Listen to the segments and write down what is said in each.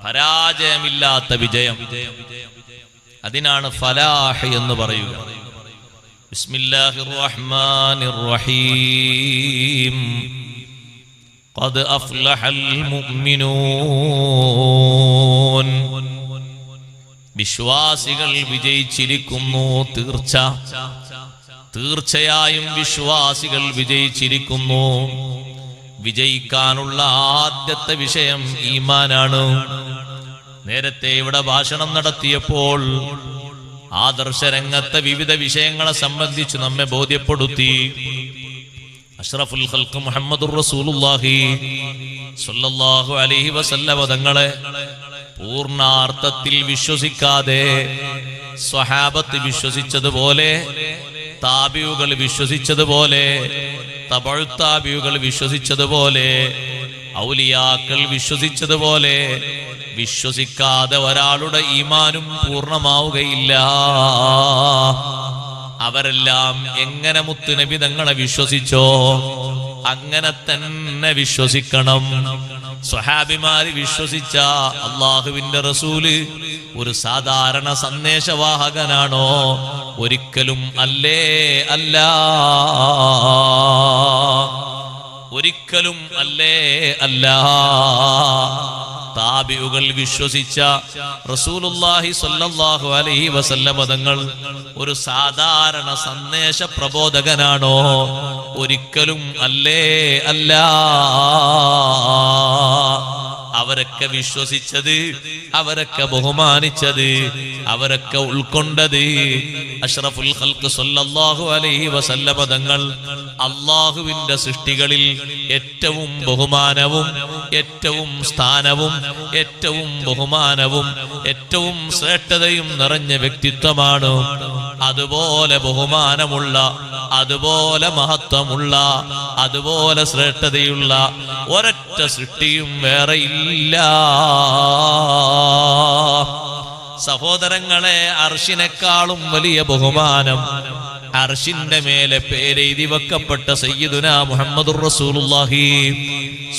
പരാജയമില്ലാത്ത വിജയം. അതിനാണ് ഫലാഹ് എന്ന് പറയുക. ബിസ്മില്ലാഹിർ റഹ്മാനിർ റഹീം. ഖദ് അഫ്ലഹൽ മുഅ്മിനൂൻ. വിശ്വാസികൾ വിജയിച്ചിരിക്കുന്നു. തീർച്ചയായും വിശ്വാസികൾ വിജയിച്ചിരിക്കുന്നു. വിജയിക്കാനുള്ള ആദ്യത്തെ വിഷയം ഈമാനാണ്. നേരത്തെ ഇവിടെ ഭാഷണം നടത്തിയപ്പോൾ ആദർശരംഗത്തെ വിവിധ വിഷയങ്ങളെ സംബന്ധിച്ച് നമ്മെ ബോധ്യപ്പെടുത്തി. അഷ്റഫുൽ ഖൽഖ് മുഹമ്മദുർ റസൂലുള്ളാഹി സ്വല്ലല്ലാഹു അലൈഹി വസല്ലം തങ്ങളെ പൂർണ്ണാർത്ഥത്തിൽ വിശ്വസിക്കാതെ സ്വഹാബത്ത് വിശ്വസിച്ചതുപോലെ, താബിയുകൾ വിശ്വസിച്ചതുപോലെ, തബഉ താബിയുകൾ വിശ്വസിച്ചതുപോലെ, ഔലിയാക്കൾ വിശ്വസിച്ചതുപോലെ വിശ്വസിക്കാതെ ഒരാളുടെ ഈമാനും പൂർണ്ണമാവുകയില്ല. അവരെല്ലാം എങ്ങനെ മുത്തുനബി തങ്ങളെ വിശ്വസിച്ചോ അങ്ങനെ തന്നെ വിശ്വസിക്കണം. സ്വഹാബിമാര് വിശ്വസിച്ച അള്ളാഹുവിന്റെ റസൂല് ഒരു സാധാരണ സന്ദേശവാഹകനാണോ? ഒരിക്കലും അല്ലേ അല്ല, ഒരിക്കലും അല്ലേ അല്ല. താബിഉകൾ വിശ്വസിച്ച റസൂലുള്ളാഹി സ്വല്ലല്ലാഹു അലൈഹി വസല്ലം തങ്ങൾ ഒരു സാധാരണ സന്ദേശ പ്രബോധകനാണോ? ഒരിക്കലും അല്ലേ അല്ല. അവരൊക്കെ വിശ്വസിച്ചത്, അവരൊക്കെ ബഹുമാനിച്ചത്, അവരൊക്കെ ഉൾക്കൊണ്ടത് അഷ്റഫുൽ ഖൽഖ് സ്വല്ലല്ലാഹു അലൈഹി വസല്ലം തങ്ങൾ അല്ലാഹുവിന്റെ സൃഷ്ടികളിൽ ഏറ്റവും ബഹുമാനവും ഏറ്റവും സ്ഥാനവും ഏറ്റവും ബഹുമാനവും ഏറ്റവും ശ്രേഷ്ഠതയും നിറഞ്ഞ വ്യക്തിത്വമാണ്. അതുപോലെ ബഹുമാനമുള്ള, അതുപോലെ മഹത്വമുള്ള, അതുപോലെ ശ്രേഷ്ഠതയുള്ള ഒരൊറ്റ സൃഷ്ടിയും വേറെ ഇല്ല. സഹോദരങ്ങളെ, അർശിനേക്കാളും വലിയ ബഹുമാനം അർശിന്റെ മേലെ പേരെഴുതി വെക്കപ്പെട്ട സയ്യിദുനാ മുഹമ്മദുർ റസൂലുള്ളാഹി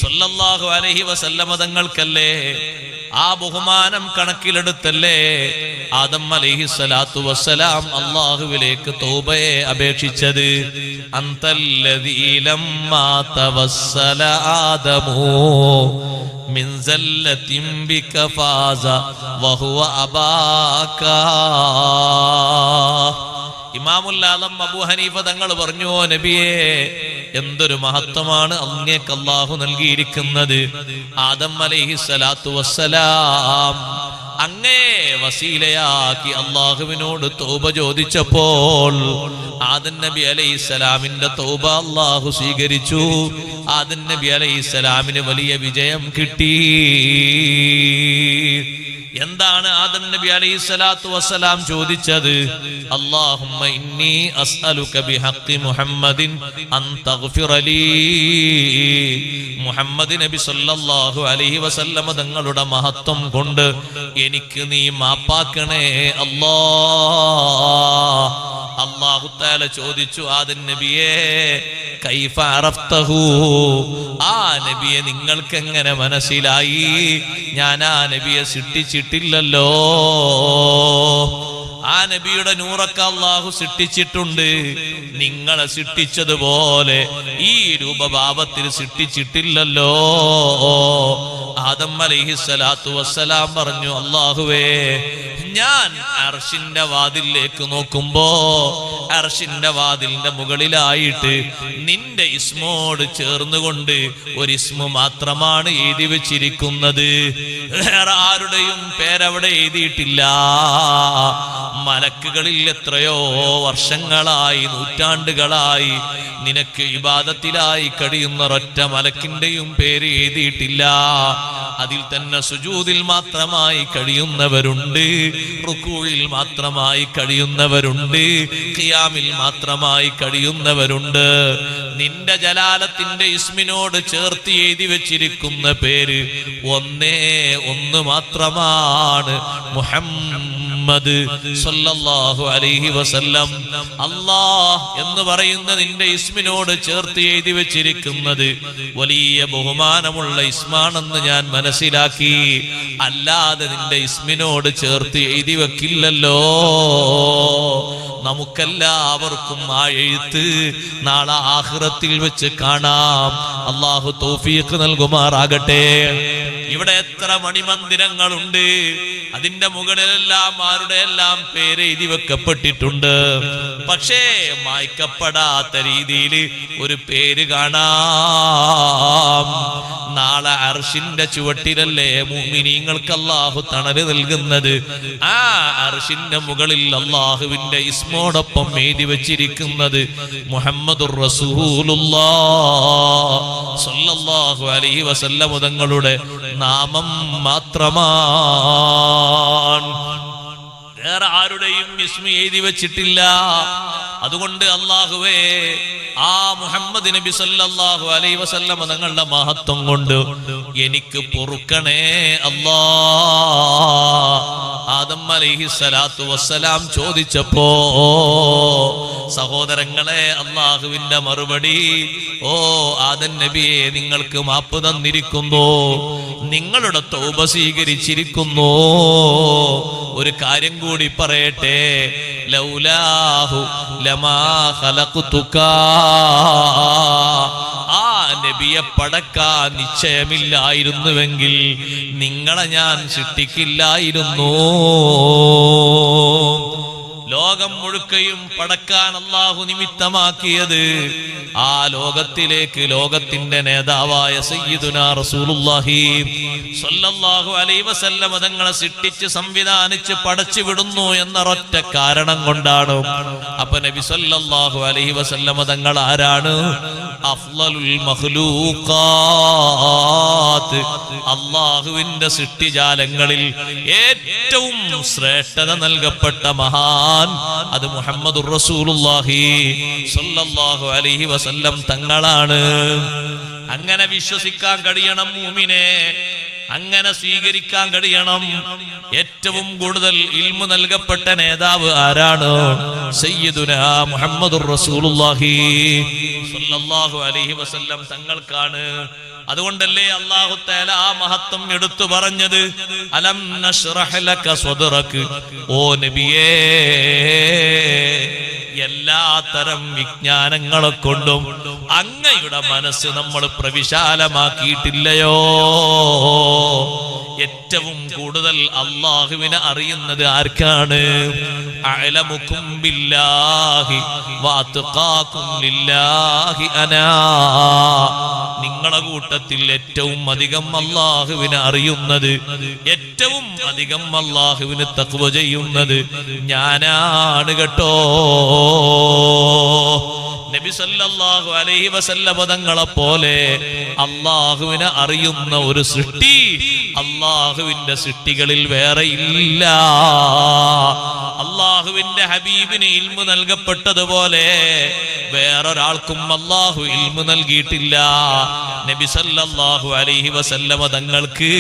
സ്വല്ലല്ലാഹു അലൈഹി വസല്ലം തങ്ങൾക്കല്ലേ. ആ ബഹുമാനം കണക്കിലെടുത്തല്ലേ ആദം അലൈഹിസ്സലാത്തു വസ്സലാം അല്ലാഹുവിലേക്ക് തൗബയെ അപേക്ഷിച്ചത്. അന്തല്ലദീ ലമ്മാ തവസ്സല ആദമു മിൻ സല്ലത്തിൻ ബിക ഫാസ വഹുവ അബാക. ഇമാമുൽ ആലം അബൂ ഹനീഫ തങ്ങൾ പറഞ്ഞു, ഓ നബിയേ, എന്തൊരു മഹത്വമാണ് അങ്ങേക്ക് അല്ലാഹു നൽകിയിരിക്കുന്നത്. ആദം അലൈഹിസ്സലാത്തു വസ്സലാം അങ്ങേ വസീലയാക്കി അല്ലാഹുവിനോട് തൗബ ചോദിച്ചപ്പോൾ ആദം നബി അലൈഹിസ്സലാമിന്റെ തൗബ അല്ലാഹു സ്വീകരിച്ചു. ആദം നബി അലൈഹിസ്സലാമിന് വലിയ വിജയം കിട്ടി. എന്താണ് ആദം നബി അലൈഹിസ്സലാത്തു വസ്സലാം ചോദിച്ചത്? അല്ലാഹുമ്മ ഇന്നി അസ്അലുക ബിഹഖി മുഹമ്മദിൻ അൻ തഗ്ഫിറ ലീ. മുഹമ്മദ് നബി സല്ലല്ലാഹു അലൈഹി വസല്ലം തങ്ങളുടെ മഹത്വം കൊണ്ട് എനിക്ക് നീ മാപ്പാക്കണേ അല്ലാഹ്. അല്ലാഹു തആല ചോദിച്ചു, ആദം നബിയേ കൈഫ അറഫ്തഹു, ആ നബിയെ നിങ്ങൾക്ക് എങ്ങനെ മനസ്സിലായി? ഞാൻ ആ നബിയെ സൃഷ്ടിച്ചിട്ടില്ലല്ലോ. ആ നബിയുടെ നൂറൊക്കെ അല്ലാഹു സൃഷ്ടിച്ചിട്ടുണ്ട്. നിങ്ങളെ സൃഷ്ടിച്ചതുപോലെ ഈ രൂപഭാവത്തിൽ സൃഷ്ടിച്ചിട്ടില്ലല്ലോ. ആദം അലൈഹിസ്സലാത്തു വസ്സലാം പറഞ്ഞു, അല്ലാഹുവേ, ഞാൻ അർശിന്റെ വാതിലേക്ക് നോക്കുമ്പോ അർശിന്റെ വാതിലിന്റെ മുകളിലായിട്ട് നിന്റെ ഇസ്മോട് ചേർന്നുകൊണ്ട് ഒരു ഇസ്മു മാത്രമാണ് എഴുതി വെച്ചിരിക്കുന്നത്. വേറെ ആരുടെയും പേരവിടെ എഴുതിയിട്ടില്ല. മലക്കുകളിൽ എത്രയോ വർഷങ്ങളായി, നൂറ്റാണ്ടുകളായി നിനക്ക് ഇബാദത്തിലായി കഴിയുന്ന ഒരൊറ്റ മലക്കിന്റെയും പേര് എഴുതിയിട്ടില്ല. അതിൽ തന്നെ സുജൂദിൽ മാത്രമായി കഴിയുന്നവരുണ്ട്, റുകൂഇൽ മാത്രമായി കഴിയുന്നവരുണ്ട്, ഖിയാമിൽ മാത്രമായി കഴിയുന്നവരുണ്ട്. നിന്റെ ജലാലത്തിന്റെ ഇസ്മിനോട് ചേർത്ത് എഴുതി വെച്ചിരിക്കുന്ന പേര് ഒന്നേ ഒന്ന് മാത്രമാണ്, മുഹമ്മദ്. മുഹമ്മദ് സല്ലല്ലാഹു അലൈഹി വസല്ലം. അല്ലാഹ് എന്ന് പറയുന്ന നിന്റെ ഇസ്മിനോട് ചേർത്ത് എഴുതി വെച്ചിരിക്കുന്നത് വലിയ ബഹുമാനമുള്ള ഇസ്മാണെന്ന് ഞാൻ മനസ്സിലാക്കി. അല്ലാതെ നിന്റെ ഇസ്മിനോട് ചേർത്ത് എഴുതി വെക്കില്ലല്ലോ. നമുക്കെല്ലാവർക്കും ആ എഴുത്ത് നാളെ ആഖിറത്തിൽ വെച്ച് കാണാം. അല്ലാഹു തൗഫീഖ് നൽകുമാറാകട്ടെ. ഇവിടെ എത്ര മണിമന്ദിരങ്ങളുണ്ട്, അതിന്റെ മുകളിലെല്ലാം ആരുടെ എല്ലാം പേര് എഴുതി വെക്കപ്പെട്ടിട്ടുണ്ട്. പക്ഷേ മായ്ക്കപ്പെടാത്ത രീതിയിൽ ഒരു പേര് കാണാം. നാളെ അർശിന്റെ ചുവട്ടിലല്ലേ മുഅ്മിനീങ്ങൾക്ക് അല്ലാഹു തണല് നൽകുന്നത്. ആ അർശിന്റെ മുകളിൽ അല്ലാഹുവിന്റെ ഇസ്മോടൊപ്പം എഴുതി വെച്ചിരിക്കുന്നത് മുഹമ്മദുർ റസൂലുള്ളാഹ് സ്വല്ലല്ലാഹു അലൈഹി വസല്ലം തങ്ങളുടെ നാമം മാത്രമാണ്. വേറെ ആരുടെയും ഇസ്മ എഴുതി വെച്ചിട്ടില്ല. അതുകൊണ്ട് അല്ലാഹുവേ, ആ മുഹമ്മദ് നബി സല്ലല്ലാഹു അലൈഹി വസല്ലം തങ്ങളുടെ മഹത്വം കൊണ്ട് എനിക്ക് പൊറുക്കണേ അല്ലാ. ആദം അലൈഹിസ്സലാത്തു വസ്സലാം ചോദിച്ചപ്പോ സഹോദരങ്ങളെ, അല്ലാഹുവിന്റെ മറുപടി, ഓ ആദം നബിയെ, നിങ്ങൾക്ക് മാപ്പ് തന്നിരിക്കുന്നു, നിങ്ങളുടെ തൗബ സ്വീകരിച്ചിരിക്കുന്നു. ഒരു കാര്യം കൂടി പറയട്ടെ, ലൗലാഹു ലമാ ഖലഖതുക, ആ നബിയെ പടക്കാൻ നിശ്ചയമില്ലായിരുന്നുവെങ്കിൽ നിങ്ങളെ ഞാൻ സൃഷ്ടിക്കില്ലായിരുന്നു. ലോകം മുഴുക്കയും പടക്കാൻ അല്ലാഹു നിമിത്തമാക്കിയത് ആ ലോകത്തിലേക്ക് ലോകത്തിന്റെ നേതാവായ സയ്യിദുനാ റസൂലുള്ളാഹി സ്വല്ലല്ലാഹു അലൈഹി വസല്ലം തങ്ങളെ സൃഷ്ടിച്ച് സംവിധാനിച്ച് പടച്ചു വിടുന്നു എന്ന ഒറ്റ കാരണം കൊണ്ടാണ്. അപ്പൊ നബി സ്വല്ലല്ലാഹു അലൈഹി വസല്ലം തങ്ങൾ ആരാണ്? അഫ്ളലുൽ മഖ്ലൂഖാത്ത്, അല്ലാഹുവിന്റെ സൃഷ്ടിജാലങ്ങളിൽ ഏറ്റവും ശ്രേഷ്ഠത നൽകപ്പെട്ട മഹാൻ അത് മുഹമ്മദുർ റസൂലുള്ളാഹി സ്വല്ലല്ലാഹു അലൈഹി വസല്ലം തങ്ങളാണ്. അങ്ങനെ വിശ്വസിക്കാൻ കഴിയണം മുഅ്മിനെ, അങ്ങനെ സ്വീകരിക്കാൻ കഴിയണം. ഏറ്റവും കൂടുതൽ ഇൽമു നൽകപ്പെട്ട നേതാവ് ആരാണ്? സയ്യിദുനാ മുഹമ്മദുർ റസൂലുള്ളാഹി സ്വല്ലല്ലാഹു അലൈഹി വസല്ലം തങ്ങൾക്കാണ്. അതുകൊണ്ടല്ലേ അല്ലാഹു തആല ആ മഹത്വം എടുത്തു പറഞ്ഞത്, അലം നശ്റഹ് ലക സ്വദ്റക, ഓ നബിയേ, എല്ലാ തരം വിജ്ഞാനങ്ങളെ കൊണ്ടും അങ്ങയുടെ മനസ്സ് നമ്മൾ പ്രവിശാലമാക്കിയിട്ടില്ലയോ? ഏറ്റവും കൂടുതൽ അല്ലാഹുവിനെ അറിയുന്നത് ആർക്കാണ്? അഅലമുകും ബില്ലാഹി വഅത്ഖാകും ലില്ലാഹി അനാ, നിങ്ങളുടെ കൂട്ടത്തിൽ ഏറ്റവും അധികം അല്ലാഹുവിനെ അറിയുന്നത്, ഏറ്റവും അധികം അല്ലാഹുവിന് തഖ്വ ചെയ്യുന്നത് ഞാനാണ് കേട്ടോ. നബി സല്ലല്ലാഹു അലൈഹി വസല്ലം തങ്ങളെ പോലെ അല്ലാഹുവിനെ അറിയുന്ന ഒരു സൃഷ്ടി അല്ലാഹുവിന്റെ സൃഷ്ടികളിൽ വേറെ ഇല്ല. അല്ലാഹുവിന്റെ ഹബീബിന് ഇൽമു നൽകപ്പെട്ടതുപോലെ വേറൊരാൾക്കും അല്ലാഹു ഇൽമു നൽകിയിട്ടില്ല. നബി സല്ലല്ലാഹു അലൈഹി വസല്ലം തങ്ങൾക്ക്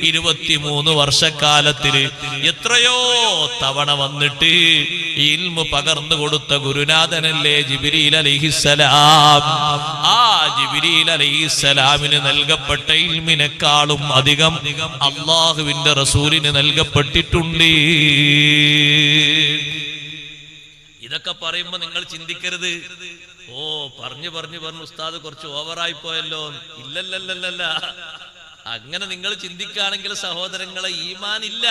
23 വർഷക്കാലത്തിൽ എത്രയോ തവണ വന്നിട്ട് ഇൽമു പകർന്നു കൊടുത്ത ഗുരുനാഥനല്ലേ ജിബ്രീൽ അലൈഹിസ്സലാം. ആ ജിബ്രീൽ അലൈഹിസ്സലാമിന് നൽകപ്പെട്ട ഇൽമിനെക്കാളും അധികം അല്ലാഹുവിന്റെ റസൂലിന് നൽകപ്പെട്ടിട്ടുണ്ട്. ഇതൊക്കെ പറയുമ്പോ നിങ്ങൾ ചിന്തിക്കരുത്, ഓ പറഞ്ഞു ഉസ്താദ് കുറച്ച് ഓവറായി പോയല്ലോ. ഇല്ലല്ലല്ല, അങ്ങനെ നിങ്ങൾ ചിന്തിക്കുകയാണെങ്കിൽ സഹോദരങ്ങളെ, ഈമാൻ ഇല്ല.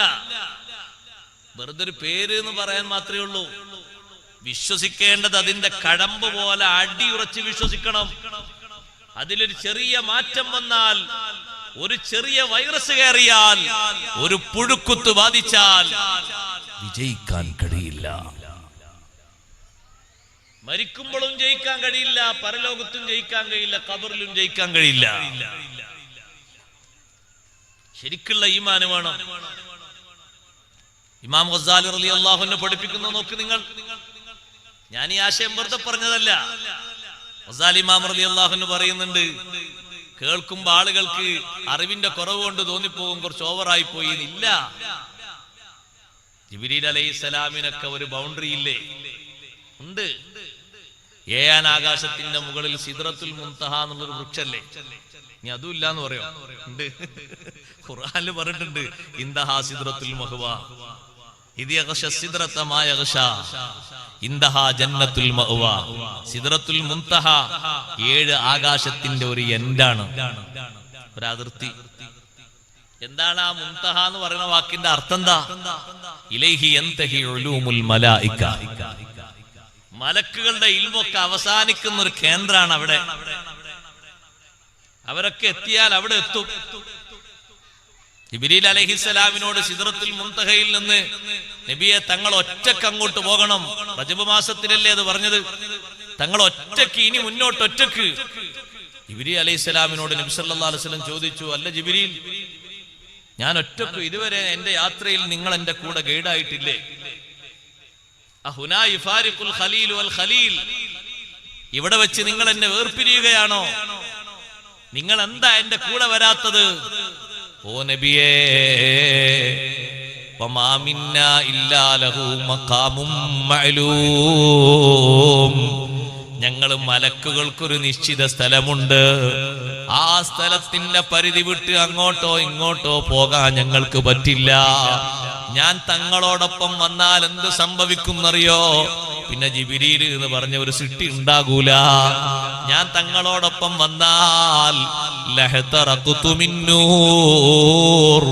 വെറുതെ ഒരു പേര് എന്ന് പറയാൻ മാത്രമേ ഉള്ളൂ. വിശ്വസിക്കേണ്ടത് അതിന്റെ കഴമ്പ് പോലെ അടിയുറച്ച് വിശ്വസിക്കണം. അതിലൊരു ചെറിയ മാറ്റം വന്നാൽ, ഒരു ചെറിയ വൈറസ് കയറിയാൽ, ഒരു പുഴുക്കുത്ത് ബാധിച്ചാൽ വിജയിക്കാൻ കഴിയില്ല. മരിക്കുമ്പോഴും ജയിക്കാൻ കഴിയില്ല, പരലോകത്തും ജയിക്കാൻ കഴിയില്ല, ഖബറിലും ജയിക്കാൻ കഴിയില്ല. ശരിക്കുള്ള ഈമാൻ വേണം. ഇമാം ഗസാലി റളിയല്ലാഹു അൻഹു പഠിപ്പിക്കുന്ന നോക്ക് നിങ്ങൾ. ഞാൻ ഈ ആശയം വെറുതെ പറഞ്ഞതല്ല. ഗസാലി ഇമാം റളിയല്ലാഹു അൻഹു പറയുന്നുണ്ട്, കേൾക്കുമ്പോ ആളുകൾക്ക് അറിവിന്റെ കുറവ് കൊണ്ട് തോന്നിപ്പോകും കുറച്ച് ഓവറായി പോയി. ഇല്ല, ജിബ്രീൽ അലൈഹിസ്സലാമിനൊക്കെ ഒരു ബൗണ്ടറി ഇല്ലേ? ഉണ്ട്. ഏഴാൻ ആകാശത്തിന്റെ മുകളിൽ സിദ്റത്തുൽ മുൻതഹ എന്നുള്ളൊരു വൃക്ഷല്ലേ? ഇനി അതും ഇല്ലാന്ന് പറയോ? ഉണ്ട്. ഖുർആനിൽ പറഞ്ഞിട്ടുണ്ട്, ഇൻതഹാ സിദ്റത്തുൽ മഹ്വ ഇദ് യഗ്ഷ സിദ്റത മാ യഗ്ഷ ഇൻതഹാ ജന്നത്തുൽ മഅ്വ. സിദ്റത്തുൽ മുൻതഹ 7 ആകാശത്തിന്റെ ഒരു എൻഡാണ്, ഒരു അതിർത്തി. എന്താണ് ആ മുൻതഹ എന്ന് പറയുന്ന വാക്കിന്റെ അർത്ഥം? എന്താ? ഇലൈഹി യൻതഹി ഉലൂമുൽ മലായിക. മലക്കുകളുടെ ഇൽമൊക്കെ അവസാനിക്കുന്ന ഒരു കേന്ദ്രമാണ് അവിടെ. അവരൊക്കെ എത്തിയാൽ അവിടെ എത്തും. ജിബ്രീൽ അലൈഹിസ്സലാമിനോട് സിദ്റത്തുൽ മുൻതഹയിൽ നിന്ന് നബിയെ തങ്ങൾ ഒറ്റക്ക് അങ്ങോട്ട് പോകണം. റജബ് മാസത്തിലല്ലേ അത് പറഞ്ഞത്? തങ്ങൾ ഒറ്റക്ക്, ഇനി മുന്നോട്ട് ഒറ്റക്ക്. ജിബ്രീൽ അലൈഹിസ്സലാമിനോട് നബി സല്ലല്ലാഹു അലൈഹി വസല്ലം ചോദിച്ചു, അല്ല ജിബ്രീൽ, ഞാൻ ഒറ്റക്ക് ഇതുവരെ എന്റെ യാത്രയിൽ നിങ്ങൾ എന്റെ കൂടെ ഗൈഡായിട്ടില്ലേ? അഹുനാ യുഫാരിഖുൽ ഖലീൽ വൽ ഖലീൽ, ഇവിടെ വെച്ച് നിങ്ങൾ എന്നെ വേർപിരിയുകയാണോ? നിങ്ങൾ എന്താ എന്റെ കൂടെ വരാത്തത്? ഓ നബിയേ, വമാ മിന്നാ ഇല്ലാ ലഹു മഖാമും മഅലൂം. ഞങ്ങൾ മലക്കുകൾക്കൊരു നിശ്ചിത സ്ഥലമുണ്ട്. ആ സ്ഥലത്തിന്റെ പരിധി വിട്ട് അങ്ങോട്ടോ ഇങ്ങോട്ടോ പോകാൻ ഞങ്ങൾക്ക് പറ്റില്ല. ഞാൻ തങ്ങളോടൊപ്പം വന്നാൽ എന്ത് സംഭവിക്കുന്നറിയോ? പിന്നെ ജിബ്രീൽ എന്ന് പറഞ്ഞ ഒരു സിട്ടി ഉണ്ടാകൂല. ഞാൻ തങ്ങളോടൊപ്പം വന്നാൽ ലഹതറഖ്തു മിൻ നൂർ,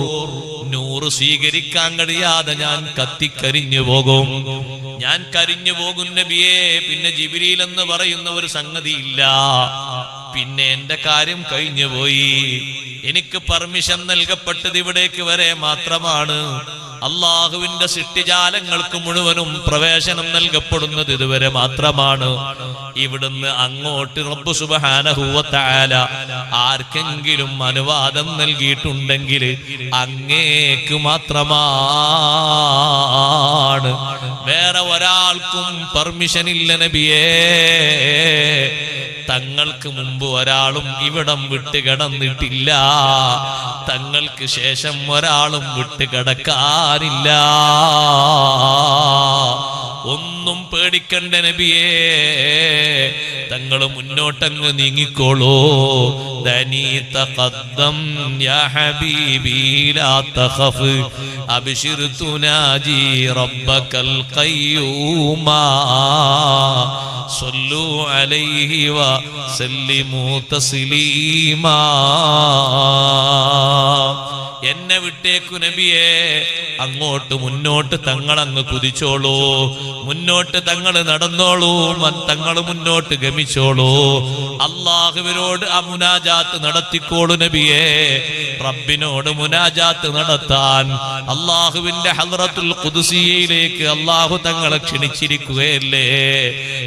നൂറ് സ്വീകരിക്കാൻ കഴിയാതെ ഞാൻ കത്തിക്കരിഞ്ഞു പോകും. ഞാൻ കരിഞ്ഞു പോകും നബിയേ. പിന്നെ ജിബ്രീൽ എന്ന് പറയുന്ന ഒരു സംഗതി ഇല്ല. പിന്നെ എന്റെ കാര്യം കഴിഞ്ഞു പോയി. എനിക്ക് പെർമിഷൻ നൽകപ്പെട്ടത് ഇവിടേക്ക് വരെ മാത്രമാണ്. അള്ളാഹുവിന്റെ സൃഷ്ടിജാലങ്ങൾക്ക് മുഴുവനും പ്രവേശനം നൽകപ്പെടുന്നത് ഇതുവരെ മാത്രമാണ്. ഇവിടുന്ന് അങ്ങോട്ട് റബ്ബ് സുബ്ഹാനഹു വ തആല ആർക്കെങ്കിലും അനുവാദം നൽകിയിട്ടുണ്ടെങ്കിൽ അങ്ങേക്ക് മാത്രമാണ്. വേറെ ഒരാൾക്കും പെർമിഷൻ ഇല്ല നബിയേ. തങ്ങൾക്ക് മുമ്പ് ഒരാളും ഇവിടം വിട്ട് കിടന്നിട്ടില്ല. തങ്ങൾക്ക് ശേഷം ഒരാളും വിട്ട് കിടക്കാനില്ല. ഒന്നും പേടിക്കണ്ട നബിയേ, തങ്ങൾ മുന്നോട്ടങ്ങ് നീങ്ങിക്കോളൂ. ദനി തഖദ്ദം യാ ഹബീബി ലാ തഖഫ് അബ്ശിർ തുനാജി റബ്ബകൽ ഖയ്യൂമാ സല്ലു അലൈഹി വസല്ലിമു തസ്ലീമാ. എന്നെ വിട്ടേക്കു നബിയേ, അങ്ങോട്ട് മുന്നോട്ട് തങ്ങളങ്ങ് കുതിച്ചോളൂ. മുന്നോട്ട് തങ്ങൾ നടന്നോളൂ. തങ്ങൾ മുന്നോട്ട് ഗമിച്ചോളൂ. അള്ളാഹുവിനോട് ആ മുനാജാത്ത് നടത്തിക്കോളൂ നബിയേ. റബ്ബിനോട് മുനാജാത്ത് നടത്താൻ അള്ളാഹുവിന്റെ ഹദ്റത്തുൽ ഖുദ്സിയയിലേക്ക് അള്ളാഹു തങ്ങളെ ക്ഷണിച്ചിരിക്കുകയല്ലേ.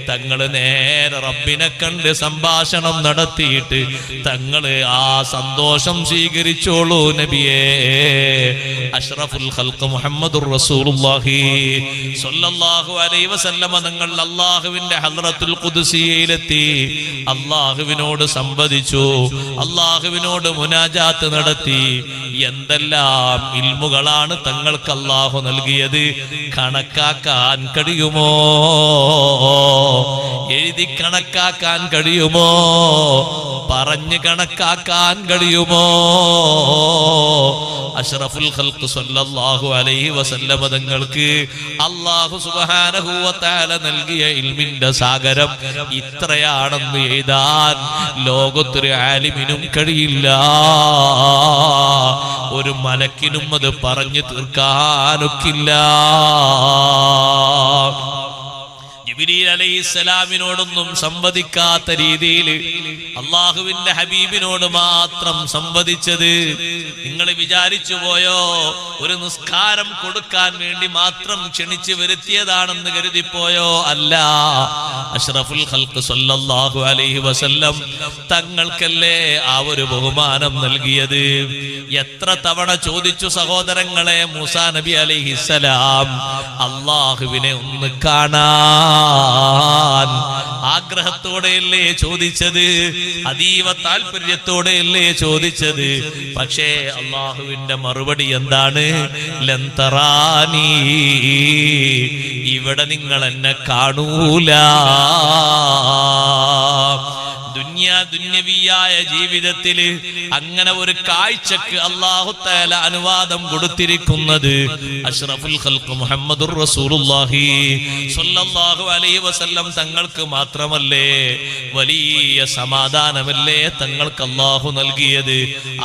തങ്ങള് നേരെ റബ്ബിനെ കണ്ട് സംഭാഷണം നടത്തിയിട്ട് തങ്ങള് ആ സന്തോഷം സ്വീകരിച്ചോളൂ നബിയേ. അഷ്റഫുൽ ഖൽഖ് മുഹമ്മദുർ റസൂലുള്ളാഹി സ്വല്ലല്ലാഹു അലൈഹി വസല്ലമ തങ്ങൾ അല്ലാഹുവിന്റെ ഹദ്റത്തുൽ ഖുദ്സിയയിലെത്തി. അല്ലാഹുവിനോട് സംവദിച്ചു, അല്ലാഹുവിനോട് മുനാജാത്ത് നടത്തി. എന്തെല്ലാം ഇൽമുകളാണ് തങ്ങൾക്ക് അല്ലാഹു നൽകിയത്, കണക്കാക്കാൻ കഴിയുമോ? എഴുതി കണക്കാക്കാൻ കഴിയുമോ? പറഞ്ഞ് കണക്കാക്കാൻ കഴിയുമോ? അഷ്റഫുൽ ഖൽഖ് സ്വല്ലല്ലാഹു അലൈഹി വസല്ലമ തങ്ങൾക്ക് അല്ലാഹു സുബ്ഹാനഹു വ തആല നൽകിയ ഇൽമിന്റെ സാഗരം ഇത്രയാണെന്ന് എഴുതാൻ ലോകത്തൊരു ആലിമിനും കഴിയില്ല. ഒരു മലക്കിനും അത് പറഞ്ഞു തീർക്കാനൊക്കില്ല. ജിബ്രീൽ അലൈഹിസ്സലാമിനോടൊന്നും സംവദിക്കാത്ത രീതിയിൽ അള്ളാഹുവിന്റെ ഹബീബിനോട് മാത്രം സംവദിച്ചത് നിങ്ങൾ വിചാരിച്ചു പോയോ? ഒരു നിസ്കാരം കൊടുക്കാൻ വേണ്ടി മാത്രം ക്ഷണിച്ചു വരുത്തിയതാണെന്ന് കരുതിപ്പോയോ? അല്ല. അഷ്റഫുൽ ഖൽഖ് സ്വല്ലല്ലാഹു അലൈഹി വസല്ലം തങ്ങൾക്കല്ലേ ആ ഒരു ബഹുമാനം നൽകിയത്. എത്ര തവണ ചോദിച്ചു സഹോദരങ്ങളെ മൂസാ നബി അലൈഹിസ്സലാം, അള്ളാഹുവിനെ ഒന്ന് കാണാൻ. ആഗ്രഹത്തോടെയല്ലേ ചോദിച്ചത്, അതീവ താല്പര്യത്തോടെയല്ലേ ചോദിച്ചത്. പക്ഷേ അള്ളാഹുവിന്റെ മറുപടി എന്താണ്? ലൻ തറാനീ, ഇവിടെ നിങ്ങൾ എന്നെ കാണൂല. ദുന്യവിയായ ജീവിതത്തില് അങ്ങനെ ഒരു കാഴ്ചക്ക് അല്ലാഹു തആല അനുവാദം കൊടുത്തിരിക്കുന്നത് അഷ്റഫുൽ ഖൽഖ് മുഹമ്മദുർ റസൂലുള്ളാഹി സ്വല്ലല്ലാഹു അലൈഹി വസല്ലം തങ്ങൾക്ക് മാത്രമല്ലേ? വലിയ സമാധാനമല്ലേ തങ്ങൾക്ക് അല്ലാഹു നൽകിയത്?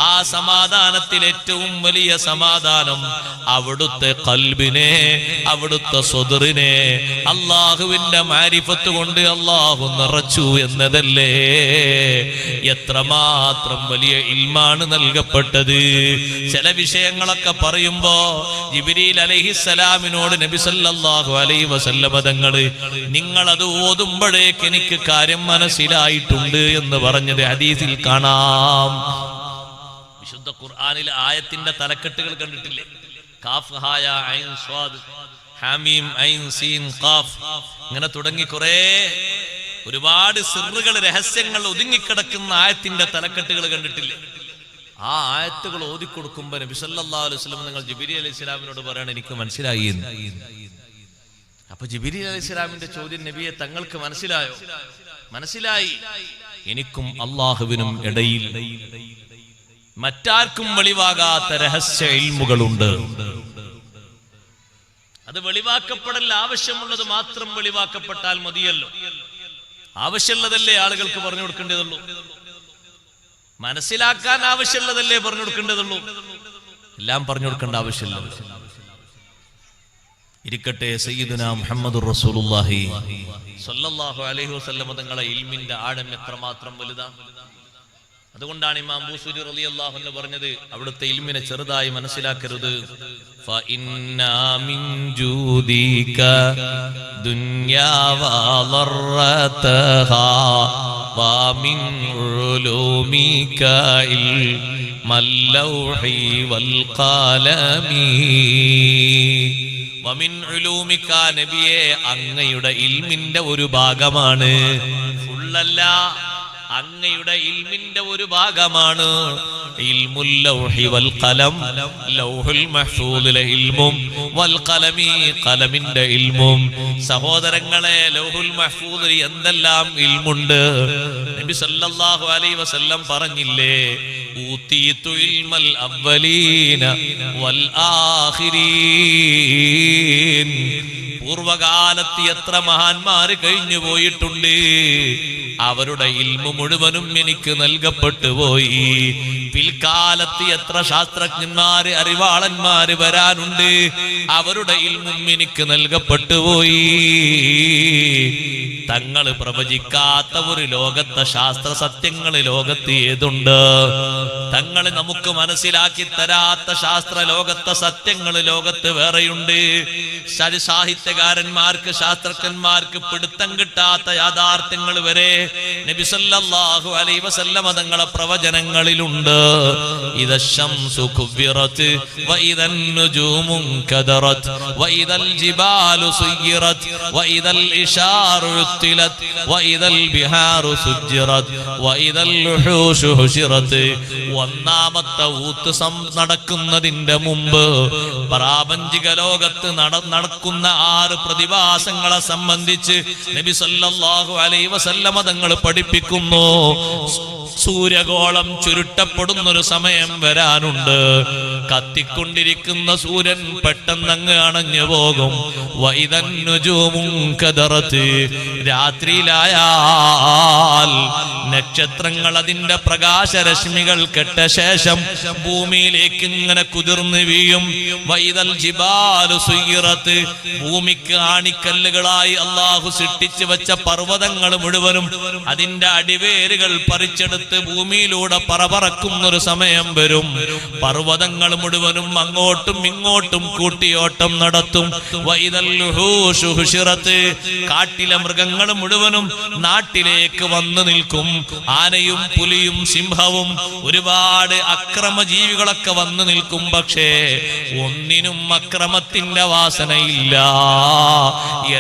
ആ സമാധാനത്തിൽ ഏറ്റവും വലിയ സമാധാനം അവിടുത്തെ ഖൽബിനെ, അവിടുത്തെ സ്വദറിനെ അല്ലാഹുവിന്റെ മാരിഫത്ത് കൊണ്ട് അല്ലാഹു നിറച്ചു എന്നതല്ലേ? എത്രമാത്രം വലിയ ഇൽമാണ് നൽകപ്പെട്ടത്. ചില വിഷയങ്ങളൊക്കെ പറയുമ്പോ ജിബ്രീൽ അലൈഹിസ്സലാമിനോട് നബി സല്ലല്ലാഹു അലൈഹി വസല്ലം തങ്ങള് നിങ്ങൾ അത് ഓതുമ്പോഴേക്ക് എനിക്ക് കാര്യം മനസ്സിലായിട്ടുണ്ട് എന്ന് പറഞ്ഞത് ഹദീസിൽ കാണാം. വിശുദ്ധ ഖുർആനിൽ ആയത്തിന്റെ തലക്കെട്ടുകൾ കണ്ടിട്ടില്ലേ? കാഫ് ഹായ ഐൻ സ്വാദ് ഹാമീം ഐൻ സീൻ ഖാഫ്, ഇങ്ങനെ തുടങ്ങി കുറെ ഒരുപാട് സിറുകൾ, രഹസ്യങ്ങൾ ഒതുങ്ങിക്കിടക്കുന്ന ആയത്തിന്റെ തലക്കെട്ടുകൾ കണ്ടിട്ടില്ലേ? ആ ആയത്തുകൾ ഓതിക്കൊടുക്കുമ്പോ നബി സല്ലല്ലാഹു അലൈഹി വസല്ലം നിങ്ങൾ ജിബ്രീൽ അലൈഹിസ്സലാമിനോട് പറയണം എനിക്ക് മനസ്സിലായി എന്ന്. അപ്പൊ ജിബ്രീൽ അലൈഹിസ്സലാമിന്റെ ചോദ്യം, നബിയെ തങ്ങൾക്ക് മനസ്സിലായോ? മനസ്സിലായി. എനിക്കും അള്ളാഹുവിനും ഇടയിൽ മറ്റാർക്കും വെളിവാകാത്ത രഹസ്യ ഇൽമുകളുണ്ട്. അത് വെളിവാക്കപ്പെടൽ ആവശ്യമുള്ളത് മാത്രം വെളിവാക്കപ്പെട്ടാൽ മതിയല്ലോ. ആവശ്യമുള്ളതല്ലേ ആളുകൾക്ക് പറഞ്ഞു കൊടുക്കേണ്ടതുള്ളൂ. മനസ്സിലാക്കാൻ ആവശ്യമുള്ളതല്ലേ പറഞ്ഞു കൊടുക്കേണ്ടതുള്ളൂ. എല്ലാം പറഞ്ഞു കൊടുക്കേണ്ട ആവശ്യമില്ല. ഇരിക്കട്ടെ, സയ്യിദുനാ മുഹമ്മദുർ റസൂലുള്ളാഹി സ്വല്ലല്ലാഹു അലൈഹി വസല്ലം തങ്ങളുടെ ഇൽമിന്റെ ആഴം എത്രമാത്രം വലുതാണ്. അതുകൊണ്ടാണ് ഇമാം ബൂസൂരി റളിയല്ലാഹു അൻഹു പറഞ്ഞത്, അവിടുത്തെ ഇൽമിനെ ചെറുതായി മനസ്സിലാക്കരുത്. ഫഇന്നാ മിൻ ജൂദിക ദുനിയാ വളറതഹാ വമിൻ ഉലൂമിക ഇൽമൽ ലൗഹി വൽ ഖലമി. വമിൻ ഉലൂമിക, നബിയെ അങ്ങയുടെ ഇൽമിന്റെ ഒരു ഭാഗമാണ്, ഫുള്ളല്ല, അങ്ങയുടെ ഇൽമിന്റെ ഒരു ഭാഗമാണ്. ഇൽമുൽ ലൗഹി വൽ ഖലം, ലൗഹുൽ മഹ്ഫൂദിലെ ഇൽമും വൽ ഖലമി, ഖലമിന്റെ ഇൽമും. സഹോദരങ്ങളെ, ലൗഹുൽ മഹ്ഫൂദിൽ എന്തെല്ലാം ഇൽമുണ്ട്. നബി സല്ലല്ലാഹു അലൈഹി വസല്ലം പറഞ്ഞില്ലേ, ഊതീതു ഇൽമൽ അവ്വലീന വൽ ആഖിരീൻ. പൂർവകാലത്ത് എത്ര മഹാന്മാര് കഴിഞ്ഞു പോയിട്ടുണ്ട്, അവരുടെ ഇൽമു മുഴുവനും എനിക്ക് നൽകപ്പെട്ടു പോയി. പിൽക്കാലത്ത് എത്ര ശാസ്ത്രജ്ഞന്മാര്, അറിവാളന്മാര് വരാനുണ്ട്, അവരുടെ ഇൽമും എനിക്ക് നൽകപ്പെട്ടു പോയി. തങ്ങള് പ്രവചിക്കാത്ത ഒരു ലോകത്തെ ശാസ്ത്ര സത്യങ്ങൾ ലോകത്ത് ഏതുണ്ട്? തങ്ങള് നമുക്ക് മനസ്സിലാക്കി തരാത്ത ശാസ്ത്ര ലോകത്തെ സത്യങ്ങൾ ലോകത്ത് വേറെയുണ്ട്. സാഹിത്യകാരന്മാർക്ക്, ശാസ്ത്രജ്ഞന്മാർക്ക് പിടുത്തം കിട്ടാത്ത യാഥാർത്ഥ്യങ്ങൾ വരെ നബി സല്ലല്ലാഹു അലൈഹി വസല്ലം തങ്ങളെ പ്രവചനങ്ങളിലുണ്ട്. ഇദശംസു കുവ്വിറത് വഇദൻ നുജൂമു കദറത് വഇദൽ ജിബാലു സുയ്യിറത് വഇദൽ ഇശാറു ഉത്തിലത് വഇദൽ ബിഹാറു സുജ്ജിറത് വഇദൽ ലുഹൂഷു ഹുശിറത്. ഒന്നാമത്തെ ഊത്ത് നടക്കുന്നതിന്റെ മുമ്പ് പ്രാപഞ്ചിക ലോകത്ത് നടക്കുന്ന 6 പ്രതിഭാസങ്ങളെ സംബന്ധിച്ച് നബി സല്ലല്ലാഹു അലൈഹി വസല്ലം തങ്ങൾ പഠിപ്പിക്കുന്നു. സൂര്യഗോളം ചുരുട്ടപ്പെടുന്നൊരു സമയം വരാനുണ്ട്. കത്തിക്കൊണ്ടിരിക്കുന്ന സൂര്യൻ പെട്ടെന്നങ്ങ് അണഞ്ഞു പോകും. വഇദൻ നുജൂമു കദറത്, രാത്രിയിലായാൽ നക്ഷത്രങ്ങൾ അതിന്റെ പ്രകാശരശ്മികൾ കെട്ട ശേഷം ഭൂമിയിലേക്ക് ഇങ്ങനെ കുതിർന്നു വീഴും. വഇദൽ ജിബാലു സുയ്യിറത്, ഭൂമിക്ക് ആണിക്കല്ലുകളായി അല്ലാഹു സൃഷ്ടിച്ചു വെച്ച പർവ്വതങ്ങൾ മുഴുവനും അതിന്റെ അടിവേരുകൾ പറിച്ചെടുത്ത് ഭൂമിയിലൂടെ പറപറക്കുന്നൊരു സമയം വരും. പർവ്വതങ്ങൾ മുഴുവനും അങ്ങോട്ടും ഇങ്ങോട്ടും കൂട്ടിയോട്ടം നടത്തും. വഇദൽ ലുഹൂശു ഹുശിറത്, കാട്ടിലെ മൃഗങ്ങൾ മുഴുവനും നാട്ടിലേക്ക് വന്നു നിൽക്കും. ആനയും പുലിയും സിംഹവും ഒരുപാട് അക്രമജീവികളൊക്കെ വന്നു നിൽക്കും. പക്ഷേ ഒന്നിനും അക്രമത്തിന്റെ വാസനയില്ല,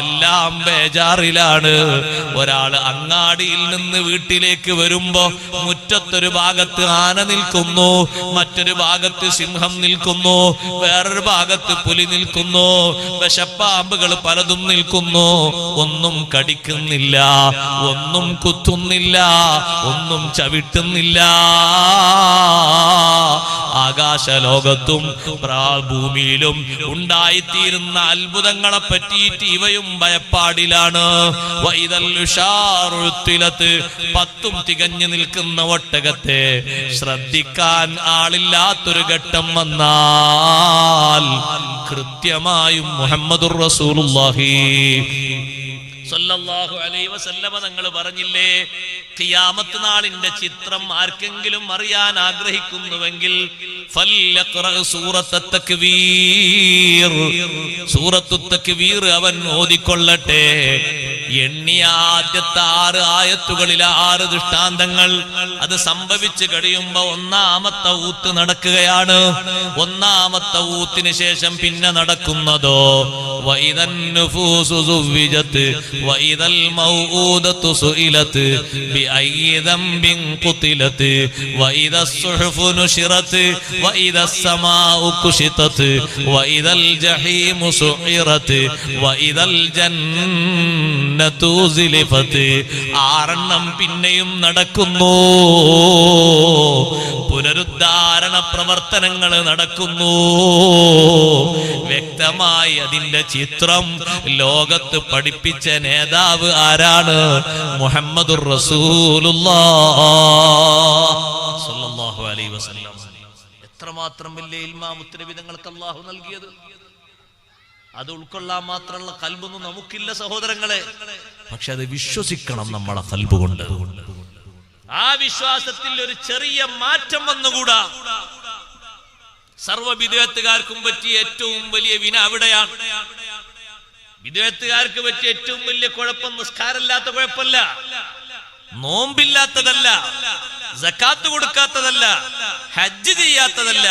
എല്ലാം ബേജാറിലാണ്. ഒരാൾ അങ്ങാടിയിൽ നിന്ന് വീട്ടിലേക്ക് വരുമ്പോ മുറ്റത്തൊരു ഭാഗത്ത് ആന നിൽക്കുന്നു, മറ്റൊരു ഭാഗത്ത് സിംഹം നിൽക്കുന്നു, വേറൊരു ഭാഗത്ത് പുലി നിൽക്കുന്നു, വിഷപ്പാമ്പുകൾ പലതും നിൽക്കുന്നു. ഒന്നും കടിക്കുന്നില്ല, ഒന്നും കുത്തുന്നില്ല, ഒന്നും ചവിട്ടുന്നില്ല. ആകാശലോകത്തും ഭൂമിയിലും ഉണ്ടായിത്തീരുന്ന അത്ഭുതങ്ങളെ പറ്റിയിട്ട് ഇവയും ഭയപ്പാടിലാണ്. പത്തും തികഞ്ഞു നിൽക്കുന്ന ഒട്ടകത്തെ ശ്രദ്ധിക്കാൻ ആളില്ലാത്തൊരു ഘട്ടം വന്നാൽ കൃത്യമായും മുഹമ്മദുർ റസൂലുള്ളാഹി സല്ലല്ലാഹു അലൈഹി വസല്ലമ തങ്ങൾ പറഞ്ഞില്ലേ, ഖിയാമത്ത് നാളിന്റെ ചിത്രം ആർക്കെങ്കിലും അറിയാൻ ആഗ്രഹിക്കുന്നുവെങ്കിൽ സൂറത്തുൽ തക്വീർ അവൻ ഓതിക്കൊള്ളട്ടെ. എണ്ണിയ ആദ്യത്തെ 6 ആയത്തുകളിലെ 6 ദൃഷ്ടാന്തങ്ങൾ അത് സംഭവിച്ചു കഴിയുമ്പോ ഒന്നാമത്തെ ഊത്ത് നടക്കുകയാണ്. ഒന്നാമത്തെ ഊത്തിന് ശേഷം പിന്നെ നടക്കുന്നതോ വഇദൻ നുഫൂസു സുവ്വിജത് വഇദൽ മൗഊദതു സുഇലത് ബിഅയ്യി ദംബിൻ ഖുതിലത് വഇദസ് സുഹുഫു നുശിറത് വഇദസ് സമാഉ കുശിതത് വഇദൽ ജഹീമു സുഇറത് വഇദൽ ജന്നതു ഉസിലിഫത്. 6 പിന്നെയും നടക്കുന്നു. പുനരുദ്ധാരണ പ്രവർത്തനങ്ങൾ നടക്കുന്നു. വ്യക്തമായി അതിന്റെ ചിത്രം ലോകത്ത് പഠിപ്പിച്ച നേതാവ് ആരാണ്? മുഹമ്മദുർ റസൂലുള്ളാഹ് സ്വല്ലല്ലാഹു അലൈഹി വസല്ലം. എത്രമാത്രം വലിയ ഇൽമാ മുത്തനബി തങ്ങൾക്ക് അല്ലാഹു നൽകിയത്. അത് ഉൾക്കൊള്ളാൻ മാത്രമുള്ള ഖൽബൊന്നും നമുക്കില്ല സഹോദരങ്ങളെ. പക്ഷെ അത് വിശ്വസിക്കണം നമ്മളെ ഖൽബ് കൊണ്ട്. ആ വിശ്വാസത്തിൽ ഒരു ചെറിയ മാറ്റം വന്നുകൂടാ. സർവ ബിദ്അത്തുകാർക്കും പറ്റിയ ഏറ്റവും വലിയ വിന അവിടെയാണ്. ബിദ്അത്തുകാർക്ക് പറ്റിയ ഏറ്റവും വലിയ കുഴപ്പം നിസ്കാരമില്ലാത്ത കുഴപ്പമല്ല, നോമ്പില്ലാത്തതല്ല, സക്കാത്ത് കൊടുക്കാത്തതല്ല, ഹജ്ജ് ചെയ്യാത്തതല്ല.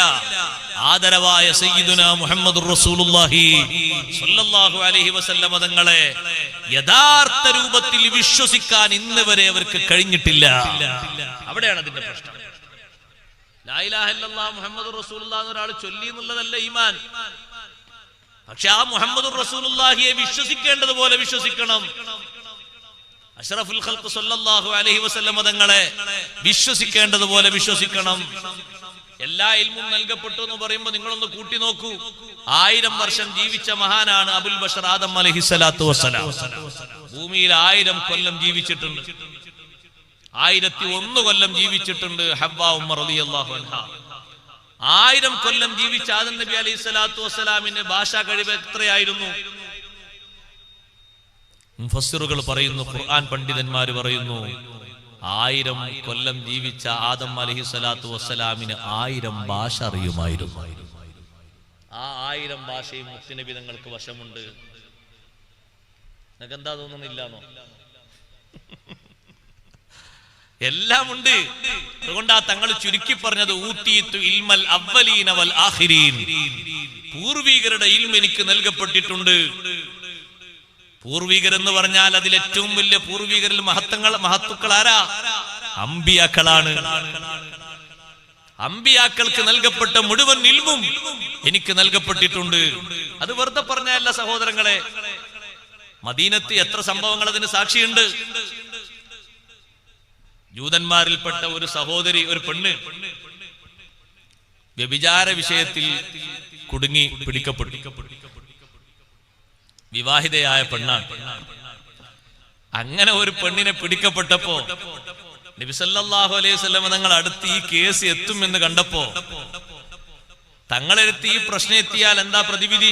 ആദരവായ സയ്യിദുനാ മുഹമ്മദുർ റസൂലുള്ളാഹി സ്വല്ലല്ലാഹു അലൈഹി വസല്ലം തങ്ങളെ യഥാർത്ഥ രൂപത്തിൽ വിശ്വസിക്കാൻ ഇന്ന് വരെ അവർക്ക് കഴിഞ്ഞിട്ടില്ല. അവിടെയാണ് അതിന്റെ പ്രശ്നം. ലാ ഇലാഹ ഇല്ലല്ലാഹ് മുഹമ്മദുർ റസൂലുള്ളാഹി എന്നൊരാൾ ചൊല്ലി എന്നുള്ളതല്ല ഈമാൻ. പക്ഷെ ആ മുഹമ്മദുർ റസൂലുള്ളാഹിയെ വിശ്വസിക്കേണ്ടതുപോലെ വിശ്വസിക്കണം. അഷ്റഫുൽ ഖൽഖ് സല്ലല്ലാഹു അലൈഹി വസല്ലം തങ്ങളെ വിശ്വസിക്കേണ്ടതുപോലെ വിശ്വസിക്കണം. എല്ലാ ഇൽമും നൽകപ്പെട്ടു എന്ന് പറയുമ്പോൾ നിങ്ങളൊന്ന് കൂട്ടി നോക്കൂ. 1000 വർഷം ജീവിച്ച മഹാനാണ് അബുൽ ബഷർ ആദം അലൈഹിസ്സലാത്തു വസ്സലാം. ഭൂമിയിൽ 1000 കൊല്ലം ജീവിച്ചിട്ടുണ്ട്. 1001 കൊല്ലം ജീവിച്ചിട്ടുണ്ട് ഹവ്വ ഉമ്മ റളിയല്ലാഹു അൻഹാ. 1000 കൊല്ലം ജീവിച്ച ആദം നബി അലൈഹിസ്സലാത്തു വസ്സലാമിന്റെ ഭാഷാ കഴിവ് എത്രയായിരുന്നു? മുഫസ്സിറുകൾ പറയുന്നു, ഖുർആൻ പണ്ഡിതന്മാർ പറയുന്നു, 1000 കൊല്ലം ജീവിച്ച ആദം അലൈഹിസ്സലാത്തു വസ്സലാമിന് 1000 ഭാഷ അറിയുമായിരുന്നു. ആ 1000 ഭാഷയും മുത്തുനബി തങ്ങൾക്ക് വശമുണ്ട്. നിങ്ങൾക്ക് എന്താ തോന്നുന്നില്ലാന്നോ? എല്ലാം ഉണ്ട്. അതുകൊണ്ടാ തങ്ങൾ ചുരുക്കി പറഞ്ഞത് ഊതീതു ഇൽമൽ അവ്വലീന വൽ ആഖിരീൻ. പൂർവികരുടെ ഇൽമ എനിക്ക് നൽകപ്പെട്ടിട്ടുണ്ട്. പൂർവികരെന്ന് പറഞ്ഞാൽ അതിൽ ഏറ്റവും വലിയ പൂർവികരിൽ മഹത്തുക്കൾ ആരാ? അമ്പിയാക്കളാണ്. അമ്പിയാക്കൾക്ക് നൽകപ്പെട്ട മുഴുവൻ ഇൽമും എനിക്ക് നൽകപ്പെട്ടിട്ടുണ്ട്. അത് വെറുതെ പറഞ്ഞല്ല സഹോദരങ്ങളെ. മദീനത്ത് എത്ര സംഭവങ്ങൾ അതിന് സാക്ഷിയുണ്ട്. ജൂതന്മാരിൽപ്പെട്ട ഒരു സഹോദരി, ഒരു പെണ്ണ് വ്യഭിചാര വിഷയത്തിൽ കുടുങ്ങി പിടിക്കപ്പെട്ടു. വിവാഹിതയായ പെണ്ണാണ്. അങ്ങനെ ഒരു പെണ്ണിനെ പിടിക്കപ്പെട്ടപ്പോ നബി സല്ലല്ലാഹു അലൈഹി വസല്ലം തങ്ങൾ അടുത്ത് ഈ കേസ് എത്തുമെന്ന് കണ്ടപ്പോ തങ്ങളെടുത്ത് ഈ പ്രശ്നം എത്തിയാൽ എന്താ പ്രതിവിധി?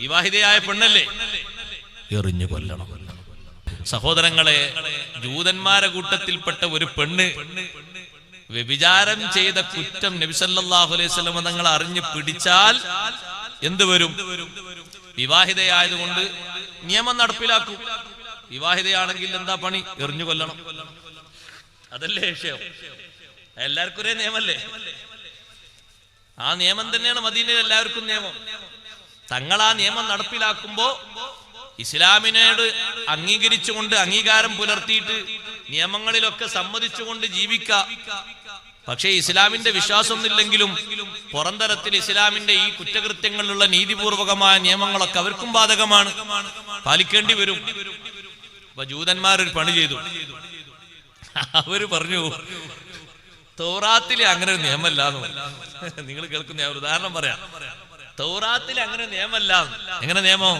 വിവാഹിതയായ പെണ്ണല്ലേ, എറിഞ്ഞു കൊല്ലണം. സഹോദരങ്ങളെ, ജൂതന്മാരെ കൂട്ടത്തിൽപ്പെട്ട ഒരു പെണ്ണ് വ്യഭിചാരം ചെയ്ത കുറ്റം നബി സല്ലല്ലാഹു അലൈഹി വസല്ലം തങ്ങൾ അറിഞ്ഞ് പിടിച്ചാൽ എന്ത് വരും? വിവാഹിതയായതുകൊണ്ട് നിയമം നടപ്പിലാക്കും. വിവാഹിതയാണെങ്കിൽ എന്താ പണി? എറിഞ്ഞു കൊല്ലണം. അതല്ലേ വിഷയം? എല്ലാവർക്കും ഒരേ നിയമല്ലേ? ആ നിയമം തന്നെയാണ് മദീനയിൽ എല്ലാവർക്കും നിയമം. തങ്ങൾ ആ നിയമം നടപ്പിലാക്കുമ്പോ ഇസ്ലാമിനോട് അംഗീകരിച്ചുകൊണ്ട് അംഗീകാരം പുലർത്തിയിട്ട് നിയമങ്ങളിലൊക്കെ സമ്മതിച്ചുകൊണ്ട് ജീവിക്കാം. പക്ഷേ ഇസ്ലാമിന്റെ വിശ്വാസമൊന്നുമില്ലെങ്കിലും പുറന്തരത്തിൽ ഇസ്ലാമിന്റെ ഈ കുറ്റകൃത്യങ്ങളിലുള്ള നീതിപൂർവകമായ നിയമങ്ങളൊക്കെ അവർക്കും ബാധകമാണ്, പാലിക്കേണ്ടി വരും. അപ്പൊ ജൂതന്മാരൊരു പണി ചെയ്തു. അവര് പറഞ്ഞു, തൗറാത്തില് അങ്ങനെ ഒരു നിയമല്ലാന്ന്. നിങ്ങൾ കേൾക്കുന്ന ഞാൻ ഒരു ഉദാഹരണം പറയാം. തൗറാത്തിൽ അങ്ങനെ നിയമല്ല. എങ്ങനെ നിയമം?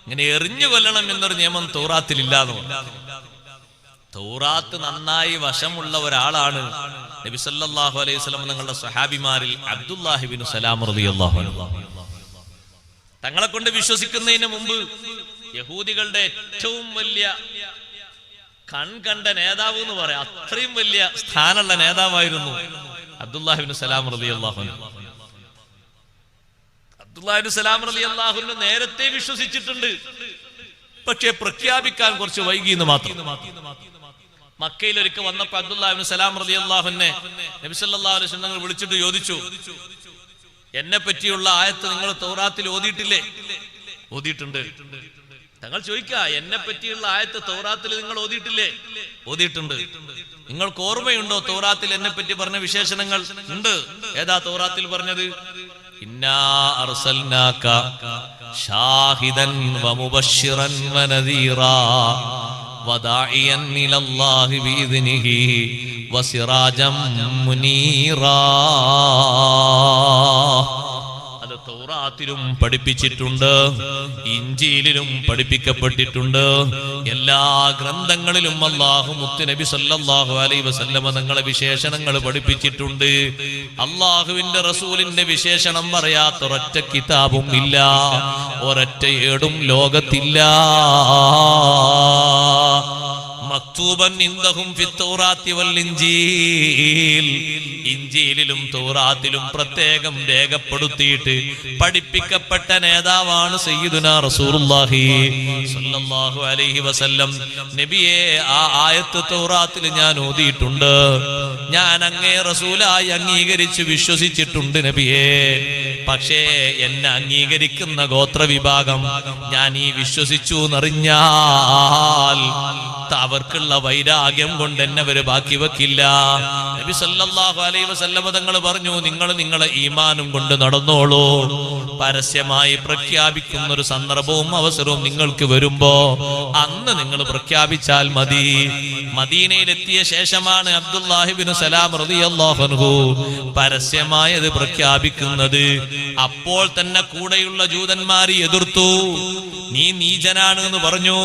ഇങ്ങനെ എറിഞ്ഞു കൊല്ലണം എന്നൊരു നിയമം തൗറാത്തിലില്ലാന്ന്. തൗറാത്ത് നന്നായി വശമുള്ള ഒരാളാണ് നബി സല്ലല്ലാഹു അലൈഹി വസല്ലം തങ്ങളുടെ സ്വഹാബിമാരിൽ അബ്ദുല്ലാഹി ഇബ്നു സലാം റളിയല്ലാഹു അൻഹു. തങ്ങളെ കൊണ്ട് വിശ്വസിക്കുന്നതിന് മുമ്പ് യഹൂദികളുടെ ഏറ്റവും വലിയ കണ്ട നേതാവ് എന്ന് പറയാം, അത്രയും വലിയ സ്ഥാനമുള്ള നേതാവായിരുന്നു അബ്ദുല്ലാഹി ഇബ്നു സലാം റളിയല്ലാഹു അൻഹു. അബ്ദുല്ലാഹി ഇബ്നു സലാം റളിയല്ലാഹു അൻഹു നേരത്തെ വിശ്വസിച്ചിട്ടുണ്ട്, പക്ഷേ പ്രഖ്യാപിക്കാൻ കുറച്ച് വൈകി എന്ന് മാത്രം. മക്കയിൽ ഒരിക്കൽ വന്നപ്പോ അബ്ദുല്ലാഹി ഇബ്നു സലാം റളിയല്ലാഹു അൻഹു നബി സല്ലല്ലാഹു അലൈഹി വസല്ലം വിളിച്ചിട്ട് ചോദിച്ചു, എന്നെ പറ്റിയുള്ള ആയത്ത് നിങ്ങൾ തൗറാത്തിൽ ഓതിയിട്ടില്ലേ? ഓതിയിട്ടുണ്ട്. തങ്ങൾ ചോദിക്ക, എന്നെ പറ്റിയുള്ള ആയത്ത് തൗറാത്തിൽ നിങ്ങൾ ഓതിയിട്ടില്ലേ? ഓതിയിട്ടുണ്ട്. നിങ്ങൾക്ക് ഓർമ്മയുണ്ടോ തൗറാത്തിൽ എന്നെ പറ്റി പറഞ്ഞ വിശേഷണങ്ങൾ? ഉണ്ട്. ഏതാ തൗറാത്തിൽ പറഞ്ഞത്? ഇന്നാ അർസൽനാക ഷാഹിദൻ വമുബശ്ശിറൻ വനദീറാ വദാഇയൻ ഇലല്ലാഹി ബിഇദ്നിഹി വസിറാജം മുനീറാ. അത് തൗറാത്തിലും പഠിപ്പിച്ചിട്ടുണ്ട്, ഇഞ്ചീലിലും പഠിപ്പിക്കപ്പെട്ടിട്ടുണ്ട്. എല്ലാ ഗ്രന്ഥങ്ങളിലും അല്ലാഹു മുത്തുനബി സല്ലല്ലാഹു അലൈഹി വസല്ലമ തങ്ങളെ വിശേഷണങ്ങൾ പഠിപ്പിച്ചിട്ടുണ്ട്. അല്ലാഹുവിന്റെ റസൂലിന്റെ വിശേഷണം പറയാത്ത ഒരൊറ്റ കിതാബും ഇല്ല, ഒരൊറ്റ ഏടും ലോകത്തില്ല. മക്തൂബൻ ഇൻദഹും ഫിത്തൗറാത്തി വൽ ഇൻജീൽ. ഇൻജീലിലും തൗറാത്തിലും പ്രത്യേകം രേഖപ്പെടുത്തിയിട്ട് പഠിപ്പിക്കപ്പെട്ട നേതാവാണ് സയ്യിദുനാ റസൂലുള്ളാഹി സ്വല്ലല്ലാഹു അലൈഹി വസല്ലം. നബിയെ, ആ ആയത്ത് തൗറാത്തിൽ ഞാൻ ഓതിയിട്ടുണ്ട്, ഞാൻ അങ്ങേ റസൂലായി അംഗീകരിച്ച് വിശ്വസിച്ചിട്ടുണ്ട് നബിയെ. പക്ഷേ എന്നെ അംഗീകരിക്കുന്ന ഗോത്രവിഭാഗം ഞാൻ ഈ വിശ്വസിച്ചു എന്നറിഞ്ഞാൽ അവർക്കുള്ള വൈരാഗ്യം കൊണ്ട് എന്നെ അവര് ബാക്കി വെക്കില്ല. നബി സല്ലല്ലാഹു അലൈഹി വസല്ലം തങ്ങൾ പറഞ്ഞു, നിങ്ങൾ നിങ്ങളെ ഈമാനും കൊണ്ട് നടന്നോളൂ. പരസ്യമായി പ്രഖ്യാപിക്കുന്ന ഒരു സന്ദർഭവും അവസരവും നിങ്ങൾക്ക് വരുമ്പോ അന്ന് നിങ്ങൾ പ്രഖ്യാപിച്ചാൽ മതി. മദീനയിലെത്തിയ ശേഷമാണ് അബ്ദുല്ലാഹി ഇബ്നു സലാം റളിയല്ലാഹു അൻഹു പരസ്യമായത് പ്രഖ്യാപിക്കുന്നത്. അപ്പോൾ തന്നെ കൂടെയുള്ള ജൂതന്മാര് എതിർത്തു. നീ നീചനാണ് എന്ന് പറഞ്ഞു,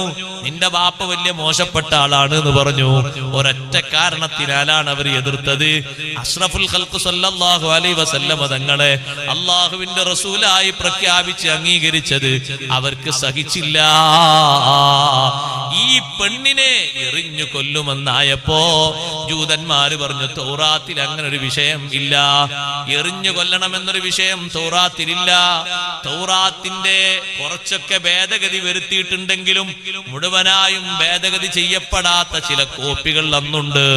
നിന്റെ ബാപ്പ വലിയ മോശപ്പെട്ട ആളാണ് എന്ന് പറഞ്ഞു. ഒരൊറ്റ കാരണത്തിനാലാണ് അവർ എതിർത്തത്. അഷ്റഫുൽ ഖൽഖ് സല്ലല്ലാഹു അലൈഹി വസല്ലം തങ്ങളെ അല്ലാഹുവിന്റെ റസൂലായി പ്രഖ്യാപിച്ച് അംഗീകരിച്ചത് അവർക്ക് സഹിച്ചില്ല. ഈ പെണ്ണിനെ എറിഞ്ഞു കൊല്ലുമെന്നായപ്പോ ജൂതന്മാര് പറഞ്ഞു, തൗറാത്തിൽ അങ്ങനെ ഒരു വിഷയം ഇല്ല, എറിഞ്ഞു കൊല്ലണമെന്നൊരു വിഷയം തൗറാത്തിലില്ല. തൗറാത്തിന്റെ കുറച്ചൊക്കെ ഭേദഗതി വരുത്തിയിട്ടുണ്ടെങ്കിലും മുഴുവനായും ഭേദഗതി ചെയ്യപ്പെടാത്ത ചില കോപ്പികൾ അന്നുണ്ട്.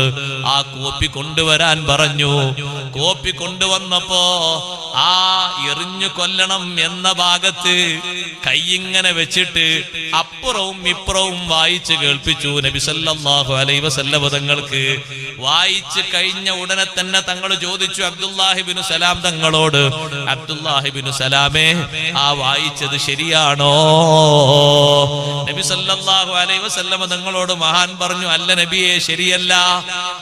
ആ കോപ്പി കൊണ്ടുവരാൻ പറഞ്ഞു. കോപ്പി കൊണ്ടുവന്നപ്പോ ആ എറിഞ്ഞു കൊല്ലണം എന്ന ഭാഗത്ത് കൈയിങ്ങനെ വെച്ചിട്ട് അപ്പുറവും ഇപ്പുറവും വായിച്ച് കേൾപ്പിച്ചു നബി സല്ലല്ലാഹു അലൈഹി വസല്ലം തങ്ങൾക്ക്. വായിച്ച് കഴിഞ്ഞ ഉടനെ തന്നെ തങ്ങൾ ചോദിച്ചു അബ്ദുല്ലാഹി ഇബ്നു സലാം തങ്ങളോട്, അബ്ദുല്ലാഹി ഇബ്നു സലാമേ, ആ വായിച്ചത് ശരിയാണോ? നബി സല്ലല്ലാഹു അലൈഹി വസല്ലം തങ്ങളോട് മഹാൻ പറഞ്ഞു, അല്ല നബിയെ, ശരിയല്ല.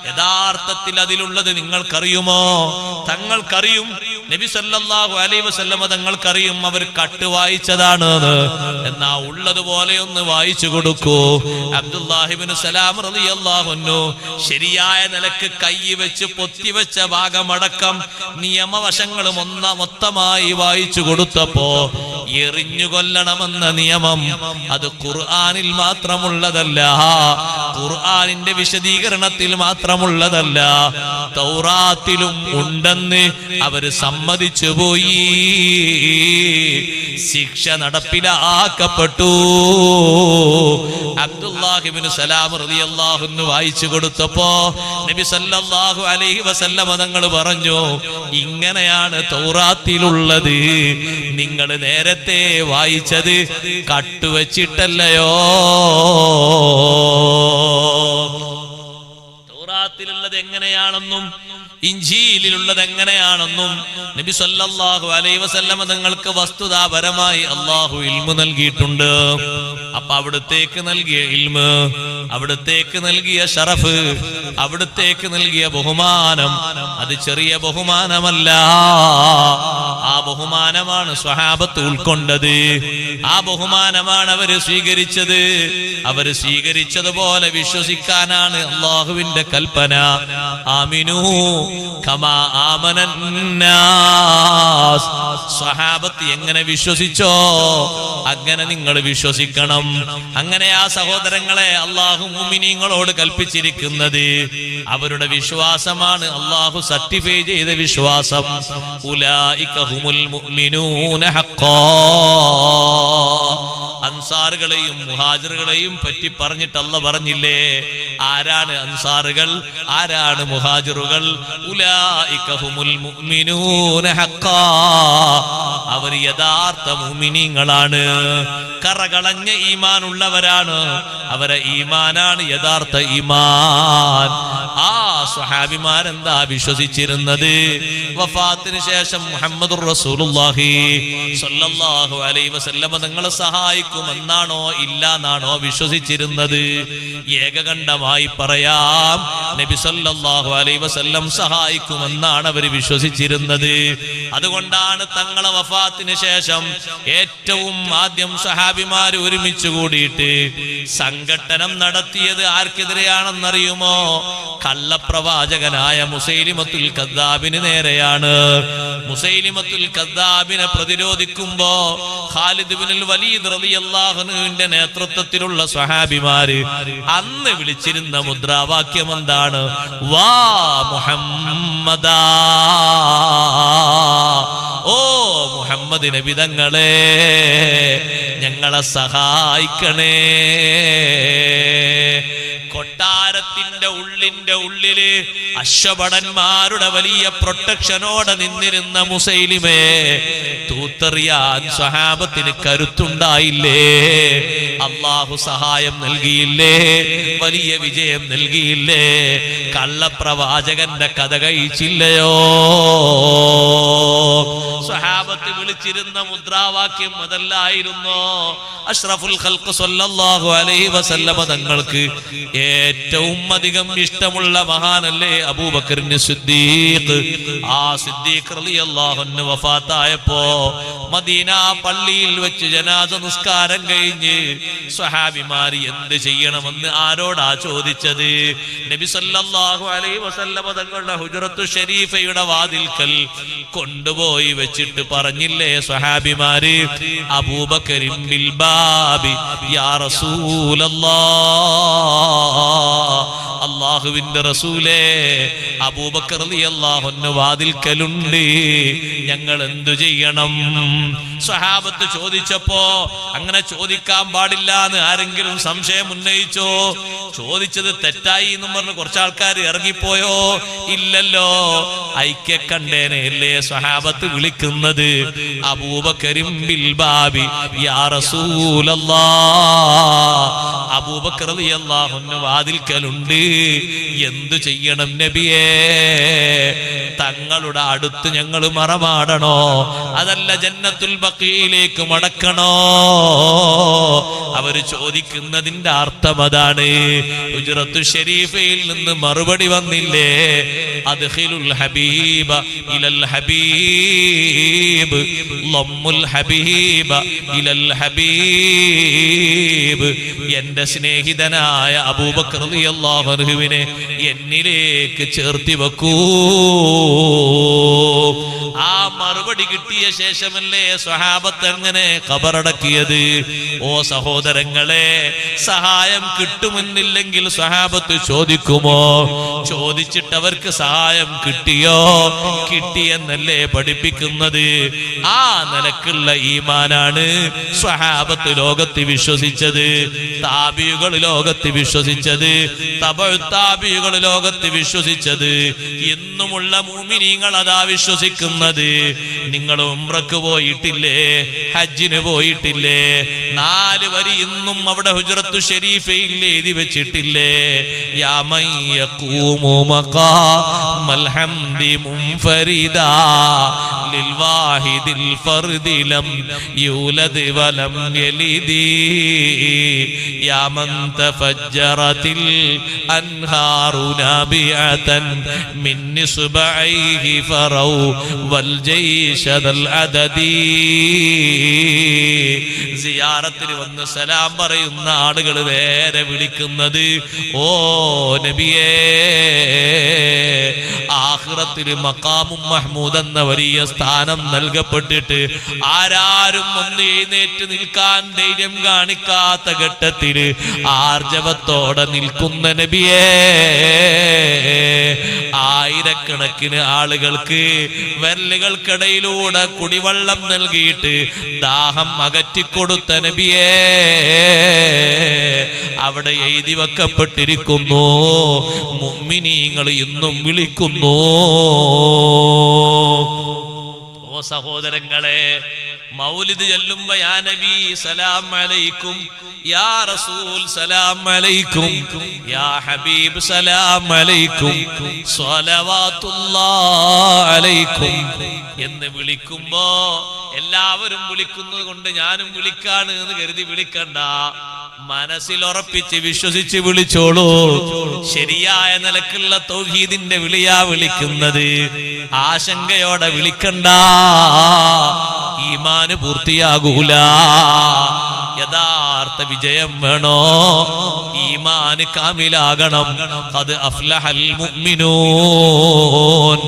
യഥാർത്ഥത്തിൽ അതിലുള്ളത് നിങ്ങൾക്കറിയുമോ? തങ്ങൾക്കറിയും. നബി സല്ലല്ലാഹു അലൈഹി വസല്ലം തങ്ങൾക്കറിയും അവർ കട്ട് വായിച്ചതാണ്. എന്നാ ഉള്ളതുപോലെ ഒന്ന് വായിച്ചു കൊടുക്കൂ. അബ്ദുല്ലാഹി ഇബ്നു സലാം റളിയല്ലാഹു അൻഹു ശരിയായ നിലക്ക് കൈ വെച്ച് പൊത്തിവെച്ച ഭാഗമടക്കം നിയമവശങ്ങൾ മൊത്തമായി വായിച്ചു കൊടുത്തപ്പോ എറിഞ്ഞു കൊല്ലണമെന്ന നിയമം അത് ഖുർആനിൽ മാത്രമുള്ളതല്ല, ഖുർആനിന്റെ വിശദീകരണത്തിൽ മാത്രമുള്ളതല്ല, തൗറാത്തിലും ഉണ്ടെന്ന് അവര് സമ്മതിച്ചു പോയി. ശിക്ഷ നടപ്പിലാക്കപ്പെട്ടു. അബ്ദുല്ലാഹ് ഇബ്നു സലാം റളിയല്ലാഹു അൻഹു വായിച്ചു കൊടുത്തപ്പോ നബി സല്ലല്ലാഹു അലൈഹി വസല്ലം തങ്ങൾ പറഞ്ഞു, ഇങ്ങനെയാണ് തൗറാത്തിലുള്ളത്. നിങ്ങൾ നേരത്തെ വായിച്ചത് കട്ടുവച്ചിട്ടല്ലയോ? തൗറാത്തിലുള്ളത് എങ്ങനെയാണെന്നും ഇഞ്ചീലിലുള്ളത് എങ്ങനെയാണെന്നും നബി സല്ലല്ലാഹു അലൈഹി വസല്ലം തങ്ങൾക്ക് വസ്തുതാപരമായി അല്ലാഹു ഇൽമു നൽകിയിട്ടുണ്ട്. അപ്പൊ അവിടത്തേക്ക് നൽകിയ ഇൽമ്, അവിടത്തേക്ക് നൽകിയ ഷറഫ്, അവിടത്തേക്ക് നൽകിയ ബഹുമാനം അത് ചെറിയ ബഹുമാനമല്ല. ആ ബഹുമാനമാണ് സ്വഹാബത്ത് ഉൾക്കൊണ്ടത്. ആ ബഹുമാനമാണ് അവര് സ്വീകരിച്ചത്. അവര് സ്വീകരിച്ചതുപോലെ വിശ്വസിക്കാനാണ് അല്ലാഹുവിന്റെ കൽപ്പന. ആമിനൂ കമാ ആമനന്നാസ്. സ്വഹാബത്ത് എങ്ങനെ വിശ്വസിച്ചോ അങ്ങനെ നിങ്ങൾ വിശ്വസിക്കണം. അങ്ങനെ ആ സഹോദരങ്ങളെ അല്ലാഹു മുഅ്മിനീങ്ങളോട് കൽപ്പിച്ചിരിക്കുന്നത് അവരുടെ വിശ്വാസമാണ് അല്ലാഹു സർട്ടിഫൈ ചെയ്ത വിശ്വാസം. ഉലൈക ഹുമുൽ മുഅ്മിനൂന ഹഖ്ഖാ. അൻസാറുകളെയും മുഹാജിറുകളെയും പറ്റി പറഞ്ഞിട്ട് അല്ലാഹു പറഞ്ഞില്ലേ, ആരാണ് അൻസാറുകൾ, ആരാണ് മുഹാജിറുകൾ? ഉലൈക ഹുമുൽ മുഅ്മിനൂന ഹഖ്ഖാ. അവർ യഥാർത്ഥ മുഅ്മിനീങ്ങളാണ്, കറകളഞ്ഞ ഈമാൻ ഉള്ളവരാണ്. അവരെ ഈമാനാണ് യഥാർത്ഥ ഈമാൻ. ആ സ്വഹാബിമാരെന്താ വിശ്വസിച്ചിരുന്നത്? വഫാത്തിന് ശേഷം മുഹമ്മദുർ റസൂലുള്ളാഹി സ്വല്ലല്ലാഹു അലൈഹി വസല്ലം തങ്ങളെ സഹായിക്കുമെന്നാണോ ഇല്ലാന്നാണോ വിശ്വസിച്ചിരുന്നത്? ഏകകണ്ഠമായി പറയാം, നബി സല്ലല്ലാഹു അലൈഹി വസല്ലം സഹായിക്കുമെന്നാണ് അവർ വിശ്വസിച്ചിരുന്നത്. അതുകൊണ്ടാണ് തങ്ങളെ വഫാത്തിന് ശേഷം ഏറ്റവും ആദ്യം സഹാബിമാർ ഒരുമിച്ച് കൂടിയിട്ട് സംഘട്ടനം നടത്തിയത് ആർക്കെതിരെയാണെന്നറിയുമോ? കള്ളപ്രവാചകനായ മുസൈലിമത്തുൽ കദ്ദാബിന് നേരെയാണ്. മുസൈലിമത്തുൽ കദ്ദാബിനെ പ്രതിരോധിക്കുമ്പോ ഖാലിദ് ഇബ്നുൽ വലീദ് റളിയല്ലാഹു അൻഹുവിന്റെ നേതൃത്വത്തിലുള്ള സ്വഹാബിമാര് അന്ന് വിളിച്ചിരുന്ന മുദ്രാവാക്യം എന്താണ്? വാ മുഹമ്മദാ, ഓ മുഹമ്മദ് നബി തങ്ങളെ ഞങ്ങളെ സഹായിക്കണേ. കൊട്ടാരത്തിന്റെ ഉള്ളില് അശ്വഭടന്മാരുടെ വലിയ പ്രൊട്ടക്ഷനോടെ നിന്നിരുന്ന മുസൈലിമേ തൂത്തെറിയാൻ സ്വഹാബത്തിന് കരുത്തുണ്ടായില്ലേ? അല്ലാഹു സഹായം നൽകിയില്ലേ? വലിയ വിജയം നൽകിയില്ലേ? കള്ളപ്രവാചകന്റെ കഥ കഴിച്ചില്ലയോ? സ്വഹാബത്ത് വിളിച്ചിരുന്ന മുദ്രാവാക്യം അതല്ലായിരുന്നോ? അഷ്റഫുൽ ഖൽഖ് സ്വല്ലല്ലാഹു അലൈഹി വസല്ലമ തങ്ങൾക്ക് ഏറ്റവും അധികം ഇഷ്ടമുള്ള മഹാനല്ലേ അബൂബക്കർ സിദ്ദീഖ്. ആ സിദ്ദീഖ് റളിയല്ലാഹു അൻഹു വഫാത്തായപ്പോ മദീന പള്ളിയിൽ വെച്ച് ജനാസ നിസ്കാരം കഴിഞ്ഞ് സ്വഹാബിമാര് എന്ത് ചെയ്യണമെന്ന് ആരോടാ ചോദിച്ചത്? നബി സല്ലല്ലാഹു അലൈഹി വസല്ലമ തങ്ങളുടെ ഹുജ്റത്തു ഷരീഫയുടെ വാതിൽക്കൽ കൊണ്ടുപോയി വെച്ചിട്ട് പറഞ്ഞില്ലേ സ്വഹാബിമാര്, അബൂബക്കറിൻ ബിൽ ബാബി യാ റസൂലല്ലാഹ്, അല്ലാഹുവിന്റെ റസൂലേ അബൂബക്കർ റളിയല്ലാഹു അൻഹു വാതിൽക്കലുണ്ട്, ഞങ്ങൾ എന്തു ചെയ്യണം? സ്വഹാബത്ത് ചോദിച്ചപ്പോ അങ്ങനെ ചോദിക്കാൻ പാടില്ല എന്ന് ആരെങ്കിലും സംശയം ഉന്നയിച്ചോ? ചോദിച്ചത് തെറ്റായി എന്നും പറഞ്ഞ് കുറച്ചാൾക്കാർ ഇറങ്ങിപ്പോയോ? ഇല്ലല്ലോ. ഐക്യക്കണ്ടേനല്ലേ സ്വഹാബത്ത് വിളിക്കുന്നത്? അബൂബക്കറിൻ ബിൽ ബാബി യാ റസൂലല്ലാഹ്, അബൂബക്കർ റളിയല്ലാഹു അൻഹു വാതിൽക്കലുണ്ട്, എന്തു ചെയ്യണം നബിയേ? തങ്ങളുടെ അടുത്ത് ഞങ്ങൾ മറമാടണോ, അതല്ല ജന്നത്തുൽ ബഖീയിലേക്ക് മടക്കണോ? അവര് ചോദിക്കുന്നതിന്റെ അർത്ഥം അതാണ്. ഹുജ്റത്തു ശരീഫയിൽ നിന്ന് മറുപടി വന്നില്ലേ, അദ്ഖിലുൽ ഹബീബ ഇലൽ ഹബീബ്, ലമ്മുൽ ഹബീബ ഇലൽ ഹബീബ്. എന്റെ സ്നേഹിതനായ അബൂബക്കർ അബൂബക്കർ റളിയല്ലാഹു അൻഹുവിനെ എന്നിലേക്ക് ചേർത്തി വെക്കൂ. ആ മറുപടി കിട്ടിയ ശേഷമല്ലേ സ്വഹാബത്ത് അങ്ങനെ ഖബറടക്കിയത്. ഓ സഹോദരങ്ങളെ, സഹായം കിട്ടുമെന്നില്ലെങ്കിൽ സ്വഹാബത്ത് ചോദിക്കുമോ? ചോദിച്ചിട്ട് അവർക്ക് സഹായം കിട്ടിയോ? കിട്ടിയെന്നല്ലേ പഠിപ്പിക്കുന്നത്. ആ നിലക്കുള്ള ഈമാനാണ് സ്വഹാബത്ത് ലോകത്ത് വിശ്വസിച്ചത്, താബിയുകൾ ലോകത്ത് വിശ്വസിച്ചത്, തബഉ താബിയുകൾ ലോകത്ത് വിശ്വസിച്ചത്. ഇന്നുമുള്ള മുഅ്മിനീങ്ങൾ അതാ വിശ്വസിക്കുന്നത്. നിങ്ങൾ ഉംറക്ക് പോയിട്ടില്ലേ? ഹജ്ജിന് പോയിട്ടില്ലേ? 4 വരി ഇന്നും അവിടെ ഹുജ്റത്തു ശരീഫയിൽ എഴുതി വെച്ചിട്ടില്ലേ? യാ മൻ യഖൂമു മഖാമൽ ഹംദി മുൻഫരിദാ ലിൽ വാഹിദിൽ ഫർദി ലം യൂലദ് വലം യലിദി യാ മൻ തഫജ്ജറതിൽ അൻഹാറു നാബിഅതൻ മിൻ നിസ്ബഇഹി ഫറൗ വൽ ജയ്ശദൽ അദദി. സിയാറത്തിൽ വന്ന് സലാം പറയുന്ന ആളുകൾ നേരെ വിളിക്കുന്നത് ഓ നബിയേ. ആഖിറത്തിൽ മഖാമും മഹ്മൂദ് എന്ന വലിയ സ്ഥാനം നൽകപ്പെട്ടിട്ട് ആരാരും ഒന്ന് എഴുന്നേറ്റ് നിൽക്കാൻ ധൈര്യം കാണിക്കാത്ത ഘട്ടത്തിൽ ആർജവത്തോടെ നിൽക്കുന്ന നബിയേ, ആയിരക്കണക്കിന് ആളുകൾക്ക് വിരലുകൾക്കിടയിലൂടെ കുടിവെള്ളം നൽകിയിട്ട് ദാഹം അകറ്റിക്കൊടുത്ത നബിയേ, അവിടെ എഴുതി വെക്കപ്പെട്ടിരിക്കുന്നു മുഅ്മിനീങ്ങൾ ഇന്നും വിളിക്കുന്നു. ഓ സഹോദരങ്ങളെ, മൗലിദ് ചൊല്ലുമ്പോ യാ നബി സലാം അലൈക്കും, യാ റസൂൽ സലാം അലൈക്കും, യാ ഹബീബ് സലാം അലൈക്കും, സ്വലവാത്തുല്ലാഹി അലൈക്കും എന്ന് വിളിക്കുമ്പോ എല്ലാവരും വിളിക്കുന്നത് കൊണ്ട് ഞാനും വിളിക്കാണ് എന്ന് കരുതി വിളിക്കണ്ട. മനസ്സിൽ ഉറപ്പിച്ച് വിശ്വസിച്ച് വിളിച്ചോളൂ. ശരിയായ നിലക്കുള്ള തൗഹീദിന്റെ വിളിയാ വിളിക്കുന്നത്. ആശങ്കയോടെ വിളിക്കണ്ട, ഈമാന് പൂർത്തിയാകൂല. യഥാർത്ഥ വിജയം വേണോ? ഈമാന് കാമിലാകണം. ഖദ് അഫ്ലഹൽ മുഅ്മിനൂൻ.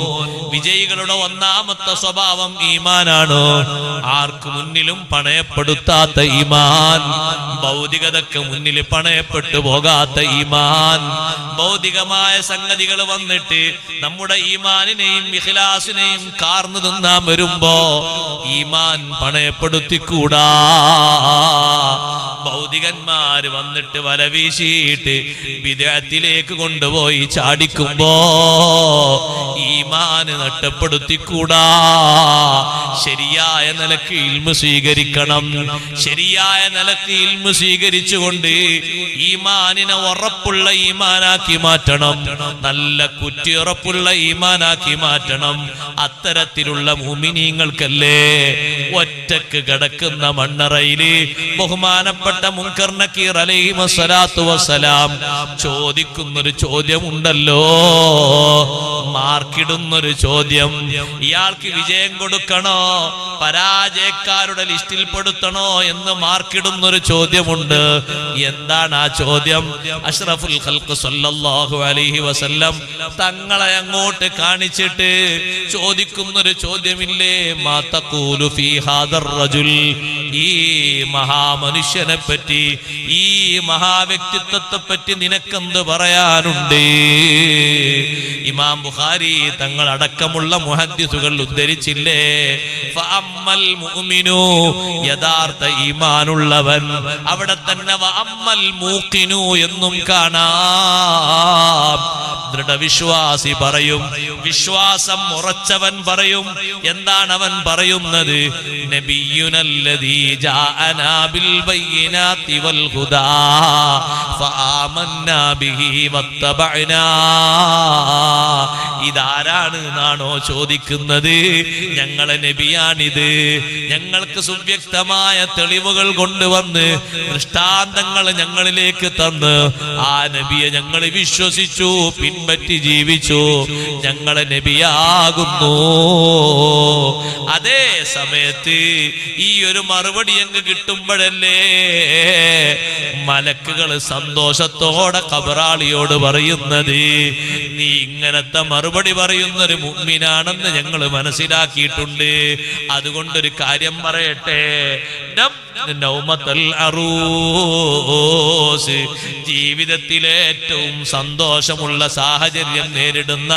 വിജയികളുടെ ഒന്നാമത്തെ സ്വഭാവം ഈമാനാണ്. ആർക്ക് മുന്നിലും പണയപ്പെടുത്താത്ത ഈമാൻ, ഭൗതികതക്ക് മുന്നിൽ പണയപ്പെട്ടു പോകാത്ത ഈമാൻ. ഭൗതികമായ സംഗതികൾ വന്നിട്ട് നമ്മുടെ ഈമാനിനെയും ഇഖ്ലാസിനെയും കാർന്നു തിന്നാൻ വരുമ്പോ ഈമാൻ പണയപ്പെടുത്തിക്കൂടാ. ഭൗതികന്മാര് വന്നിട്ട് വല വീശിയിട്ട് ബിദ്അത്തിലേക്ക് കൊണ്ടുപോയി ചാടിക്കുമ്പോ ഈമാന് നഷ്ടപ്പെടുത്തിക്കൂടാ. ശരിയായ നിലക്ക് ഇൽമു സ്വീകരിക്കണം. ശരിയായ നിലക്ക് ഇൽമു സ്വീകരിച്ചുകൊണ്ട് ഈമാനിനെ ഉറപ്പുള്ള ഈമാനാക്കി മാറ്റണം. നല്ല കുറ്റിയുറപ്പുള്ള ഈമാനാക്കി മാറ്റണം. അത്തരത്തിലുള്ള മുഅ്മിനീങ്ങൾക്കല്ലേ ഒറ്റക്ക് കിടക്കുന്ന മണ്ണറയില് ബഹുമാനപ്പെട്ട മുൻകർ നക്കീർ അലൈഹിസ്സലാത്തു വസ്സലാം ചോദിക്കുന്നൊരു ചോദ്യമുണ്ടല്ലോ, മാർക്കിടുന്നൊരു ചോദ്യം. ഇയാൾക്ക് വിജയം കൊടുക്കണോ പരാജയക്കാരുടെ ലിസ്റ്റിൽ പെടുത്തണോ എന്ന് മാർക്കിടുന്നൊരു ചോദ്യമുണ്ട്. എന്താണ് ആ ചോദ്യം? അഷ്റഫുൽ ഖൽഖ് സല്ലല്ലാഹു അലൈഹി വസല്ലം തങ്ങളെ അങ്ങോട്ട് കാണിച്ചിട്ട് ചോദിക്കുന്നൊരു ചോദ്യമില്ലേ, മാ തഖൂലു ഫീ ഹാദർ റജുൽ. ഈ മഹാമനുഷ്യനെ പറ്റി, ഈ മഹാവ്യക്തിത്വത്തെ പറ്റി നിനക്കെന്ത് പറയാനുണ്ട്? ഇമാം ബുഖാരി തങ്ങൾ അടക്കമുള്ള മുഹദ്ദിസുകൾ ഉദ്ധരിച്ചില്ലേ, ഫഅമ്മൽ മുഅ്മിനു, യഥാർത്ഥ ഈമാനുള്ളവൻ. അവിടെ തന്നെ വഅമ്മൽ മൂഖിനു എന്നും കാണാം. ദൃഢവിശ്വാസി പറയും, വിശ്വാസം ഉറച്ചവൻ പറയും. എന്താണ് അവൻ പറയുന്നത്? നബിയുനല്ലദീ ജാഅനാ ബിൽ ബയ്യിനാതി വൽ ഹുദാ ഫആമന്നാ ബിഹി വത്തബഅനാ. ഇതാരാണ് എന്നാണോ ചോദിക്കുന്നത്, ഞങ്ങളെ നബിയാണിത്. ഞങ്ങൾക്ക് സുവ്യക്തമായ തെളിവുകൾ കൊണ്ടുവന്ന് ദൃഷ്ടാന്തങ്ങൾ ഞങ്ങളിലേക്ക് തന്ന് ആ നബിയെ ഞങ്ങൾ വിശ്വസിച്ചു, പിൻപറ്റി ജീവിച്ചു. ഞങ്ങളെ നബിയാകുന്നു. അതേ സമയത്ത് ഈ ഒരു മറുപടി അങ്ങ് കിട്ടുമ്പോഴല്ലേ മലക്കുകൾ സന്തോഷത്തോടെ ഖബറാളിയോട് പറയുന്നത്, നീ ഇങ്ങനത്തെ മറുപടി പറയുന്നൊരു മുഅ്മിനാണെന്ന് ഞങ്ങൾ മനസ്സിലാക്കിയിട്ടുണ്ട്. അതുകൊണ്ടൊരു കാര്യം പറയട്ടെ, നൗമത്തുൽ അറൂസ്, ജീവിതത്തിലെ ഏറ്റവും സന്തോഷമുള്ള സാഹചര്യം നേരിടുന്ന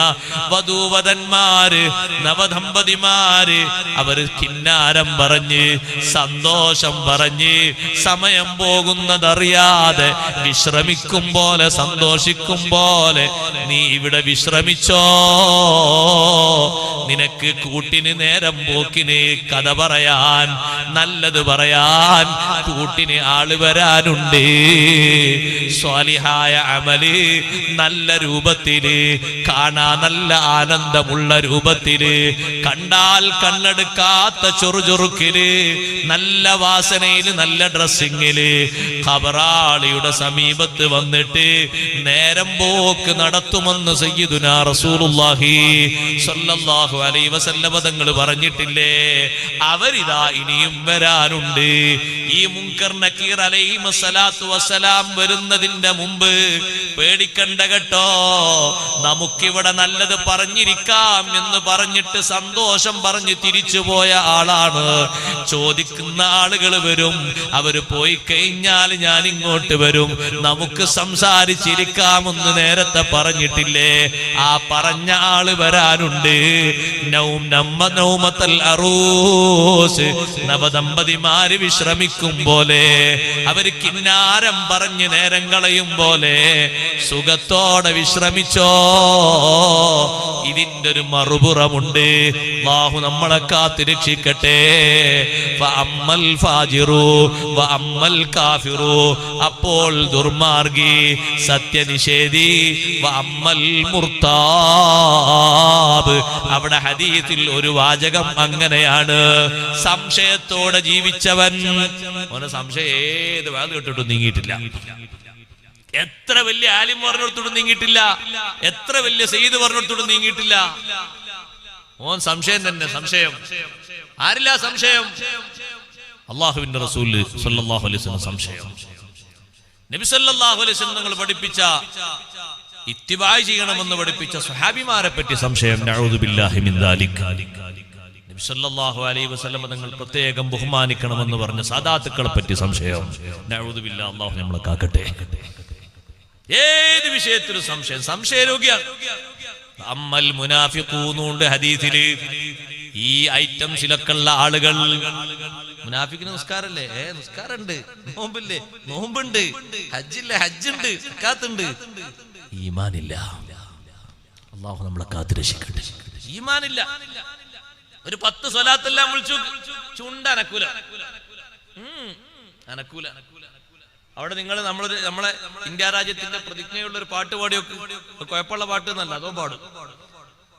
വധൂവരന്മാര്, നവദമ്പതിമാര്, അവര് കിന്നാരം പറഞ്ഞ് സന്തോഷം പറഞ്ഞ് സമയം പോകുന്നതറിയാതെ വിശ്രമിക്കും പോലെ സന്തോഷിക്കും പോലെ നീ ഇവിടെ വിശ്രമിച്ചോ. നിനക്ക് കൂട്ടിന് നേരം പോക്കിന് കഥ പറയാൻ, നല്ലത് പറയാൻ കൂട്ടിന് ആള് വരാനുണ്ട്. സ്വാലിഹായ അമല് നല്ല രൂപത്തില്, കാണാൻ നല്ല ആനന്ദമുള്ള രൂപത്തില്, കണ്ടാൽ കണ്ണെടുക്കാത്ത ചുറുചുറുക്കില്, നല്ല വാസനയില്, നല്ല ഡ്രസ്സിങ്ങില് ഖബറാളിയുടെ സമീപത്ത് വന്നിട്ട് നേരം പോക്ക് നടത്തുമെന്ന് സയ്യിദുനാ റസൂലുള്ളാഹി സ്വല്ലല്ലാഹു അലൈഹി വസല്ലം തങ്ങൾ പറഞ്ഞിട്ടില്ലേ? അവരിതാ ഇനിയും വരാനുണ്ട്. ഈ മുൻകർ നക്കീർ അലൈഹിസ്സലാത്തു വസ്സലാം വരുന്നതിന്റെ മുമ്പ് പേടിക്കണ്ട കേട്ടോ. നമുക്കിവിടെ നല്ലത് പറഞ്ഞിരിക്കാം എന്ന് പറഞ്ഞിട്ട് സന്തോഷം പറഞ്ഞ് തിരിച്ചുപോയ ആളാണ്. ചോദിക്കുന്ന ആളുകൾ വരും, അവര് പോയി കഴിഞ്ഞാൽ ഞാൻ ഇങ്ങോട്ട് വരും, നമുക്ക് സംസാരിച്ചിരിക്കാമെന്ന് നേരത്തെ പറഞ്ഞിട്ടില്ലേ? ആ പറഞ്ഞ ആള് വരാനുണ്ട്. നൗമത്തുൽ അറൂസ്, നവദമ്പതിമാര് വിശ്രമിക്കും പോലെ, അവര് കിന്നാരം പറഞ്ഞ് നേരം കളയും പോലെ സുഖത്തോടെ വിശ്രമിച്ചോ. ഇതിന്റെ ഒരു മറുപുറമുണ്ട്. അല്ലാഹു നമ്മളെ കാത്തിരക്ഷിക്കട്ടെ. ഫഅമ്മൽ ഫാജിറു വഅമ്മൽ കാഫിറു, അപ്പോൾ ദുർമാർഗി, സത്യനിഷേധി, വഅമ്മൽ മുർതാബ്. അവിടെ ഹദീസിൽ ഒരു വാചകം അങ്ങനെയാണ്, സംശയത്തോടെ ജീവിച്ചവൻ. ഓനെ സംശയം ഏത് വാത് കേട്ടിട്ടും നീങ്ങിയിട്ടില്ല. എത്ര വലിയ ആലിം പറഞ്ഞിടത്തോടും നീങ്ങിയിട്ടില്ല, എത്ര വലിയ സെയ്ദ് പറഞ്ഞിടത്തോടും നീങ്ങിയിട്ടില്ല. ഓൻ സംശയം തന്നെ. സംശയം ആരില്ല? സംശയം അല്ലാഹുവിന്റെ റസൂൽ സ്വല്ലല്ലാഹു അലൈഹി വസല്ലം സംശയം. നബി സല്ലല്ലാഹു അലൈഹി വസല്ലം തങ്ങൾ പഠിപ്പിച്ച, ഇത്തിബാഅ് ചെയ്യണമെന്ന് പഠിപ്പിച്ച സ്വഹാബിമാരെ പറ്റി സംശയം. നഊദു ബില്ലാഹി മിൻ ദാലിക. നബി സല്ലല്ലാഹു അലൈഹി വസല്ലം തങ്ങൾ പ്രത്യേകം ബഹുമാനിക്കണമെന്ന് പറഞ്ഞ സാദാത്തുക്കളെ പറ്റി സംശയം. നഊദു ബില്ലാഹ്, അല്ലാഹു നമ്മളെ കാക്കട്ടെ. ഏത് വിഷയത്തിലും സംശയം, സംശയരോഗിയാണ്. അമ്മൽ മുനാഫിഖൂനുണ്ട് ഹദീസില്. ഈ ഐറ്റംസിലൊക്കെ ഉള്ള ആളുകൾ, മുനാഫിക്കിന് നിസ്കാരല്ലേ? നിസ്കാരമുണ്ട്. നോമ്പില്ലേ? നോമ്പുണ്ട്. ഹജ്ജില്ലേ? ഹജ്ജുണ്ട്. സക്കാത്തുണ്ട്. ഈമാനില്ല. അല്ലാഹു നമ്മളെ കാത്തുരക്ഷിക്കട്ടെ. ഈമാനില്ല. ഒരു 10 സ്വലാത്തെല്ലാം വിളിച്ചു, ചുണ്ടനക്കൂല, അനക്കൂല. അവിടെ നിങ്ങൾ നമ്മളെ ഇന്ത്യ രാജ്യത്തിന്റെ പ്രതിജ്ഞയുള്ള ഒരു പാട്ട് പാടിയൊക്കെ, കുഴപ്പമുള്ള പാട്ട് എന്നല്ല, അതോ പാടും.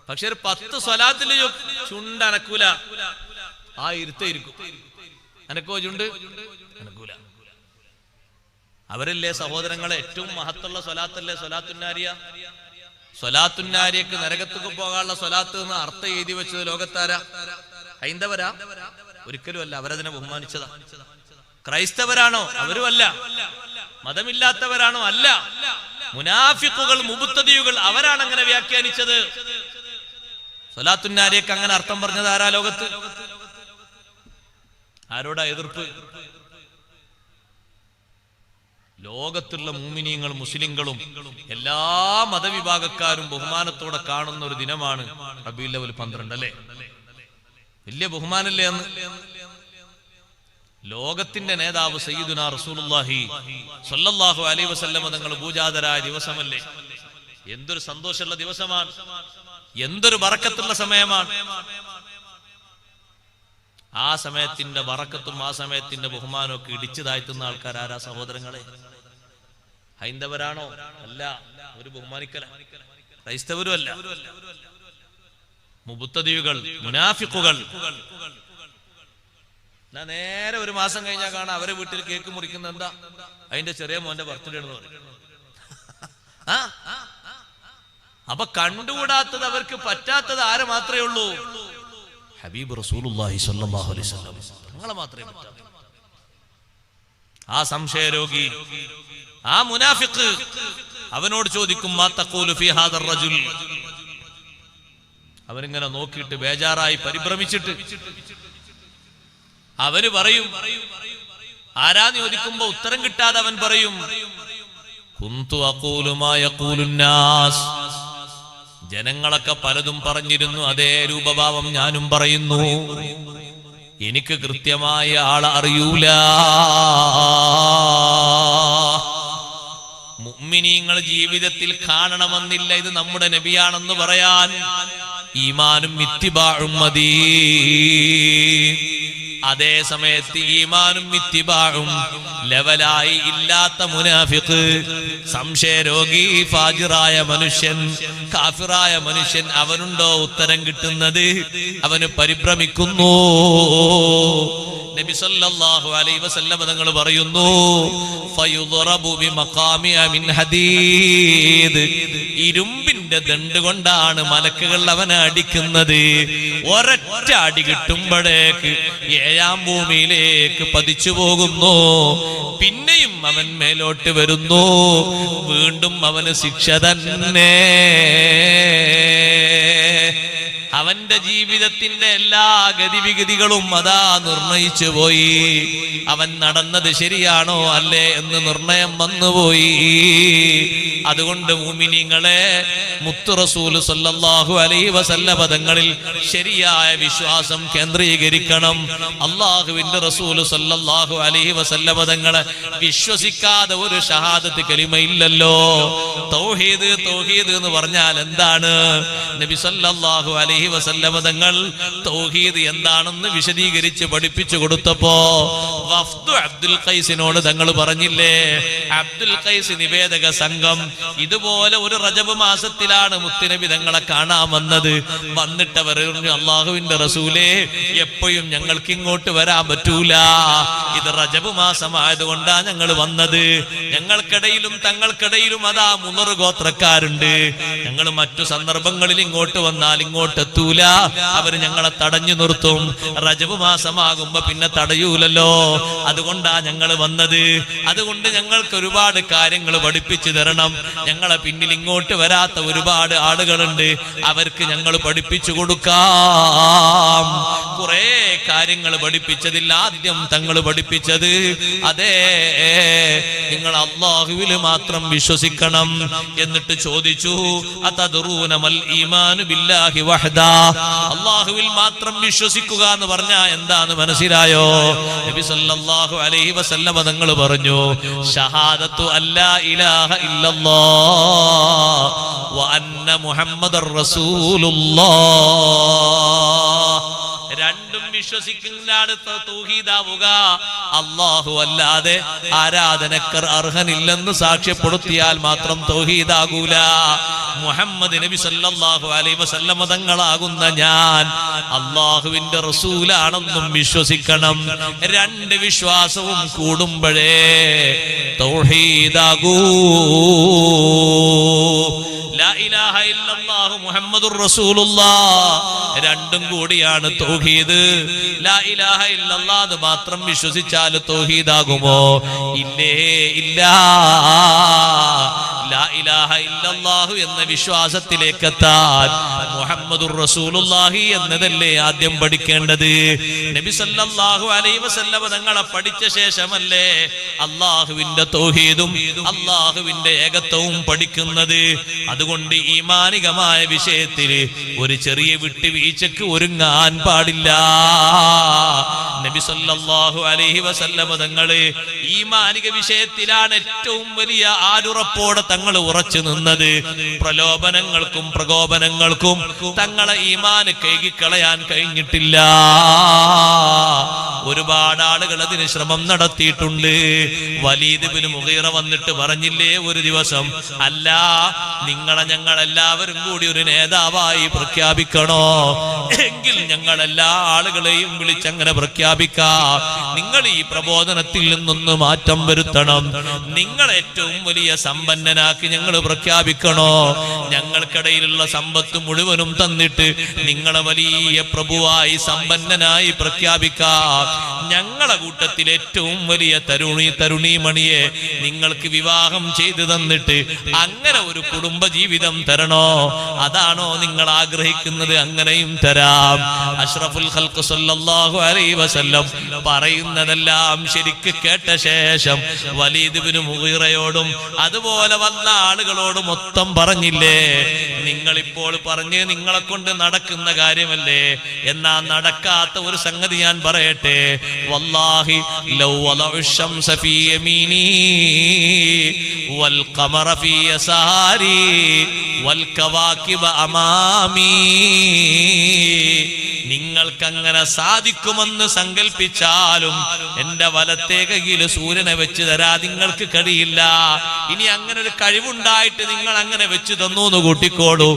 പക്ഷെ ഒരു 10 സ്വലാത്തില് ചുണ്ടനക്കൂല. ആ ഇരുത്തായിരിക്കും. അനക്കോ ചുണ്ട്? അനക്കൂല. അവരല്ലേ സഹോദരങ്ങളെ ഏറ്റവും മഹത്തുള്ള സ്വലാത്തല്ലേ സ്വലാത്തുന്നാരിയ? സ്വലാത്തുന്നാരിയക്ക് നരകത്തുക്ക് പോകാനുള്ള സ്വലാത്ത് എന്ന് അർത്ഥം എഴുതി വെച്ചത് ലോകത്താരാ? ഹൈന്ദവരാ? ഒരിക്കലും അല്ല. അവരതിനെ ബഹുമാനിച്ചതാ. ക്രൈസ്തവരാണോ? അവരുമല്ല. മതമില്ലാത്തവരാണോ? അല്ല. മുനാഫിഖുകൾ, മുബത്തദിയുകൾ, അവരാണ് അങ്ങനെ വ്യാഖ്യാനിച്ചത്. സ്വലാത്തുന്നാരിയക്ക് അങ്ങനെ അർത്ഥം പറഞ്ഞത് ആരാ ലോകത്ത്? ആരോടാ എതിർപ്പ്? ലോകത്തുള്ള മുഅ്മിനീങ്ങൾ, മുസ്ലിങ്ങളും എല്ലാ മതവിഭാഗക്കാരും ബഹുമാനത്തോടെ കാണുന്ന ഒരു ദിനമാണ് റബീഉൽ അവ്വൽ 12. അല്ലേ? വലിയ ബഹുമാനല്ലേ അന്ന്? ലോകത്തിന്റെ നേതാവ് സയ്യിദുനാ റസൂലുള്ളാഹി സ്വല്ലല്ലാഹു അലൈഹി വസല്ലം തങ്ങൾ പൂജാതരായ ദിവസമല്ലേ? എന്തൊരു സന്തോഷമുള്ള ദിവസമാണ്, എന്തൊരു ബറക്കത്തുള്ള സമയമാണ്. ആ സമയത്തിന്റെ ബറക്കത്തും ആ സമയത്തിന്റെ ബഹുമാനവും ഒക്കെ ഇടിച്ചു താഴ്ത്തുന്ന ആൾക്കാർ ആരാ സഹോദരങ്ങളെ? ഹൈന്ദവരാണോ? അല്ല. ഒരു ബഹുമാനിക്കല. ക്രൈസ്തവരുമല്ല, മുബത്തദികൾ, മുനാഫിഖുകൾ. നേരെ ഒരു മാസം കഴിഞ്ഞാൽ കാണാം അവരെ വീട്ടിൽ കേക്ക് മുറിക്കുന്ന എന്താ, അതിന്റെ ചെറിയ മോന്റെ ബർത്ത്ഡേ എന്ന് പറയും. അപ്പൊ കണ്ടുകൂടാത്തത്, അവർക്ക് പറ്റാത്തത് ആരെ മാത്രമേ ഉള്ളൂ? ഹബീബ് റസൂലുള്ളാഹി സ്വല്ലല്ലാഹു അലൈഹി വസല്ലം തങ്ങളെ മാത്രമേ പറ്റാത്തൂ. ആ സംശയരോഗി, ആ മുനാഫിഖ് അവനോട് ചോദിക്കും, മാ തഖൂലു ഫീ ഹാദർ റജുൽ. അവനിങ്ങനെ നോക്കിയിട്ട് ബേജാറായി പരിഭ്രമിച്ചിട്ട് അവന് പറയും, ആരാന്ന് ചോദിക്കുമ്പോ ഉത്തരം കിട്ടാതെ അവൻ പറയും, കുന്തു അഖൂലു മാ യഖൂലുൻ നാസ്. ജനങ്ങളൊക്കെ പലതും പറഞ്ഞിരുന്നു, അതേ രൂപഭാവം ഞാനും പറയുന്നു. എനിക്ക് കൃത്യമായ ആളെ അറിയൂല. മുഅ്മിനീങ്ങൾ ജീവിതത്തിൽ കാണണമെന്നില്ല ഇത് നമ്മുടെ നബിയാണെന്ന് പറയാൻ. ഈമാനും ഇത്തിബാഉം മതി. അതേ സമയത്ത് ഈമാനും ഇത്തിബാഉം ലെവലായി ഇല്ലാത്ത മുനാഫിഖ്, സംശയരോഗി, ഫാജിറായ മനുഷ്യൻ, കാഫിറായ മനുഷ്യൻ, അവനുണ്ടോ ഉത്തരം കിട്ടുന്നത്? അവന് പരിഭ്രമിക്കുന്നു. നബി സല്ലല്ലാഹു അലൈഹി വസല്ലം തങ്ങൾ പറയുന്നു, ഫയുദ്റബു ബിമഖാമിഅ മിൻ ഹദീദ്. ഇരുമ്പിന്റെ ദണ്ട് കൊണ്ടാണ് മലക്കുകൾ അവനെ അടിക്കുന്നത്. ഒരൊറ്റ അടി കിട്ടുമ്പോഴേക്ക് ഏഴാം ഭൂമിയിലേക്ക് പതിച്ചു പോകുന്നു. പിന്നെയും അവൻ മേലോട്ട് വരുന്നു. വീണ്ടും അവന് ശിക്ഷ തന്നെ. അവന്റെ ജീവിതത്തിന്റെ എല്ലാ ഗതിവിഗതികളും അതാ നിർണയിച്ചു പോയി. അവൻ നടന്നത് ശരിയാണോ അല്ലേ എന്ന് നിർണയം വന്നുപോയി. അതുകൊണ്ട് മുഅ്മിനീങ്ങളെ, മുത്തു റസൂൽ സല്ലല്ലാഹു അലൈഹി വസല്ലം പദങ്ങളിൽ ശരിയായ വിശ്വാസം കേന്ദ്രീകരിക്കണം. അല്ലാഹുവിന്റെ റസൂൽ സല്ലല്ലാഹു അലൈഹി വസല്ലം പദങ്ങളെ വിശ്വസിക്കാതെ ഒരു ഷഹാദത്ത് കലിമ ഇല്ലല്ലോ. തൗഹീദ്, തൗഹീദ് എന്ന് പറഞ്ഞാൽ എന്താണ്? നബി സല്ലല്ലാഹു അലൈഹി വസല്ലം തങ്ങൾ തൗഹീദ് എന്താണെന്ന് വിശദീകരിച്ച് പഠിപ്പിച്ചു കൊടുത്തപ്പോ വഫ്ദു അബ്ദുൽ ഖൈസിനോട് തങ്ങൾ പറഞ്ഞില്ലേ, അബ്ദുൽ ഖൈസ് നിവേദക സംഘം ഇതുപോലെ ഒരു റജബ് മാസത്തിലാണ് മുത്തുനബി തങ്ങളെ കാണാൻ വന്നത്. വന്നിട്ട് അവർ പറഞ്ഞു, അല്ലാഹുവിന്റെ റസൂലേ, എപ്പോഴും ഞങ്ങൾക്ക് ഇങ്ങോട്ട് വരാൻ പറ്റൂല, ഇത് റജബ് മാസമായതുകൊണ്ടാ ഞങ്ങൾ വന്നത്. ഞങ്ങൾക്കിടയിലും തങ്ങൾക്കിടയിലും അതാ 3 ഗോത്രക്കാരുണ്ട്. ഞങ്ങൾ മറ്റു സന്ദർഭങ്ങളിൽ ഇങ്ങോട്ട് വന്നാൽ ഇങ്ങോട്ട് എത്തൂല, അവര് ഞങ്ങളെ തടഞ്ഞു നിർത്തും. റജബ് മാസമാകുമ്പോ പിന്നെ തടയൂലല്ലോ, അതുകൊണ്ടാ ഞങ്ങൾ വന്നത്. അതുകൊണ്ട് ഞങ്ങൾക്ക് ഒരുപാട് കാര്യങ്ങൾ പഠിപ്പിച്ചു തരണം. ഞങ്ങളെ പിന്നിൽ ഇങ്ങോട്ട് വരാത്ത ഒരുപാട് ആളുകളുണ്ട്, അവർക്ക് ഞങ്ങൾ പഠിപ്പിച്ചു കൊടുക്കാം. കുറെ കാര്യങ്ങൾ പഠിപ്പിച്ചതിൽ ആദ്യം തങ്ങൾ പഠിപ്പിച്ചത്, അതെ, നിങ്ങൾ അല്ലാഹുവിൽ മാത്രം വിശ്വസിക്കണം. എന്നിട്ട് ചോദിച്ചു, അതദ്റൂന മൽ ഈമാനു ബില്ലാഹി വഹദാ. അല്ലാഹുവിൽ മാത്രം വിശ്വസിക്കുക എന്ന് പറഞ്ഞാൽ എന്താന്ന് മനസ്സിലായോ? നബി സല്ലല്ലാഹു അലൈഹി വസല്ലം തങ്ങൾ പറഞ്ഞു, ഷഹാദത്തു അല്ലാ ഇലാഹ ഇല്ലല്ലാഹ് വ അന്ന മുഹമ്മദർ റസൂലുള്ളാഹ്. രണ്ടും വിശ്വസിക്കുന്നതാണ് തൗഹീദാവുക. അല്ലാഹു അല്ലാതെ ആരാധനക്ക് അർഹനില്ലെന്ന് സാക്ഷ്യപ്പെടുത്തിയാൽ മാത്രം തൗഹീദാകൂല. മുഹമ്മദ് നബി സല്ലല്ലാഹു അലൈഹി വസല്ലം തങ്ങളാകുന്ന ഞാൻ അല്ലാഹുവിന്റെ റസൂലാണെന്നും വിശ്വസിക്കണം. രണ്ട് വിശ്വാസവും കൂടുമ്പോഴേ തൗഹീദാകൂ. ലാ ഇലാഹ ഇല്ലല്ലാഹു മുഹമ്മദുർ റസൂലുള്ളാഹ് രണ്ടും കൂടിയാണ് തൗഹീദ്. ലാ ഇലാഹ ഇല്ലല്ലാഹ് മാത്രം വിശ്വസിച്ചാൽ തൗഹീദാകുമോ? ഇല്ലേ, ഇല്ല. ലാ ഇലാഹ ഇല്ലല്ലാഹു എന്ന വിശ്വാസത്തിലേക്ക് എത്താൻ മുഹമ്മദുർ റസൂലുള്ളാഹി എന്നതല്ലേ ആദ്യം പഠിക്കേണ്ടത്. നബി സല്ലല്ലാഹു അലൈഹി വസല്ലം തങ്ങളെ പഠിച്ച ശേഷമല്ലേ അല്ലാഹുവിന്റെ തൗഹീദും അല്ലാഹുവിന്റെ ഏകത്വവും പഠിക്കുന്നത്. അതുകൊണ്ട് ഈമാനികമായ വിഷയത്തിൽ ഒരു ചെറിയ വിട്ടുവീഴ്ചക്ക് ഒരുങ്ങാൻ പാടില്ല. നബി സല്ലല്ലാഹു അലൈഹി വസല്ലം തങ്ങള് ഈമാനിക വിഷയത്തിലാണ് ഏറ്റവും വലിയ ആരുറപ്പോടെ തങ്ങൾ ഉറച്ചു നിന്നത്. പ്രലോഭനങ്ങൾക്കും പ്രകോപനങ്ങൾക്കും തങ്ങളെ ഈമാന് കൈകിക്കളയാൻ കഴിഞ്ഞിട്ടില്ല. ഒരുപാട് ആളുകൾ അതിന് ശ്രമം നടത്തിയിട്ടുണ്ട്. വലീദ് ഇബ്നു മുഗീറ വന്നിട്ട് പറഞ്ഞില്ലേ ഒരു ദിവസം, അല്ല, നിങ്ങൾ ഞങ്ങളെല്ലാവരും കൂടി ഒരു നേതാവായി പ്രഖ്യാപിക്കണോ എങ്കിൽ ഞങ്ങളെല്ലാ ആളുകളെയും വിളിച്ചങ്ങനെ പ്രഖ്യാപിക്കാം. നിങ്ങൾ ഈ പ്രബോധനത്തിൽ നിന്നൊന്ന് മാറ്റം വരുത്തണം. നിങ്ങൾ ഏറ്റവും വലിയ സമ്പന്നനാക്കി ഞങ്ങൾ പ്രഖ്യാപിക്കണോ? ഞങ്ങൾക്കിടയിലുള്ള സമ്പത്ത് മുഴുവനും തന്നിട്ട് നിങ്ങളെ വലിയ പ്രഭുവായി സമ്പന്നനായി പ്രഖ്യാപിക്കാം. ഞങ്ങളെ കൂട്ടത്തിൽ ഏറ്റവും വലിയ തരുണീമണിയെ നിങ്ങൾക്ക് വിവാഹം ചെയ്തു തന്നിട്ട് അങ്ങനെ ഒരു കുടുംബ ജീവിതം തരണോ? അതാണോ നിങ്ങൾ ആഗ്രഹിക്കുന്നത്? അങ്ങനെയും തരാം. അഷ്റഫുൽ ഖൽഖ് സല്ലല്ലാഹു അലൈഹി വസല്ലം പറയുന്നതെല്ലാം ശരിക്ക് കേട്ട ശേഷം വലീദ് ഇബ്നു മുഗീറയോടും അതുപോലെ വന്ന ആളുകളോട് മൊത്തം പറഞ്ഞില്ലേ, നിങ്ങളിപ്പോൾ പറഞ്ഞ് നിങ്ങളെ കൊണ്ട് നടക്കുന്ന കാര്യമല്ലേ? എന്നാ നടക്കാത്ത ഒരു സംഗതി ഞാൻ പറയട്ടെ. വല്ലാഹി ലൗ വലഉ ശംസ ഫീ യമീനി വൽ ഖമറ ഫീ യസാരി വൽ കവാകിബ അമാമി, നിങ്ങൾക്കങ്ങനെ സാധിക്കുമെന്ന് സങ്കല്പിച്ചാലും എന്റെ വലത്തെ കയ്യിൽ സൂര്യനെ വെച്ച് തരാ നിങ്ങൾക്ക് കഴിയില്ല. ഇനി അങ്ങനെ ഒരു കഴിവുണ്ടായിട്ട് നിങ്ങൾ അങ്ങനെ വെച്ച് തന്നു എന്ന് കൂട്ടിക്കോളൂ.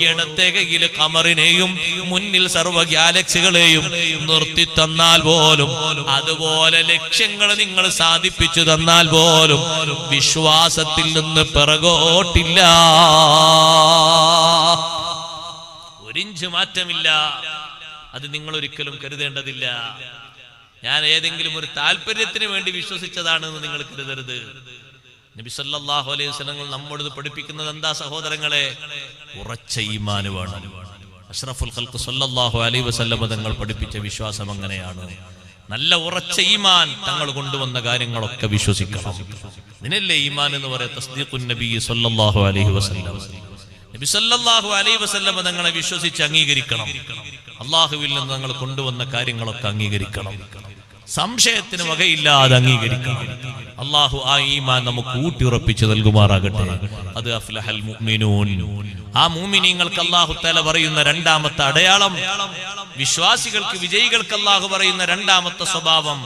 ഇടത്തെ കയ്യിൽ ഖമറിനെയും മുന്നിൽ സർവ്വ ഗാലക്സികളെയും നിർത്തി തന്നാൽ പോലും, അതുപോലെ ലക്ഷ്യങ്ങൾ നിങ്ങൾ സാധിപ്പിച്ചു തന്നാൽ പോലും വിശ്വാസത്തിൽ നിന്ന് പിറകോട്ടില്ല, ഒരിഞ്ച് മാറ്റമില്ല. അത് നിങ്ങൾ ഒരിക്കലും കരുതേണ്ടതില്ല. ഞാൻ ഏതെങ്കിലും ഒരു താല്പര്യത്തിന് വേണ്ടി വിശ്വസിച്ചതാണെന്ന് നിങ്ങൾ കരുതരുത്. നബി സല്ലല്ലാഹു അലൈഹി വസല്ലം നമ്മോട് പഠിപ്പിക്കുന്നത് എന്താ സഹോദരങ്ങളെ? ഉറച്ച ഈമാൻ വേണം. അഷ്റഫുൽ ഖൽഖ് സല്ലല്ലാഹു അലൈഹി വസല്ലം തങ്ങൾ പഠിപ്പിച്ച വിശ്വാസം അങ്ങനെയാണ്. നല്ല ഉറച്ച ഈമാൻ, തങ്ങൾ കൊണ്ടുവന്ന കാര്യങ്ങളൊക്കെ വിശ്വസിക്കണം. ഇതിനല്ലേ ഈമാൻ എന്ന് പറയാം, തസ്ദീഖുൻ നബി സല്ലല്ലാഹു അലൈഹി വസല്ലം. നബി സല്ലല്ലാഹു അലൈഹി വസല്ലം തങ്ങളെ വിശ്വസിച്ച് അംഗീകരിക്കണം. അള്ളാഹുവിൽ നിന്ന് തങ്ങൾ കൊണ്ടുവന്ന കാര്യങ്ങളൊക്കെ അംഗീകരിക്കണം. സംശയത്തിന് വകയില്ലാതെ അംഗീകരിക്കണം. അള്ളാഹു ആ ഈമാൻ നമുക്ക് ഊട്ടിയുറപ്പിച്ച് നൽകുമാറാകട്ടെ. അത് അഫ്ലഹൽ മുഅ്മിനൂൻ. ആ മുഅ്മിനീങ്ങൾക്ക് അല്ലാഹു തആല പറയുന്ന രണ്ടാമത്തെ അടയാളം, വിശ്വാസികൾക്ക് വിജയികൾക്ക് അല്ലാഹു പറയുന്ന രണ്ടാമത്തെ സ്വഭാവം,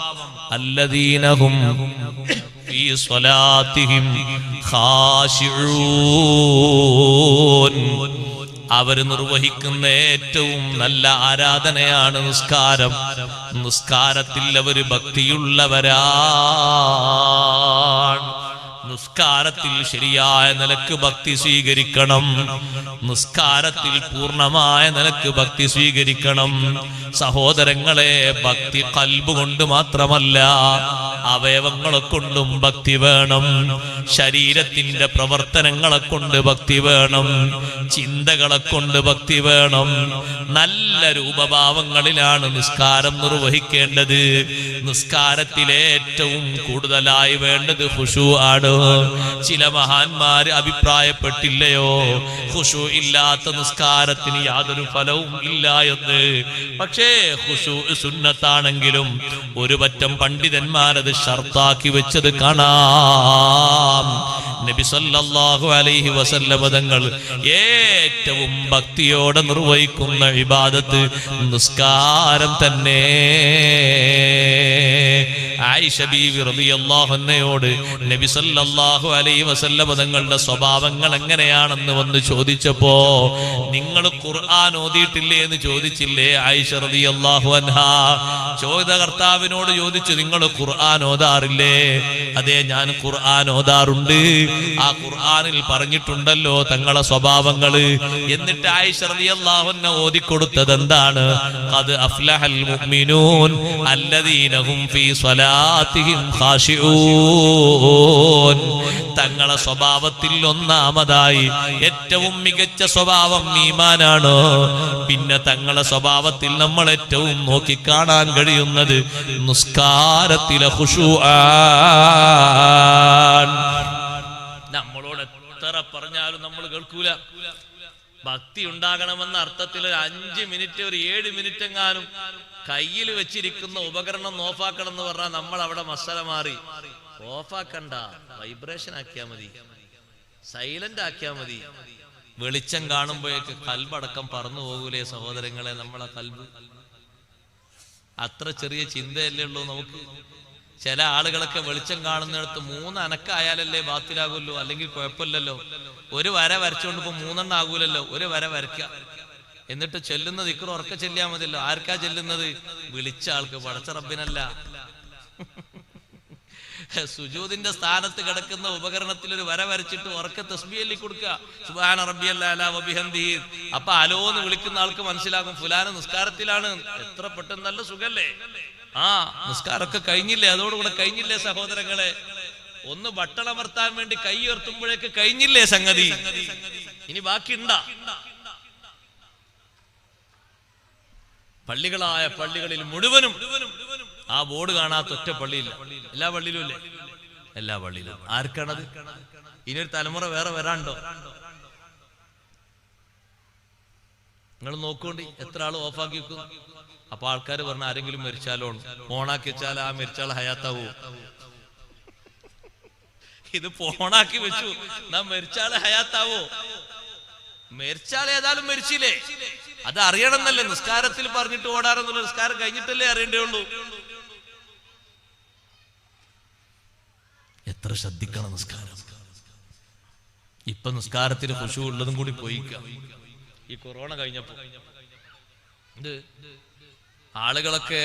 അല്ലദീനഹും ഫീ സ്വലാത്തിഹിം ഖാശിഊൻ. അവർ നിർവഹിക്കുന്ന ഏറ്റവും നല്ല ആരാധനയാണ് നിസ്കാരം. നിസ്കാരത്തിൽ അവർ ഭക്തിയുള്ളവരാണ്. നിസ്കാരത്തിൽ ശരിയായ നിലക്ക് ഭക്തി സ്വീകരിക്കണം. നിസ്കാരത്തിൽ പൂർണ്ണമായ നിലക്ക് ഭക്തി സ്വീകരിക്കണം. സഹോദരങ്ങളെ, ഭക്തി ഖൽബ് കൊണ്ട് മാത്രമല്ല, അവയവങ്ങളെ കൊണ്ടും ഭക്തി വേണം. ശരീരത്തിന്റെ പ്രവർത്തനങ്ങളെ കൊണ്ട് ഭക്തി വേണം. ചിന്തകളെ കൊണ്ട് ഭക്തി വേണം. നല്ല രൂപഭാവങ്ങളിലാണ് നിസ്കാരം നിർവഹിക്കേണ്ടത്. നിസ്കാരത്തിലെ ഏറ്റവും കൂടുതലായി വേണ്ടത് ഖുശൂ ആണ്. ചില മഹാന്മാര് അഭിപ്രായപ്പെട്ടില്ലയോ, ഖുശൂ ഇല്ലാത്ത നിസ്കാരത്തിന് യാതൊരു ഫലവും ഇല്ല എന്ന്. പക്ഷേ ഖുശൂ സുന്നത്താണെങ്കിലും ഒരു പറ്റം പണ്ഡിതന്മാരത് ഷർത്താക്കി വെച്ചത് കാണാം. നബി സല്ലല്ലാഹു അലൈഹി വസല്ലം തങ്ങൾ ഏറ്റവും ഭക്തിയോടെ നിർവഹിക്കുന്ന ഇബാദത്ത് നിസ്കാരം തന്നെ. ആയിഷ ബീവി റളിയല്ലാഹു അൻഹയോട് നബി സല്ലല്ലാഹു അലൈഹി വസല്ലം തങ്ങളുടെ സ്വഭാവങ്ങൾ എങ്ങനെയാണെന്ന് വന്ന് ചോദിച്ചപ്പോ, നിങ്ങൾ ഖുർആൻ ഓതിയിട്ടില്ലേ എന്ന് ചോദിച്ചില്ലേ ആയിഷ റളിയല്ലാഹു അൻഹാ? ചോദ്യകർത്താവിനോട് ചോദിച്ചു, നിങ്ങൾ ഖുർആൻ ഓതാറില്ലേ? അതെ, ഞാൻ ഖുർആൻ ഓതാറുണ്ട്. ആ ഖുർആനിൽ പറഞ്ഞിട്ടുണ്ടല്ലോ തങ്ങളെ സ്വഭാവങ്ങള്. എന്നിട്ട് ആയിഷ റളിയല്ലാഹു അൻഹ ഓതിക്കൊടുത്തത് എന്താണ്? ഖദ് അഫ്ലഹൽ മുഅ്മിനൂൻ അല്ലദീന ഹും ഫീ സ്വലാത്തിഹിം ഖാശിഊൻ. തങ്ങളെ സ്വഭാവത്തിൽ ഒന്നാമതായി ഏറ്റവും മികച്ച സ്വഭാവം ഈമാനാണ്. പിന്നെ തങ്ങളെ സ്വഭാവത്തിൽ നമ്മൾ ഏറ്റവും നോക്കിക്കാണാൻ കഴിയുന്നത് നിസ്കാരത്തിലെ ഖുശൂആൻ. നമ്മളോട് എത്ര പറഞ്ഞാലും നമ്മൾ കേൾക്കൂല. ഭക്തി ഉണ്ടാകണമെന്ന അർത്ഥത്തിൽ ഒരു 5 മിനിറ്റ്, ഒരു 7 മിനിറ്റ് എങ്ങാനും കയ്യിൽ വെച്ചിരിക്കുന്ന ഉപകരണം ഓഫാക്കണം എന്ന് പറഞ്ഞാൽ നമ്മൾ അവിടെ മസാല മാറി. ഓഫാക്കണ്ട, വൈബ്രേഷൻ ആക്കിയാ മതി, സൈലന്റ് ആക്കിയാ മതി. വെളിച്ചം കാണുമ്പോഴേക്ക് കൽബടക്കം പറന്നു പോകൂലേ സഹോദരങ്ങളെ? നമ്മളെ കൽബ് അത്ര ചെറിയ ചിന്തയല്ലേ ഉള്ളൂ നമുക്ക്. ചില ആളുകളൊക്കെ വെളിച്ചം കാണുന്നിടത്ത് 3 അനക്കായാലല്ലേ ബാത്തിലാകുമല്ലോ, അല്ലെങ്കിൽ കുഴപ്പമില്ലല്ലോ. ഒരു വര വരച്ചുകൊണ്ട് ഇപ്പൊ 3 ആകൂലല്ലോ, ഒരു വര വരയ്ക്കുക. എന്നിട്ട് ചെല്ലുന്ന ദിക്ർ ഉറക്കെ ചെല്ലിയാൽ മതിയല്ലോ. ആർക്കാ ചെല്ലുന്നത്? വിളിച്ച ആൾക്ക്, പടച്ച റബ്ബിനല്ല. സുജൂദിന്റെ സ്ഥാനത്ത് കിടക്കുന്ന ഉപകരണത്തിൽ ഒരു വര വരച്ചിട്ട് ഉറക്കെ തസ്ബീഹ് ചൊല്ലി കൊടുക്കുക, സുബ്ഹാന റബ്ബിയൽ അഅ്ലാ വബിഹംദിഹി. അപ്പൊ അലോന്ന് വിളിക്കുന്ന ആൾക്ക് മനസ്സിലാകും ഫുലാന് നിസ്കാരത്തിലാണ്. എത്ര പെട്ടെന്ന്, നല്ല സുഖല്ലേ. നിസ്കാരമൊക്കെ കഴിഞ്ഞില്ലേ? അതോടുകൂടെ കഴിഞ്ഞില്ലേ സഹോദരങ്ങളെ? ഒന്ന് ബട്ടളമർത്താൻ വേണ്ടി കൈ ഉയർത്തുമ്പോഴേക്ക് കഴിഞ്ഞില്ലേ സംഗതി? ഇനി ബാക്കിയുണ്ടാ? പള്ളികളായ പള്ളികളിൽ മുഴുവനും ആ ബോർഡ് കാണാത്ത ഒറ്റ പള്ളിയില്ല. എല്ലാ പള്ളിയിലും ഇല്ലേ? എല്ലാ പള്ളിയിലും. ആർക്കാണത്? ഇനിയൊരു തലമുറ വേറെ വരാണ്ടോ? നിങ്ങൾ നോക്കുകൊണ്ട് എത്ര ആള് ഓഫാക്കി വെക്കും. അപ്പൊ ആൾക്കാർ പറഞ്ഞ ആരെങ്കിലും മരിച്ചാലോ, ഓണാക്കി വെച്ചാൽ ആ മരിച്ചാൽ ഹയാത്താവൂ. ഇത് ഫോണാക്കി വെച്ചു, നാ മരിച്ചാല് ഹയാത്താവോ? മരിച്ചാൽ ഏതായാലും മരിച്ചില്ലേ, അത് അറിയണമെന്നല്ലേ നിസ്കാരത്തിൽ പറഞ്ഞിട്ട് ഓടാറൊന്നുമില്ല. നിസ്കാരം കഴിഞ്ഞിട്ടല്ലേ അറിയേണ്ടേ ഉള്ളൂ. എത്ര ശ്രദ്ധിക്കണം നിസ്കാരം. ഇപ്പൊ നിസ്കാരത്തിന് ഖുശൂ ഉള്ളതും കൂടി പോയിക്ക. ഈ കൊറോണ കഴിഞ്ഞപ്പോ ഇത് ആളുകളൊക്കെ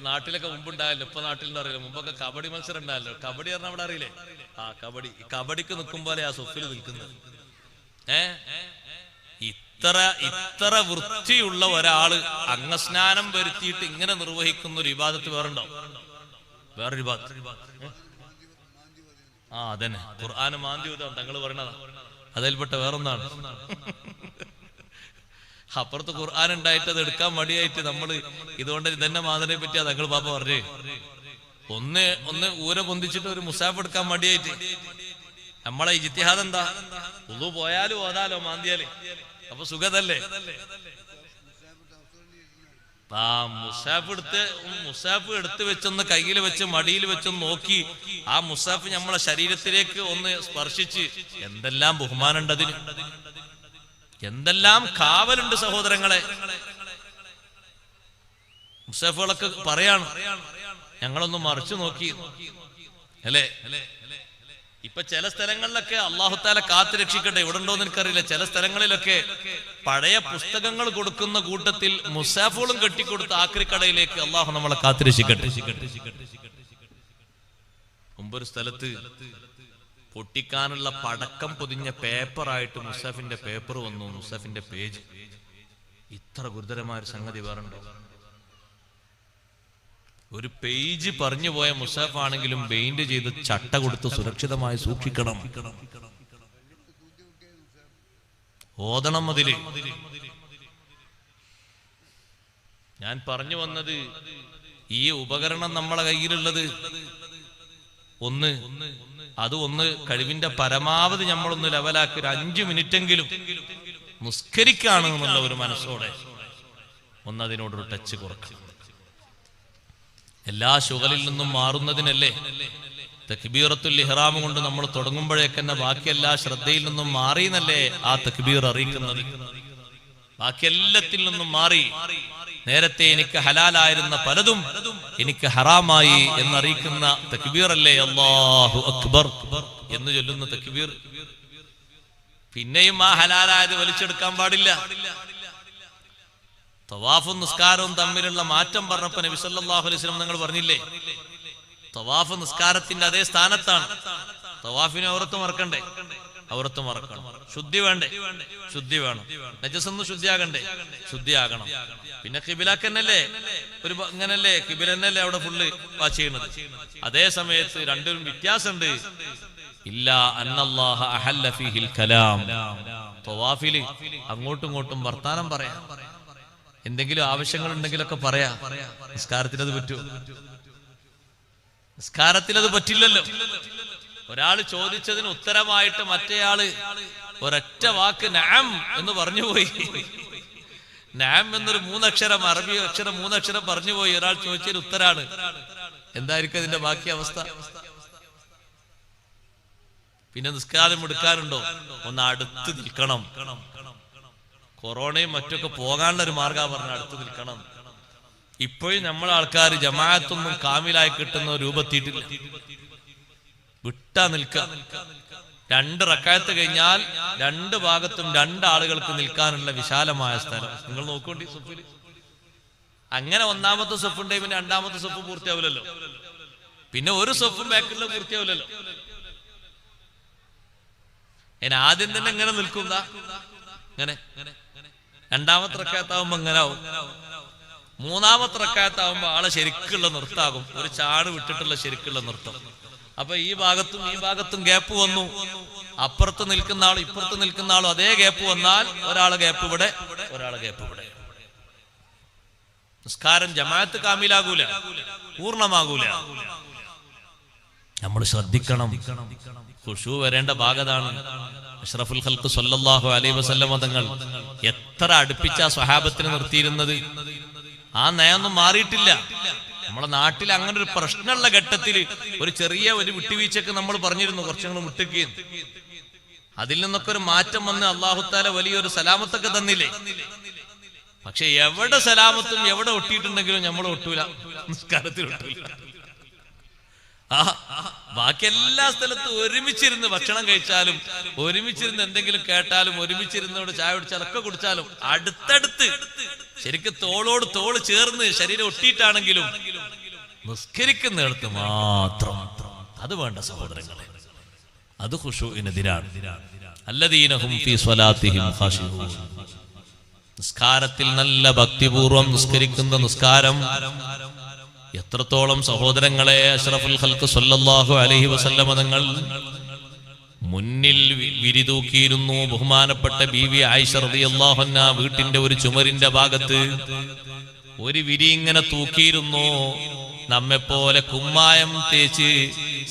നാട്ടിലൊക്കെ മുമ്പുണ്ടായല്ലോ, ഇപ്പൊ നാട്ടിൽ അറിയില്ല. മുമ്പൊക്കെ കബഡി മത്സരം ഉണ്ടായല്ലോ. കബഡി പറഞ്ഞാൽ അവിടെ അറിയില്ലേ? കബഡിക്ക് നിൽക്കുമ്പോലെ ആ സൊഫിൽ നിൽക്കുന്നത്. ഇത്ര വൃത്തിയുള്ള ഒരാള് അംഗസ്നാനം വരുത്തിയിട്ട് ഇങ്ങനെ നിർവഹിക്കുന്ന ഒരു ഇബാദത്ത് വേറുണ്ടോ? വേറൊരു ഇബാദത്ത് അതന്നെ ഖുർആന് മാന്തിയുതാണ് തങ്ങൾ പറയണതാ. അതിൽപ്പെട്ട വേറൊന്നാണ്. അപ്പുറത്ത് ഖുർആൻ ഉണ്ടായിട്ട് അത് എടുക്കാൻ മടിയായിട്ട് നമ്മള് ഇതുകൊണ്ട് ഇതന്നെ മാതിനെ പറ്റിയാ തങ്ങൾ പാപ്പ പറഞ്ഞേ. ഒന്ന് ഊര പൊന്തിച്ചിട്ട് ഒരു മുസാഫ് എടുക്കാൻ മടിയായിട്ട്. നമ്മളെ ഇജ്തിഹാദ് എന്താ? ഉളു പോയാലും ഓതാലോ മാന്തിയാല്, അപ്പൊ സുഖതല്ലേ. മുസാഫ് എടുത്ത് വെച്ചൊന്ന് കയ്യിൽ വെച്ച് മടിയിൽ വെച്ചൊന്ന് നോക്കി ആ മുസാഫ് നമ്മളെ ശരീരത്തിലേക്ക് ഒന്ന് സ്പർശിച്ച് എന്തെല്ലാം ബഹുമാനുണ്ട് അതിന്, എന്തെല്ലാം കാവലുണ്ട് സഹോദരങ്ങളെ. മുസാഫുകളൊക്കെ പറയാണ്, ഞങ്ങളൊന്ന് മറിച്ചു നോക്കി അല്ലേ. ഇപ്പൊ ചില സ്ഥലങ്ങളിലൊക്കെ അല്ലാഹു തആല കാത്തു രക്ഷിക്കട്ടെ, ഇവിടെ ഉണ്ടോന്ന് എനിക്കറിയില്ല. ചില സ്ഥലങ്ങളിലൊക്കെ പഴയ പുസ്തകങ്ങൾ കൊടുക്കുന്ന കൂട്ടത്തിൽ മുസാഫുകളും കെട്ടിക്കൊടുത്ത ആക്രിക്കടയിലേക്ക് അല്ലാഹു നമ്മളെ കാത്തു രക്ഷിക്കട്ടെ. മുമ്പൊരു സ്ഥലത്ത് പൊട്ടിക്കാനുള്ള പടക്കം പൊതിഞ്ഞ പേപ്പറായിട്ട് മുസാഫിന്റെ പേപ്പർ വന്നു, മുസാഫിന്റെ പേജ്. ഇത്ര ഗുരുതരമായ ഒരു സംഗതി വേറുണ്ടോ? ഒരു പേജ് പറഞ്ഞു പോയ മുസാഫ് ആണെങ്കിലും ബെയിൻഡ് ചെയ്ത് ചട്ട കൊടുത്ത് സുരക്ഷിതമായി സൂക്ഷിക്കണം, ഓതണം അതില്. ഞാൻ പറഞ്ഞു വന്നത്, ഈ ഉപകരണം നമ്മളെ കയ്യിലുള്ളത് ഒന്ന് കഴിവിന്റെ പരമാവധി നമ്മളൊന്ന് ലെവലാക്കി ഒരു 5 മിനിറ്റെങ്കിലും നിസ്കരിക്കാണ് എന്നുള്ള ഒരു മനസ്സോടെ ഒന്നതിനോടൊരു ടച്ച് കുറക്കണം. എല്ലാ ശുഗലിൽ നിന്നും മാറുന്നതിനല്ലേ തക്ബീറത്തുൽ ഇഹ്റാം കൊണ്ട് നമ്മൾ തുടങ്ങുമ്പോഴേക്കന്നെ ബാക്കി എല്ലാ ശ്രദ്ധയിൽ നിന്നും മാറിയെന്നല്ലേ ആ തക്ബീർ അറിയിക്കുന്നത്. ബാക്കി എല്ലാത്തിൽ നിന്നും മാറി. നേരത്തെ എനിക്ക് ഹലാലായിരുന്ന പലതും എനിക്ക് ഹറാമായി എന്നറിയിക്കുന്ന തക്ബീർ അല്ലേ അല്ലാഹു അക്ബർ എന്ന് ചൊല്ലുന്ന തക്ബീർ. പിന്നെയും ആ ഹലാലായത് വലിച്ചെടുക്കാൻ പാടില്ല. തവാഫും നിസ്കാരവും തമ്മിലുള്ള മാറ്റം പറഞ്ഞപ്പോ നബി സല്ലല്ലാഹു അലൈഹി വസല്ലം നിങ്ങൾ പറഞ്ഞില്ലേ, തവാഫ് നിസ്കാരത്തിന്റെ അതേ സ്ഥാനത്താണ്. തവാഫിനെ ഔറത്ത് മറക്കണ്ടേ? ഔറത്ത് മറക്കണം. ശുദ്ധി വേണ്ടേ? ശുദ്ധി വേണം. നജസൊന്ന് ശുദ്ധിയാകണ്ടേ? ശുദ്ധിയാകണം. പിന്നെ ഖിബിലക്കന്നല്ലേ ഇങ്ങനല്ലേ ഖിബിലന്നല്ലേ അവിടെ ഫുള്ള് വാച്ച് ചെയ്യുന്നത്. അതേ സമയത്ത് രണ്ടും വ്യത്യാസമുണ്ട്. ഇല്ലാ അന്നല്ലാഹ അഹല്ല ഫീഹിൽ കലാം. തവാഫില് അങ്ങോട്ടും ഇങ്ങോട്ടും വർത്താനം പറയാം, എന്തെങ്കിലും ആവശ്യങ്ങൾ ഉണ്ടെങ്കിലൊക്കെ പറയാ. നിസ്കാരത്തിനത് പറ്റുമോ? നിസ്കാരത്തിനത് പറ്റില്ലല്ലോ. ഒരാൾ ചോദിച്ചതിന് ഉത്തരമായിട്ട് മറ്റേയാള് ഒരൊറ്റ വാക്ക് നഅം എന്ന് പറഞ്ഞുപോയി. നഅം എന്നൊരു 3 അക്ഷരം, അറബി അക്ഷരം 3 അക്ഷരം പറഞ്ഞുപോയി. ഒരാൾ ചോദിച്ചതിന് ഉത്തരാണ്. എന്തായിരിക്കും ഇതിന്റെ ബാക്കി അവസ്ഥ? പിന്നെ നിസ്കാരം എടുക്കാറുണ്ടോ? ഒന്ന് അടുത്ത് നിൽക്കണം. കൊറോണയും മറ്റൊക്കെ പോകാനുള്ള ഒരു മാർഗം പറഞ്ഞ അടുത്ത് നിൽക്കണം. ഇപ്പോഴും നമ്മളെ ആൾക്കാർ ജമാഅത്തൊന്നും കാമിലായി കിട്ടുന്ന രൂപത്തിയിട്ടില്ല. വിട്ടാ നിൽക്കുക. 2 റക്അത്ത് കഴിഞ്ഞാൽ 2 ഭാഗത്തും 2 ആളുകൾക്ക് നിൽക്കാനുള്ള വിശാലമായ സ്ഥലം. നിങ്ങൾ നോക്കോണ്ടി സൊഫിൽ അങ്ങനെ 1ാമത്തെ സൊഫുണ്ടെങ്കിൽ പിന്നെ 2ാമത്തെ സൊഫ് പൂർത്തിയാവില്ലല്ലോ, പിന്നെ ഒരു സൊഫും ബാക്കിലുള്ള പൂർത്തിയാവില്ലല്ലോ. ഞാൻ ആദ്യം തന്നെ എങ്ങനെ നിൽക്കും? ഇങ്ങനെ 2ാമത്തെ റക്അത്താവുമ്പോ എങ്ങനെ ആവും? 3ാമത്തെ റക്അത്താവുമ്പോ ആളെ ശരിക്കുള്ള നൃത്താകും, ഒരു ചാട് വിട്ടിട്ടുള്ള ശരിക്കുള്ള നൃത്തം. അപ്പൊ ഈ ഭാഗത്തും ഗ്യാപ്പ് വന്നു. അപ്പുറത്ത് നിൽക്കുന്ന ആളും ഇപ്പുറത്ത് നിൽക്കുന്ന ആളും അതേ ഗ്യാപ്പ് വന്നാൽ ഒരാളെ ഗ്യാപ്പ് ഇവിടെ, ഒരാളെ ഗ്യാപ്പ് ഇവിടെ. നിസ്കാരം ജമാഅത്ത് കാമിലാകൂല, പൂർണ്ണമാകൂല. നമ്മൾ ശ്രദ്ധിക്കണം. ഖുശൂ വരേണ്ട ഭാഗതാണ്. അഷ്റഫുൽ ഖൽഖ് സ്വല്ലല്ലാഹു അലൈഹി വസല്ലം തങ്ങൾ എത്ര അടുപ്പിച്ച സ്വഹാബത്തിനെ നിർത്തിയിരുന്നത്. ആ നയൊന്നും മാറിയിട്ടില്ല. നമ്മളെ നാട്ടിൽ അങ്ങനെ ഒരു പ്രശ്നമുള്ള ഘട്ടത്തിൽ ഒരു ചെറിയ ഒരു വിട്ടുവീഴ്ചക്ക് നമ്മൾ പറഞ്ഞിരുന്നു, കുറച്ചങ്ങൾ വിട്ടുകയും അതിൽ നിന്നൊക്കെ ഒരു മാറ്റം വന്ന് അല്ലാഹു തആല വലിയൊരു സലാമത്തൊക്കെ തന്നില്ലേ. പക്ഷെ എവിടെ സലാമത്തും എവിടെ ഒട്ടിയിട്ടുണ്ടെങ്കിലും നമ്മൾ ഒട്ടൂല, നിസ്കാരത്തിൽ ഒട്ടൂല. ബാക്കി എല്ലാ സ്ഥലത്തും ഒരുമിച്ചിരുന്ന് ഭക്ഷണം കഴിച്ചാലും, ഒരുമിച്ചിരുന്ന് എന്തെങ്കിലും കേട്ടാലും, ഒരുമിച്ചിരുന്നോട് ചായ കുടിച്ചാലൊക്കെ കുടിച്ചാലും അടുത്തടുത്ത് ശരിക്കും തോളോട് തോള് ചേർന്ന് ശരീരം ഒട്ടിയിട്ടാണെങ്കിലും നിസ്കരിക്കുന്നിടത്ത് മാത്രം അത് വേണ്ട സഹോദരങ്ങളെ. അത് ഖുശൂഇനെതിരാണ്. അല്ലദീനഹും ഫീ സ്വലാത്തിഹിം ഖാശിഊൻ. നിസ്കാരത്തിൽ നല്ല ഭക്തിപൂർവം നിസ്കരിക്കുന്ന നിസ്കാരം എത്രത്തോളം സഹോദരങ്ങളെ അഷ്റഫുൽ ഖൽഖ് സ്വല്ലല്ലാഹു അലൈഹി വസല്ലം തങ്ങൾ മുന്നിൽ വിരിതൂക്കിയിരുന്നു. ബഹുമാനപ്പെട്ട ബീവി ആയിഷ റളിയല്ലാഹു അൻഹ വീട്ടിന്റെ ഒരു ചുമരിന്റെ ഭാഗത്ത് ഒരു വിരി ഇങ്ങനെ തൂക്കിയിരുന്നു. നമ്മെപ്പോലെ കുമ്മായം തേച്ച്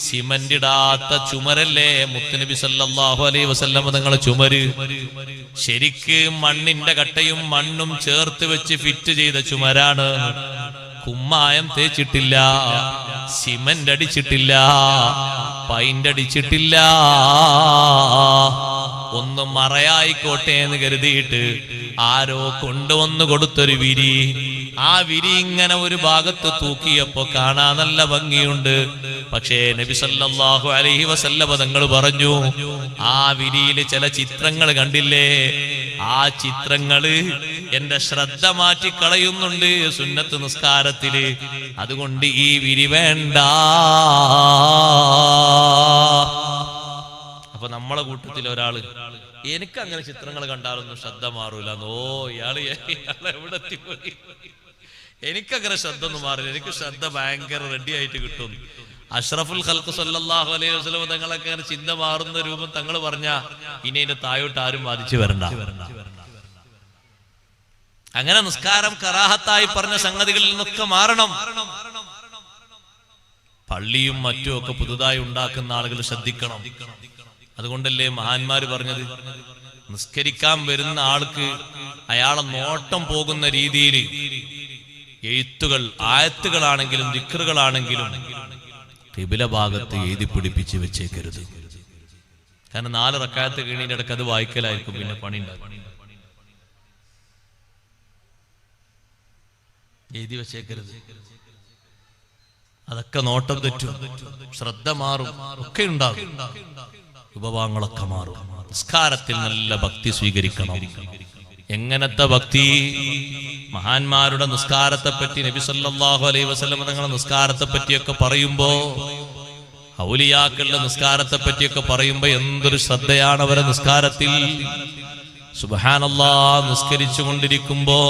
സിമന്റിടാത്ത ചുമരല്ലേ മുത്തുനബി സല്ലല്ലാഹു അലൈഹി വസല്ലം തങ്ങളെ ചുമര്. ശരിക്ക് മണ്ണിന്റെ കട്ടയും മണ്ണും ചേർത്ത് വെച്ച് ഫിറ്റ് ചെയ്ത ചുമരാണ്. കുമ്മായം തേച്ചിട്ടില്ല, സിമന്റ് അടിച്ചിട്ടില്ല, പൈന്റ് അടിച്ചിട്ടില്ല. ഒന്ന് മറയായിക്കോട്ടെ എന്ന് കരുതിയിട്ട് ആരോ കൊണ്ടുവന്നു കൊടുത്തൊരു വിരി. ആ വിരി ഇങ്ങനെ ഒരു ഭാഗത്ത് തൂക്കിയപ്പോ കാണാൻ നല്ല ഭംഗിയുണ്ട്. പക്ഷേ നബി സല്ലല്ലാഹു അലൈഹി വസല്ലം തങ്ങൾ പറഞ്ഞു, ആ വിരിയിൽ ചില ചിത്രങ്ങൾ കണ്ടില്ലേ, ആ ചിത്രങ്ങള് എന്റെ ശ്രദ്ധ മാറ്റി കളയുന്നുണ്ട് സുന്നത്ത് നിസ്കാരത്തില്. അതുകൊണ്ട് ഈ വിരി വേണ്ട. അപ്പൊ നമ്മളെ കൂട്ടത്തിൽ ഒരാള്, എനിക്ക് അങ്ങനെ ചിത്രങ്ങൾ കണ്ടാലൊന്നും ശ്രദ്ധ മാറൂല. ഇയാള് എവിടെ എത്തിപ്പോയി? എനിക്കങ്ങനെ ശ്രദ്ധ ഒന്നും മാറില്ല, എനിക്ക് ശ്രദ്ധ ഭയങ്കര റെഡി ആയിട്ട് കിട്ടും. അഷ്റഫുൽ ഖൽഖ് സ്വല്ലല്ലാഹു അലൈഹി വസല്ലം തങ്ങളൊക്കെ അങ്ങനെ ചിന്ത മാറുന്ന രൂപം തങ്ങൾ പറഞ്ഞ ഇനി അതിന്റെ തായോട്ട് ആരും വാദിച്ചു വരണ്ട. അങ്ങനെ നിസ്കാരം കറാഹത്തായി പറഞ്ഞ സംഗതികളിൽ നിന്നൊക്കെ മാറണം. പള്ളിയും മറ്റും ഒക്കെ പുതുതായി ഉണ്ടാക്കുന്ന ആളുകൾ ശ്രദ്ധിക്കണം. അതുകൊണ്ടല്ലേ മഹാന്മാര് പറഞ്ഞത്, നിസ്കരിക്കാൻ വരുന്ന ആൾക്ക് അയാളെ നോട്ടം പോകുന്ന രീതിയിൽ എഴുത്തുകൾ, ആയത്തുകളാണെങ്കിലും ദിക്റുകളാണെങ്കിലും ഖിബില ഭാഗത്ത് എഴുതി പിടിപ്പിച്ച് വെച്ചേക്കരുത്. കാരണം 4 റക്അത്ത് കഴിഞ്ഞതിന്റെ ഇടയ്ക്ക് അത് വായിക്കലായിരിക്കും, പിന്നെ പണി ഉണ്ടാകും. എഴുതി വെച്ചേക്കരുത്. അതൊക്കെ നോട്ടം തെറ്റും, ശ്രദ്ധ മാറും, ഒക്കെ ഉണ്ടാകും, ഉപഭാവങ്ങളൊക്കെ മാറും. നിസ്കാരത്തിൽ നല്ല ഭക്തി സ്വീകരിക്കണം. എങ്ങനത്തെ ഭക്തി? മഹാന്മാരുടെ നിസ്കാരത്തെ പറ്റി നബി സല്ലല്ലാഹു അലൈഹി വസല്ലം തങ്ങളുടെ നിസ്കാരത്തെ പറ്റിയൊക്കെ പറയുമ്പോ, ഔലിയാക്കളുടെ നിസ്കാരത്തെ പറ്റിയൊക്കെ പറയുമ്പോ എന്തൊരു ശ്രദ്ധയാണ് അവരെ നിസ്കാരത്തിൽ. സുബ്ഹാനല്ലാഹ്, നിസ്കരിച്ചു കൊണ്ടിരിക്കുമ്പോ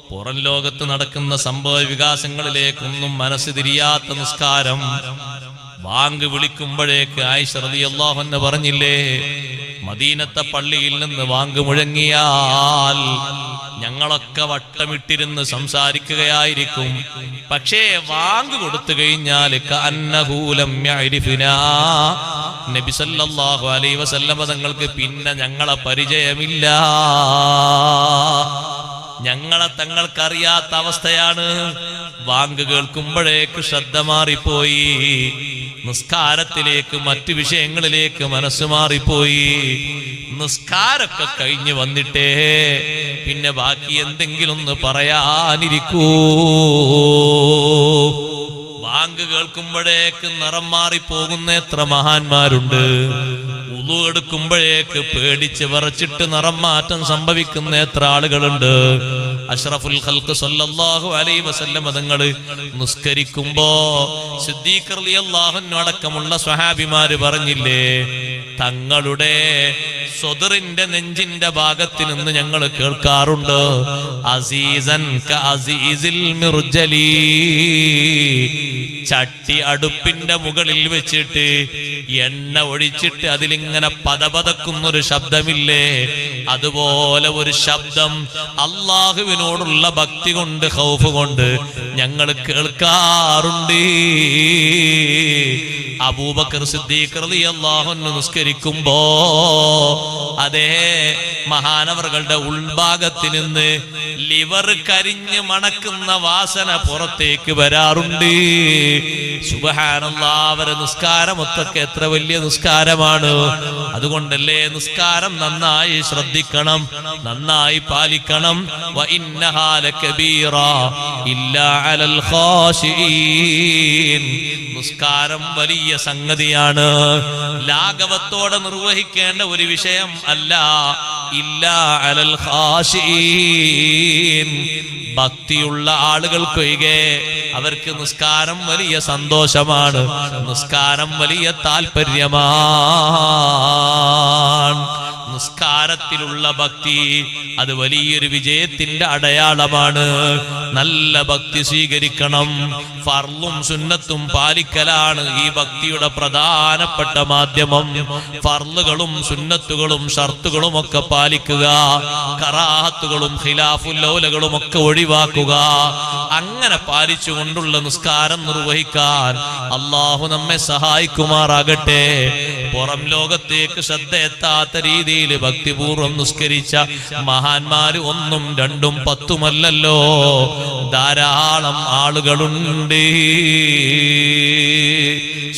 പുറം ലോകത്ത് നടക്കുന്ന സംഭവ വികാസങ്ങളിലേക്കൊന്നും മനസ്സ് തിരിയാത്ത നിസ്കാരം. ബാങ്ക് വിളിക്കുമ്പോഴേക്ക് ആയിഷ റളിയല്ലാഹു അൻഹ പറഞ്ഞില്ലേ, മദീനത്തെ പള്ളിയിൽ നിന്ന് ബാങ്ക് മുഴങ്ങിയാൽ ഞങ്ങളൊക്കെ വട്ടമിട്ടിരുന്ന് സംസാരിക്കുകയായിരിക്കും. പക്ഷേ ബാങ്ക് കൊടുത്തു കഴിഞ്ഞാൽ നബി സല്ലല്ലാഹു അലൈഹി വസല്ലം തങ്ങൾക്ക് പിന്നെ ഞങ്ങളെ പരിചയമില്ല. ഞങ്ങളെ തങ്ങൾക്കറിയാത്ത അവസ്ഥയാണ്. ബാങ്ക് കേൾക്കുമ്പോഴേക്ക് ശ്രദ്ധ മാറിപ്പോയി, നിസ്കാരത്തിലേക്ക് മറ്റു വിഷയങ്ങളിലേക്ക് മനസ്സ് മാറിപ്പോയി. നിസ്കാരമൊക്കെ കഴിഞ്ഞ് വന്നിട്ടേ പിന്നെ ബാക്കി എന്തെങ്കിലും ഒന്ന് പറയാനിരിക്കൂ. ബാങ്ക് കേൾക്കുമ്പോഴേക്ക് നിറം മാറിപ്പോകുന്ന എത്ര മഹാന്മാരുണ്ട്. വുളു എടുക്കുമ്പോഴേക്ക് പേടിച്ച് വിറച്ചിട്ട് നിറം മാറ്റം സംഭവിക്കുന്ന എത്ര ആളുകളുണ്ട്. അഷ്റഫുൽ ഖൽഖ് സല്ലല്ലാഹു അലൈഹി വസല്ലം തങ്ങൾ നിസ്കരിക്കുമ്പോ സിദ്ദീഖ് റളിയല്ലാഹു അൻഹു അടക്കമുള്ള സ്വഹാബിമാര് പറഞ്ഞില്ലേ, തങ്ങളുടെ സ്വദറിന്റെ നെഞ്ചിന്റെ ഭാഗത്ത് നിന്ന് ഞങ്ങൾ കേൾക്കാറുണ്ട്, അസീസൻ കഅസീസിൽ മിർജലി. ചട്ടി അടുപ്പിന്റെ മുകളിൽ വെച്ചിട്ട് എണ്ണ ഒഴിച്ചിട്ട് അതിലിങ്ങനെ പതപതക്കുന്നൊരു ശബ്ദമില്ലേ, അതുപോലെ ഒരു ശബ്ദം അള്ളാഹുവിനോടുള്ള ഭക്തി കൊണ്ട് ഖൗഫ് കൊണ്ട് ഞങ്ങൾ കേൾക്കാറുണ്ട്. അബൂബക്കർ സിദ്ദീഖ് റളിയല്ലാഹു അൻഹു നിസ്കരിക്കുമ്പോ അതേ മഹാനവറുകളുടെ ഉൾഭാഗത്ത് നിന്ന് ലിവർ കരിഞ്ഞ് മണക്കുന്ന വാസന പുറത്തേക്ക് വരാറുണ്ട്. സുബ്ഹാനല്ലാഹ്, അവരെ നിസ്കാരമൊക്കെ എത്ര വലിയ നിസ്കാരമാണ്. അതുകൊണ്ടല്ലേ നിസ്കാരം നന്നായി ശ്രദ്ധിക്കണം, നന്നായി പാലിക്കണം. വ ഇന്നഹാ ലകബീറ ഇല്ലാ അലൽ ഖാശിഈൻ. നിസ്കാരം വലിയ സംഗതിയാണ്, ലാഘവത്തോടെ നിർവഹിക്കേണ്ട ഒരു വിഷയം അല്ല. ഇല്ലാ അലൽ ഖാശിഈൻ. ഭക്തിയുള്ള ആളുകൾക്കൊഴികെ അവർക്ക് നിസ്കാരം വലിയ സന്തോഷമാണ്, നിസ്കാരം വലിയ താല്പര്യമാണ്. നിസ്കാരത്തിലുള്ള ഭക്തി അത് വലിയൊരു വിജയത്തിന്റെ അടയാളമാണ്. നല്ല ഭക്തി സ്വീകരിക്കണം. ഫർളും സുന്നത്തും പാലിക്കലാണ് ഈ ഭക്തിയുടെ പ്രധാനപ്പെട്ട മാധ്യമം. ഫർളുകളും സുന്നത്തുകളും ഷർത്തുകളും ഒക്കെ പാലിക്കുക, കറാഹത്തുകളും ഖിലാഫുൽ ഔലകളും ഒക്കെ ഒഴിവാക്കുക. അങ്ങനെ പാലിച്ചുകൊണ്ടുള്ള നിസ്കാരം നിർവഹിക്കാൻ അല്ലാഹു നമ്മെ സഹായിക്കുമാറാകട്ടെ. പുറം ലോകത്തേക്ക് ശ്രദ്ധ എത്താത്ത രീതിയിൽ ഭക്തിപൂർവം നിസ്കരിച്ച മഹാന്മാര് 1ഉം 2ഉം 10ഉമല്ലല്ലോ, ധാരാളം ആളുകളുണ്ട്.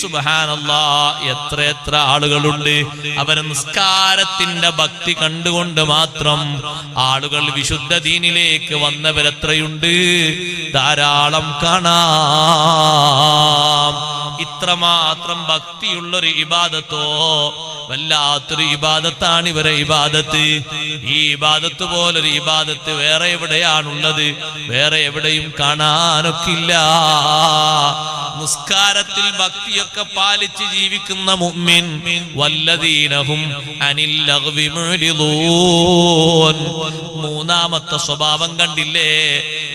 സുബ്ഹാനല്ലാഹ്, എത്ര ആളുകളുണ്ട്. അവരെ നിസ്കാരത്തിന്റെ ഭക്തി കണ്ടുകൊണ്ട് മാത്രം ആളുകൾ വിശുദ്ധ ദീനിലേക്ക് വന്നവരെത്രയുണ്ട്, ധാരാളം കാണാം. ഇത്രമാത്രം ഭക്തിയുള്ളൊരു ഇബാദത്തോ വല്ലാത്തൊരു ഇബാദത്താണ് ഇവരെ ഇബാദത്ത്. ഈ ഇബാദത്ത് പോലൊരു ഇബാദത്ത് വേറെ എവിടെയാണുള്ളത്? വേറെ എവിടെയും കാണാനൊക്കില്ല. നിസ്കാരത്തിൽ ഭക്തിയൊക്കെ പാലിച്ച് ജീവിക്കുന്ന മുഅ്മിൻ വല്ലദീനഹും അനിൽ ലഗ്വി മുഅ്രിദൂൻ. മൂന്നാമത്തെ സ്വഭാവം കണ്ടില്ലേ?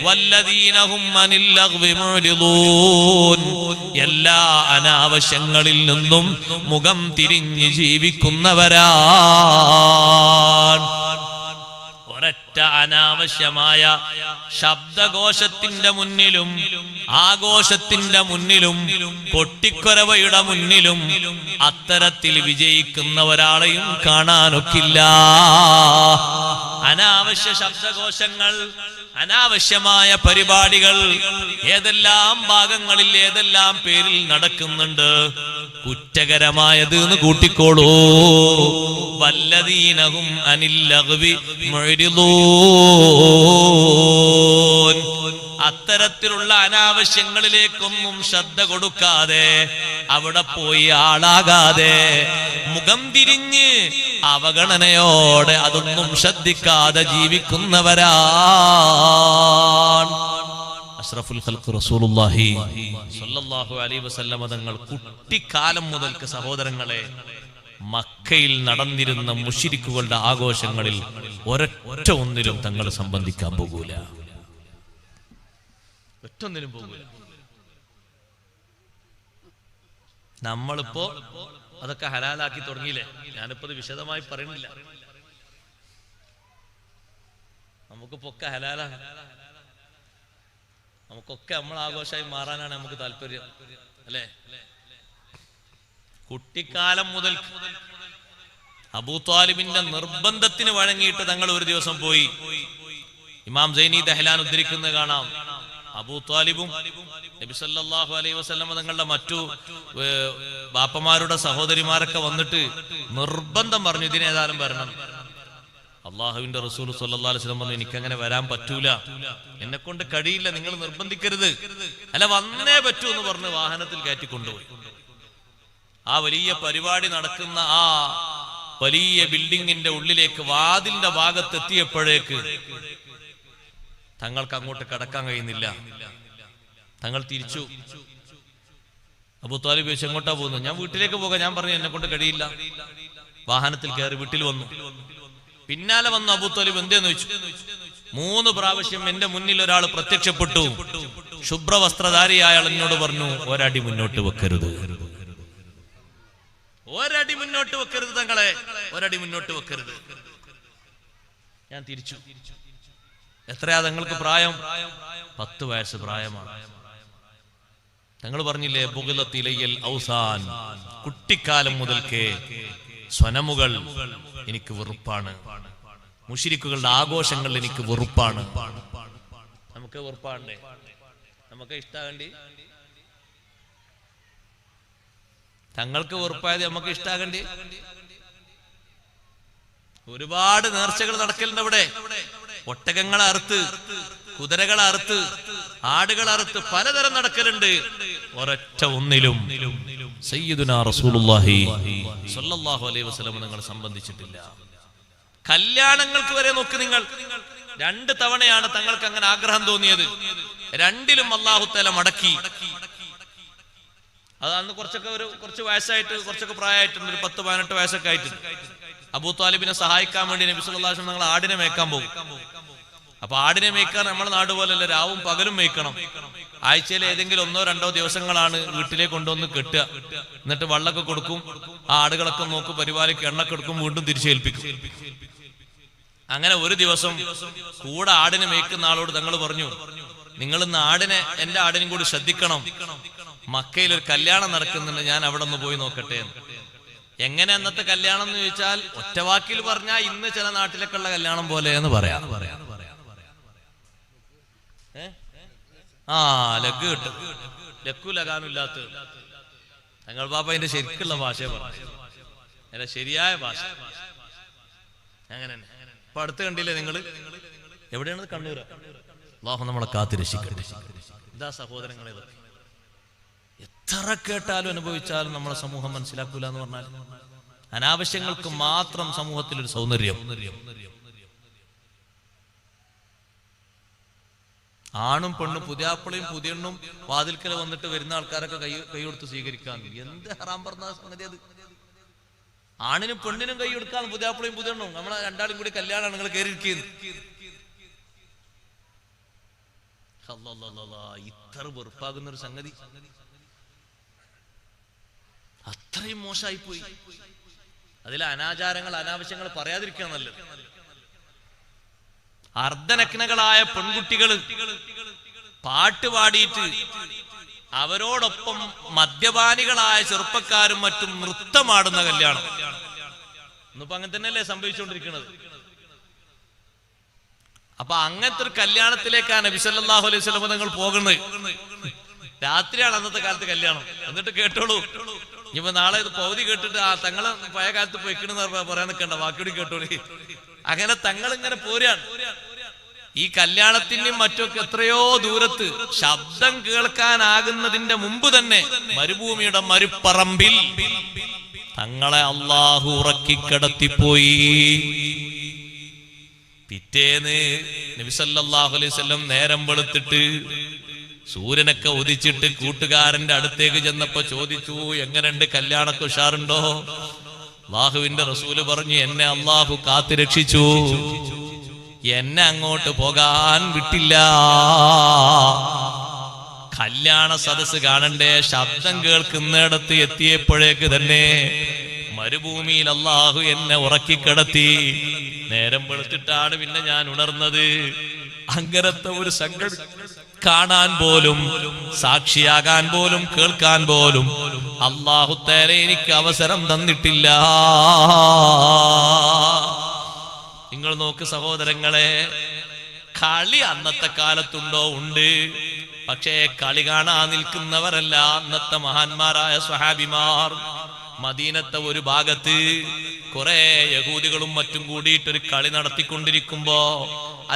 വല്ലദീനഹും അനിൽ ലഗ്വി മുഅ്രിദൂൻ. എല്ലാ അനാവശ്യങ്ങളിൽ നിന്നും മുഖം തിരിഞ്ഞ് ജീവിക്കുന്നവരാണ്. ഒരൊറ്റ അനാവശ്യമായ ശബ്ദഘോഷത്തിന്റെ മുന്നിലും ആഘോഷത്തിന്റെ മുന്നിലും കൊട്ടിക്കൊരവയുടെ മുന്നിലും അത്തരത്തിൽ വിജയിക്കുന്ന ഒരാളെയും കാണാനൊക്കില്ല. അനാവശ്യ ശബ്ദഘോഷങ്ങൾ, അനാവശ്യമായ പരിപാടികൾ ഏതെല്ലാം ഭാഗങ്ങളിൽ ഏതെല്ലാം പേരിൽ നടക്കുന്നുണ്ട്. കുറ്റകരമായത് എന്ന് കൂട്ടിക്കോളൂ. വല്ലദീനഹും അനിൽ ലഗ്വി മുഅ്രിദൂൻ. അത്തരത്തിലുള്ള അനാവശ്യങ്ങളിലേക്കൊന്നും ശ്രദ്ധ കൊടുക്കാതെ, അവിടെ പോയി ആളാകാതെ, മുഖം തിരിഞ്ഞ് അവഗണനയോടെ അതൊന്നും ശ്രദ്ധിക്കാതെ ജീവിക്കുന്നവരാണ്. അഷ്റഫുൽ ഖൽഖ് റസൂലുള്ളാഹി സ്വല്ലല്ലാഹു അലൈഹി വസല്ലം തങ്ങൾ കുട്ടിക്കാലം മുതൽക്ക് സഹോദരങ്ങളെ മക്കയിൽ നടന്നിരുന്ന മുശ്രിക്കുകളുടെ ആഘോഷങ്ങളിൽ ഒരൊറ്റ ഒന്നിലും തങ്ങൾ സംബന്ധിക്കാൻ പോകൂല. ഒറ്റൊന്നിനും പോകൂല. നമ്മളിപ്പോ അതൊക്കെ ഹലാലാക്കി തുടങ്ങിയില്ലേ? ഞാനിപ്പോ അത് വിശദമായി പറയുന്നില്ല. നമുക്കിപ്പോ ഒക്കെ ഹലാലാണ്. നമുക്കൊക്കെ നമ്മൾ ആഘോഷമായി മാറാനാണ് നമുക്ക് താല്പര്യം, അല്ലേ? കുട്ടിക്കാലം മുതൽ അബൂ ത്വാലിബിന്റെ നിർബന്ധത്തിന് വഴങ്ങിയിട്ട് തങ്ങൾ ഒരു ദിവസം പോയി. ഇമാം സൈനി ദഹ്ലാൻ ഉദ്ധരിക്കുന്നത് കാണാം. അബൂ ത്വാലിബും നബി സല്ലല്ലാഹു അലൈഹി വസല്ലം തങ്ങളുടെ മറ്റു ബാപ്പമാരുടെ സഹോദരിമാരൊക്കെ വന്നിട്ട് നിർബന്ധം പറഞ്ഞു ഇതിനേതായാലും വരണം. അള്ളാഹുവിന്റെ റസൂൽ സ്വല്ലല്ലാഹു അലൈഹി വസല്ലം പറഞ്ഞു എനിക്കങ്ങനെ വരാൻ പറ്റൂല, എന്നെ കൊണ്ട് കഴിയില്ല, നിങ്ങൾ നിർബന്ധിക്കരുത്, അല്ല വന്നേ പറ്റൂ എന്ന് പറഞ്ഞ് വാഹനത്തിൽ കയറ്റി കൊണ്ടുപോയി. ആ വലിയ പരിപാടി നടക്കുന്ന ആ വലിയ ബിൽഡിങ്ങിന്റെ ഉള്ളിലേക്ക് വാതിലിന്റെ ഭാഗത്ത് എത്തിയപ്പോഴേക്ക് തങ്ങൾക്ക് അങ്ങോട്ട് കടക്കാൻ കഴിയുന്നില്ല. തങ്ങൾ തിരിച്ചു. അബൂ ത്വാലിബ് ചോദിച്ചു എങ്ങോട്ടാ പോകുന്നു? ഞാൻ വീട്ടിലേക്ക് പോകാം. ഞാൻ പറഞ്ഞു എന്നെ കൊണ്ട് കഴിയില്ല. വാഹനത്തിൽ കയറി വീട്ടിൽ വന്നു. പിന്നാലെ വന്നു അബൂ ത്വാലിബ് എന്തേന്ന് ചോദിച്ചു. 3 പ്രാവശ്യം എന്റെ മുന്നിൽ ഒരാൾ പ്രത്യക്ഷപ്പെട്ടു. ശുഭ്രവസ്ത്രധാരിയായ ആൾ എന്നോട് പറഞ്ഞു ഒരടി മുന്നോട്ട് വെക്കരുത്, ഒരടി മുന്നോട്ട് വെക്കരുത്, തങ്ങളെ ഒരടി മുന്നോട്ട് വെക്കരുത്. ഞാൻ തിരിച്ചു. എത്രയാ തങ്ങൾക്ക് പ്രായം? 10 വയസ്സ് പ്രായമാണ്. തങ്ങൾ പറഞ്ഞില്ലേ ബുഗ്ലത്തിലയൽ ഔസാൻ, കുട്ടിക്കാലം മുതൽക്കേ സ്വനമുകൾ എനിക്ക് വെറുപ്പാണ്, മുശ്രിക്കുകളുടെ ആഘോഷങ്ങൾ എനിക്ക് വെറുപ്പാണ്. നമുക്ക് വെറുപ്പാണ്ടേ? നമുക്ക് ഇഷ്ടാകണ്ടി? തങ്ങൾക്ക് വെറുപ്പായത് നമുക്ക് ഇഷ്ടാകണ്ടി? ഒരുപാട് നേർച്ചകൾ നടക്കലുണ്ട് അവിടെ. ഒട്ടകങ്ങളെ അറുത്ത്, കുതിരകളെ അറുത്ത്, ആടുകളെ അറുത്ത് പലതരം നടക്കലുണ്ട്. ഒരൊറ്റ ഒന്നിലും സയ്യിദുനാ റസൂലുള്ളാഹി സ്വല്ലല്ലാഹു അലൈഹി വസല്ലം നിങ്ങൾ സംബന്ധിച്ചിട്ടില്ല. കല്യാണങ്ങൾക്ക് വരെ നോക്ക് നിങ്ങൾ. 2 തവണയാണ് തങ്ങൾക്ക് അങ്ങനെ ആഗ്രഹം തോന്നിയത്. 2ലും അല്ലാഹു തആല മടക്കി. അത് അന്ന് കുറച്ച് വയസ്സായിട്ട്, കുറച്ചൊക്കെ പ്രായമായിട്ടുണ്ട്, ഒരു 10-18 വയസ്സൊക്കെ ആയിട്ടുണ്ട്. അബൂ ത്വാലിബിനെ സഹായിക്കാൻ വേണ്ടി നബി സല്ലല്ലാഹു അലൈഹി വസല്ലം ഞങ്ങൾ ആടിനെ മേയ്ക്കാൻ പോകും. അപ്പൊ ആടിനെ മേയ്ക്കാൻ നമ്മുടെ നാട് പോലെയല്ല, രാവും പകലും മേയ്ക്കണം. ആഴ്ചയിൽ ഏതെങ്കിലും 1-2 ദിവസങ്ങളാണ് വീട്ടിലേക്ക് കൊണ്ടുവന്ന് കെട്ടുക. എന്നിട്ട് വെള്ളമൊക്കെ കൊടുക്കും, ആ ആടുകളൊക്കെ നോക്കും, പരിപാലിക്ക് എണ്ണൊക്കെ എടുക്കും, വീണ്ടും തിരിച്ചേൽപ്പിക്കും. അങ്ങനെ ഒരു ദിവസം കൂടെ ആടിനെ മേയ്ക്കുന്ന ആളോട് തങ്ങൾ പറഞ്ഞു നിങ്ങൾ ഇന്ന് എന്റെ ആടിനും കൂടി ശ്രദ്ധിക്കണം, മക്കയിൽ ഒരു കല്യാണം നടക്കുന്നുണ്ട്, ഞാൻ അവിടെ ഒന്ന് പോയി നോക്കട്ടെ. എങ്ങനെ അന്നത്തെ കല്യാണം എന്ന് ചോദിച്ചാൽ ഒറ്റവാക്കിൽ പറഞ്ഞാൽ ഇന്ന് ചില നാട്ടിലൊക്കെ ഉള്ള കല്യാണം പോലെ എന്ന് പറയാം. ലഗ് കിട്ടും, ലക്കു ലഗാനില്ലാത്ത തങ്ങൾ പാപ്പ അതിന്റെ ശരിക്കുള്ള ഭാഷയെ പറഞ്ഞു, അല്ല ശരിയായ ഭാഷ. അങ്ങനെ ഇപ്പൊ അടുത്ത് കണ്ടില്ലേ നിങ്ങൾ? എവിടെയാണ്? കണ്ണൂര്. അല്ലാഹു നമ്മളെ കാത്തിരക്ഷിക്കട്ടെ. ഇതാ സഹോദരങ്ങളെ, എത്ര കേട്ടാലും അനുഭവിച്ചാലും നമ്മളെ സമൂഹം മനസ്സിലാക്കൂല എന്ന് പറഞ്ഞാൽ അനാവശ്യങ്ങൾക്ക് മാത്രം സമൂഹത്തിൽ ഒരു സൗന്ദര്യം. ആണും പെണ്ണും, പുതിയാപ്പിളയും പുതിയണ്ണും വാതിൽക്കൽ വന്നിട്ട് വരുന്ന ആൾക്കാരൊക്കെ കൈ കൊടുത്ത് സ്വീകരിക്കാൻ. എന്ത് ഹറാം പറഞ്ഞ സംഗതി അത്! ആണിനും പെണ്ണിനും കൈ കൊടുക്കാൻ പുതിയാപ്പിളയും പുതിയണ്ണും, നമ്മളെ രണ്ടാളും കൂടി കല്യാണമാണ്, നിങ്ങൾ കയറിയിരിക്കുന്നത്. ഇത്ര വെറുപ്പാകുന്ന ഒരു സംഗതി, അത്രയും മോശമായിപ്പോയി. അതിലെ അനാചാരങ്ങൾ, അനാവശ്യങ്ങൾ പറയാതിരിക്കാൻ നല്ലത്. അർദ്ധനഗ്നകളായ പെൺകുട്ടികൾ പാട്ട് പാടിയിട്ട് അവരോടൊപ്പം മദ്യപാനികളായ ചെറുപ്പക്കാരും മറ്റും നൃത്തമാടുന്ന കല്യാണം. ഇന്നിപ്പോ അങ്ങനെ തന്നെയല്ലേ സംഭവിച്ചുകൊണ്ടിരിക്കുന്നത്? അപ്പൊ അങ്ങനത്തെ ഒരു കല്യാണത്തിലേക്കാണ് നബി സല്ലല്ലാഹു അലൈഹി വസല്ലം തങ്ങൾ പോകുന്നത്. രാത്രിയാണ് അന്നത്തെ കാലത്ത് കല്യാണം. എന്നിട്ട് കേട്ടോളൂ, ഇനിയിപ്പോ നാളെ ഇത് പൗതി കേട്ടിട്ട് തങ്ങളെ പഴയ കാലത്ത് പൊയ്ക്കണെന്ന് പറയാൻ നിൽക്കണ്ട, ബാക്കിയോട് കേട്ടോളൂ. അങ്ങനെ തങ്ങൾ ഇങ്ങനെ പോരാണ്. ഈ കല്യാണത്തിനും മറ്റൊക്കെ എത്രയോ ദൂരത്ത് ശബ്ദം കേൾക്കാനാകുന്നതിന്റെ മുമ്പ് തന്നെ മരുഭൂമിയുടെ മരുപ്പറമ്പിൽ തങ്ങളെ അല്ലാഹു ഉറക്കിക്കിടത്തിപ്പോയി. പിറ്റേന്ന് നബി സല്ലല്ലാഹു അലൈഹി വസല്ലം നേരം വെളുത്തിട്ട് സൂര്യനൊക്കെ ഉദിച്ചിട്ട് കൂട്ടുകാരന്റെ അടുത്തേക്ക് ചെന്നപ്പോ ചോദിച്ചു, എങ്ങനെയുണ്ട്, കല്യാണൊക്കെ ഉഷാറുണ്ടോ? അല്ലാഹുവിന്റെ റസൂല് പറഞ്ഞു, എന്നെ അല്ലാഹു കാത്തുരക്ഷിച്ചു, എന്നെ അങ്ങോട്ട് പോകാൻ വിട്ടില്ല. കല്യാണ സദസ് കാണണ്ടേ, ശബ്ദം കേൾക്കുന്നിടത്ത് എത്തിയപ്പോഴേക്ക് തന്നെ മരുഭൂമിയിൽ അല്ലാഹു എന്നെ ഉറക്കിക്കിടത്തി. നേരം വെളുത്തിട്ടാണ് പിന്നെ ഞാൻ ഉണർന്നത്. അങ്ങനത്തെ ഒരു സംഗതി കാണാൻ പോലും, സാക്ഷിയാകാൻ പോലും, കേൾക്കാൻ പോലും അല്ലാഹു തആല എനിക്ക് അവസരം തന്നിട്ടില്ല. നിങ്ങൾ നോക്ക് സഹോദരങ്ങളെ, കളി അന്നത്തെ കാലത്തുണ്ടോ? ഉണ്ട്. പക്ഷേ കളി കാണാൻ നിൽക്കുന്നവരല്ല അന്നത്തെ മഹാന്മാരായ സ്വഹാബിമാർ. മദീനത്തെ ഒരു ഭാഗത്ത് കുറെ യഹൂദികളും മറ്റും കൂടിയിട്ടൊരു കളി നടത്തിക്കൊണ്ടിരിക്കുമ്പോ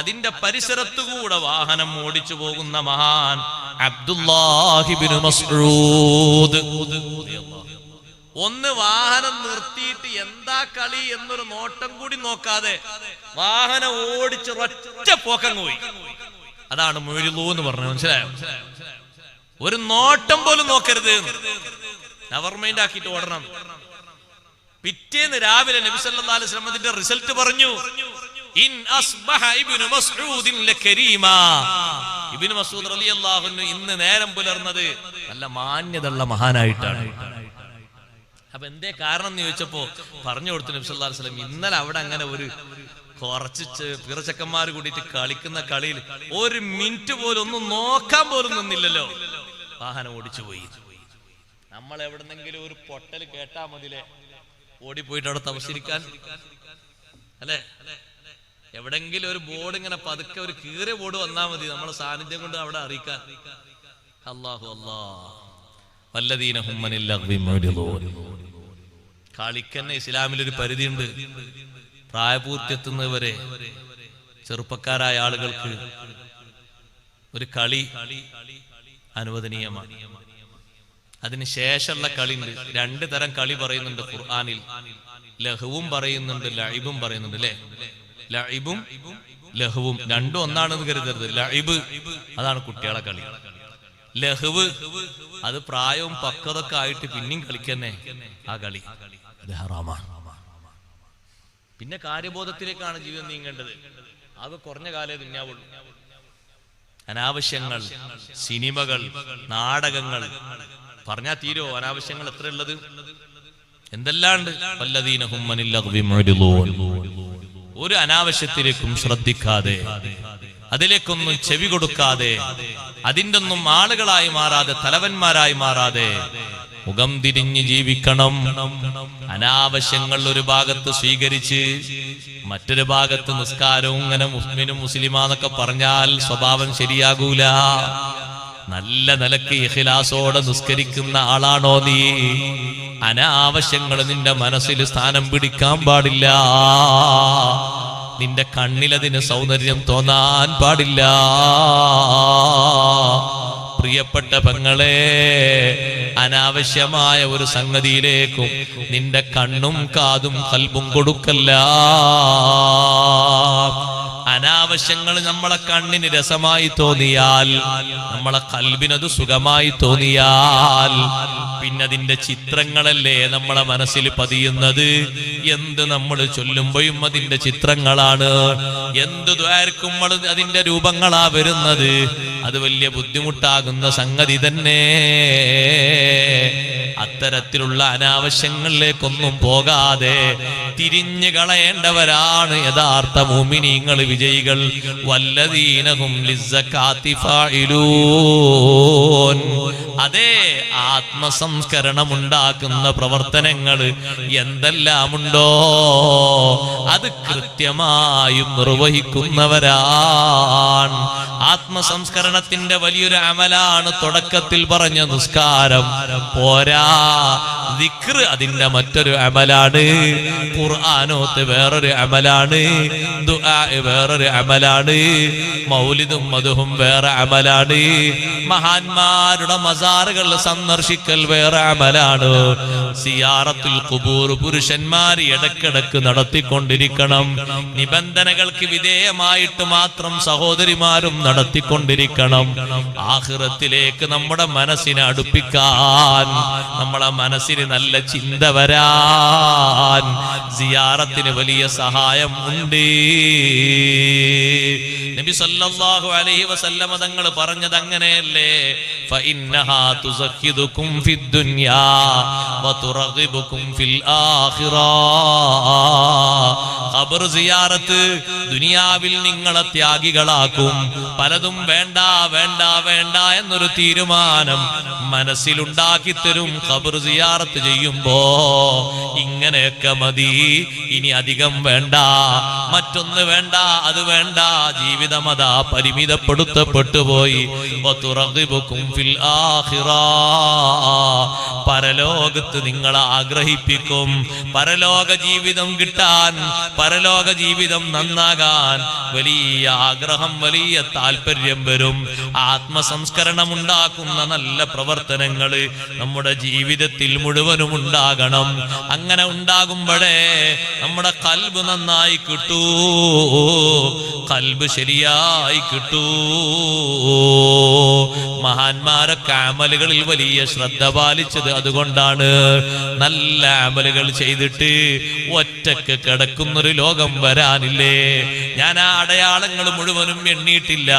അതിന്റെ പരിസരത്തുകൂടെ വാഹനം ഓടിച്ചു പോകുന്ന മഹാൻ അബ്ദുല്ലാഹി ഇബ്നു മസ്ഊദ് ഒന്ന് വാഹനം നിർത്തിയിട്ട് എന്താ കളി എന്നൊരു നോട്ടം കൂടി നോക്കാതെ വാഹനം ഓടിച്ച് ഒറ്റ പോക്കങ്ങ് പോയി. അതാണ് മുഅ്രിളൂ എന്ന് പറഞ്ഞത്. മനസ്സിലായോ? ഒരു നോട്ടം പോലും നോക്കരുത്, നെവർ മൈൻഡ് ആക്കിയിട്ട് ഓടണം. പിറ്റേന്ന് രാവിലെ നബി സല്ലല്ലാഹു അലൈഹി വസല്ലം അതിന്റെ റിസൾട്ട് പറഞ്ഞു. ഇൻ അസ്ബഹ ഇബ്നു മസ്ഊദ് ലകരീമാ. ഇബ്നു മസ്ഊദ് റളിയല്ലാഹു അൻഹു ഇന്ന് നേരം പുലർന്നത് നല്ല മാന്യതയുള്ള മഹാനായിട്ടാണ്. അപ്പൊ എന്തേ കാരണം എന്ന് ചോദിച്ചപ്പോ പറഞ്ഞു കൊടുത്തു നബി സല്ലല്ലാഹു അലൈഹി വസല്ലം, ഇന്നലെ അവിടെ അങ്ങനെ ഒരു കുറച്ച് പിറച്ചക്കന്മാർ കൂടിയിട്ട് കളിക്കുന്ന കളിയിൽ ഒരു മിനിറ്റ് പോലും ഒന്നും നോക്കാൻ പോലും നിന്നില്ലല്ലോ, വാഹനം ഓടിച്ചു പോയി. നമ്മൾ എവിടെന്നെങ്കിലും ഒരു പൊട്ടൽ കേട്ടാ മതിലേ ഓടിപ്പോയിട്ട് അവിടെ തപസ്സിരിക്കാൻ അല്ലെ? എവിടെങ്കിലും ഒരു ബോർഡ് ഇങ്ങനെ പതുക്കെ ഒരു കീറിയ ബോർഡ് വന്നാ മതി നമ്മളെ സാന്നിധ്യം കൊണ്ട് അവിടെ അറിയിക്കാൻ. അല്ലാഹു അല്ലാഹ് വല്ലദീന ഹും അനിൽ ലഗ്വി മുഅ്രിദൂൻ. കളിക്കന്നെ ഇസ്ലാമിലൊരു പരിധിയുണ്ട്. പ്രായപൂർത്തിയെത്തുന്നവരെ ചെറുപ്പക്കാരായ ആളുകൾക്ക് ഒരു കളി അനുവദനീയമാണ്. അതിന് ശേഷമുള്ള കളി ഉണ്ട്. രണ്ട് തരം കളി പറയുന്നുണ്ട് ഖുർആനിൽ. ലഹുവും പറയുന്നുണ്ട്, ലഇബും പറയുന്നുണ്ട്. അല്ലെ? ലഇബും ലഹുവും രണ്ടും ഒന്നാണെന്ന് കരുതരുത്. ലഇബ് അതാണ് കുട്ടികളെ കളി. ലഹുവ് അത് പ്രായവും പക്വതൊക്കെ ആയിട്ട് പിന്നെയും കളിക്കന്നെ ആ കളി. അത് ഹറാമാണ്. പിന്നെ കാര്യബോധത്തിലേക്കാണ് ജീവിതം നീങ്ങേണ്ടത്. അത് കുറഞ്ഞ കാലേ ദുനിയാവുള്ളൂ. അനാവശ്യങ്ങൾ, സിനിമകൾ, നാടകങ്ങൾ പറഞ്ഞാ തീരോ? അനാവശ്യങ്ങൾ എത്രയുള്ളത്, എന്തെല്ലാണ്ട്. വല്ലദീന ഹും അനിൽ ലഗ്വി മുഅ്രിദൂൻ. ഒരു അനാവശ്യത്തിലേക്കും ശ്രദ്ധിക്കാതെ, അതിലേക്കൊന്നും ചെവി കൊടുക്കാതെ, അതിൻ്റെ ഒന്നും ആളുകളായി മാറാതെ, തലവന്മാരായി മാറാതെ മുഖം തിരിഞ്ഞ് ജീവിക്കണം. അനാവശ്യങ്ങൾ ഒരു ഭാഗത്ത് സ്വീകരിച്ച് മറ്റൊരു ഭാഗത്ത് നിസ്കാരവും ഇങ്ങനെ മുസ്ലിനും മുസ്ലിമാന്നൊക്കെ പറഞ്ഞാൽ സ്വഭാവം ശരിയാകൂല. നല്ല നിലക്ക് ഇഖ്ലാസോടെ നിസ്കരിക്കുന്ന ആളാണോ നീ? അനാവശ്യങ്ങൾ നിന്റെ മനസ്സിൽ സ്ഥാനം പിടിക്കാൻ പാടില്ല. നിന്റെ കണ്ണിലതിന് സൗന്ദര്യം തോന്നാൻ പാടില്ല. പ്രിയപ്പെട്ട പെങ്ങളെ, അനാവശ്യമായ ഒരു സംഗതിയിലേക്കും നിന്റെ കണ്ണും കാതും കൽബും കൊടുക്കല്ല. അനാവശ്യങ്ങൾ നമ്മളെ കണ്ണിന് രസമായി തോന്നിയാൽ, നമ്മളെ കൽബിനത് സുഖമായി തോന്നിയാൽ, പിന്നെ അതിന്റെ ചിത്രങ്ങളല്ലേ നമ്മളെ മനസ്സിൽ പതിയുന്നത്. എന്ത് നമ്മൾ ചൊല്ലുമ്പോഴും അതിന്റെ ചിത്രങ്ങളാണ്, എന്ത് ദ്വാരക്കുമ്പോൾ അതിന്റെ രൂപങ്ങളാ വരുന്നത്. അത് വലിയ ബുദ്ധിമുട്ടാകുന്ന സംഗതി തന്നെ. അത്തരത്തിലുള്ള അനാവശ്യങ്ങളിലേക്കൊന്നും പോകാതെ തിരിഞ്ഞു കളയേണ്ടവരാണ് യഥാർത്ഥ മുഅ്മിനീങ്ങൾ, വിജയികൾ. വല്ലദീനഹും ലിസ്സകാത്തി ഫാഇലൂൻ. അതേ, ആത്മസംസ്കരണം ഉണ്ടാക്കുന്ന പ്രവർത്തനങ്ങൾ എന്തെല്ലാമുണ്ടോ അത് കൃത്യമായും നിർവഹിക്കുന്നവരാണ്. ആത്മസംസ്കരണത്തിന്റെ വലിയൊരു അമലാണ് തുടക്കത്തിൽ പറഞ്ഞ നിസ്കാരം. പോരാ, ദിക്ർ അതിന്റെ മറ്റൊരു അമലാണ്. ഖുർആനോത്ത് വേറൊരു അമലാണ്. ദുആ വേറൊരു അമലാണ്. മൗലിദും മദ്ഹും വേറെ അമലാണ്. മഹാന്മാരുടെ മസാറുകൾ സന്ദർശിക്കൽ വേറെ അമലാണ്. സിയാറത്തുൽ ഖുബൂർ പുരുഷന്മാർ ഇടക്കിടക്ക് നടത്തിക്കൊണ്ടിരിക്കണം. നിബന്ധനകൾക്ക് വിധേയമായിട്ട് മാത്രം സഹോദരിമാരും നടത്തിക്കൊണ്ടിരിക്കണം. ആഖിറത്തിലേക്ക് നമ്മുടെ മനസ്സിനെ അടുപ്പിക്കാൻ, നമ്മളെ മനസ്സിന് നല്ല ചിന്ത വരാൻ സിയാറത്തിന് വലിയ സഹായം ഉണ്ട്. നബി സല്ലല്ലാഹു അലൈഹി വസല്ലമ തങ്ങൾ പറഞ്ഞത് അങ്ങനെയല്ലേ? ഫഇന്നഹാ തുസഖിദുകും ഫിദ്ദുനിയാ വതുറഗിബുകും ഫിൽ ആഖിറ. ഖബർ സിയാറത്ത് ദുനിയാവിൽ നിങ്ങളെ ത്യാഗികളാക്കും. പലതും വേണ്ട വേണ്ട വേണ്ട എന്നൊരു തീരുമാനം മനസ്സിലുണ്ടാക്കി തരും. ഖബർ സിയാറത്ത് ചെയ്യുമ്പോ ഇങ്ങനെയൊക്കെ മതി, ഇനി അധികം വേണ്ട, മറ്റൊന്ന് വേണ്ട, അത് വേണ്ട, ജീവിതം ജീവിതമതാ പരിമിതപ്പെടുത്തപ്പെട്ടു പോയി. വതുറഗിബുകും ഫിൽ ആഖിറ, പരലോകത്ത് നിങ്ങളെ ആഗ്രഹിപ്പിക്കും. പരലോക ജീവിതം കിട്ടാൻ, പരലോക ജീവിതം നന്നാകാൻ വലിയ ആഗ്രഹം, വലിയ താല്പര്യം വരും. ആത്മസംസ്കരണം ഉണ്ടാക്കുന്ന നല്ല പ്രവർത്തനങ്ങൾ നമ്മുടെ ജീവിതത്തിൽ മുഴുവനും ഉണ്ടാകണം. അങ്ങനെ ഉണ്ടാകുമ്പോഴേ നമ്മുടെ ഖൽബ് നന്നായി കിട്ടൂ, ഖൽബ് ശരിയായി കിട്ടൂ. മഹാന്മാരൊക്കെ അമലുകളിൽ വലിയ ശ്രദ്ധ പാലിച്ചത് അതുകൊണ്ടാണ്. നല്ല അമലുകൾ ചെയ്തിട്ട് ഒറ്റക്ക് കിടക്കുന്നൊരു ലോകം വരാനില്ലേ? ഞാൻ ആ അടയാളങ്ങൾ മുഴുവനും എണ്ണിയിട്ടില്ല,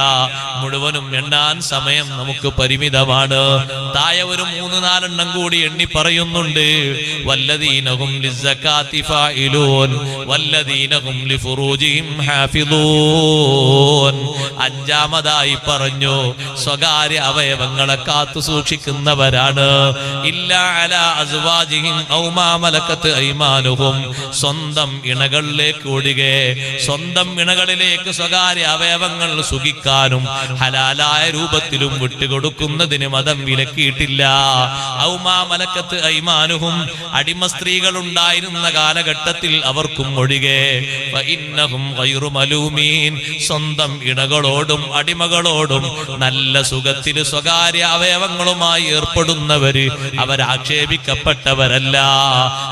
മുഴുവനും എണ്ണാൻ സമയം നമുക്ക് പരിമിതമാണ്. താഴെ ഒരു 3-4 കൂടി എണ്ണി പറയുന്നുണ്ട്. വല്ലദീനഹും ലിസ്സകാത്തി ഫായിലൂൻ വല്ലദീനഹും ലിഫുറൂജിഹിം ഹാഫിളൂൻ. അഞ്ചാമതായി പറഞ്ഞു, സ്വകാര്യ അവയവങ്ങളെ കാത്തു സൂക്ഷിക്കുന്നവരാണ്. ഇല്ലാ അലാ അസ്വാജിഹിം ഔ മാ മലക്കത്ത് ഐമാനുഹും. സ്വന്തം ഇണകളിലേക്ക് ഒഴികെ, സ്വന്തം ഇണകളിലേക്ക് സ്വകാര്യ അവയവങ്ങൾ സുഖിക്കാനും ഹലാലായ രൂപത്തിലും വിട്ടുകൊടുക്കുന്നതിന് മതം വിലക്കിയിട്ടില്ല. ഔ മാ മലക്കത്ത് ഐമാനുഹും, അടിമ സ്ത്രീകൾ ഉണ്ടായിരുന്ന കാലഘട്ടത്തിൽ അവർക്കും ഒഴികെ. ഫഇന്നഹും ഗൈറു മലൂമീൻ. സ്വന്തം ഇണകളോടും അടിമകളോടും നല്ല സുഖത്തിൽ സ്വകാര്യ അവയവങ്ങളുമായി ഏർപ്പെടുന്നവര് അവരാക്ഷേപിക്കപ്പെട്ടവരല്ല.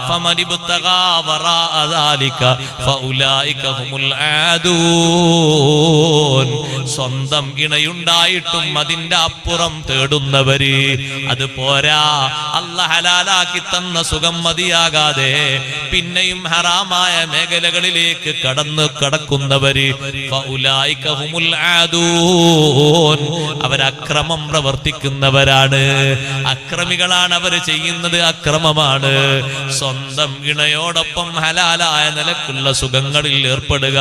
ഫമനിബ്തഗാ വറാഅ ദാലിക ഫഉലൈക ഹുമുൽ ആദൂൻ. സ്വന്തം ഇണയുണ്ടായിട്ടും അതിന്റെ അപ്പുറം തേടുന്നവര്, അത് പോരാ, അല്ലാഹ് ഹലാലാക്കി തന്ന സുഖം മതിയാകാതെ പിന്നെയും ഹറാമായ മേഖലകളിലേക്ക് കടക്കുന്നവര് ഫഉലൈക ഹുമുൽ ആദൂൻ. അവരക്രമം പ്രവർത്തിക്കുന്നവരാണ്, അക്രമികളാണ്. അവര് ചെയ്യുന്നത് അക്രമമാണ്. സ്വന്തം ഇണയോടൊപ്പം ഹലാലായ നിലക്കുള്ള സുഖങ്ങളിൽ ഏർപ്പെടുക,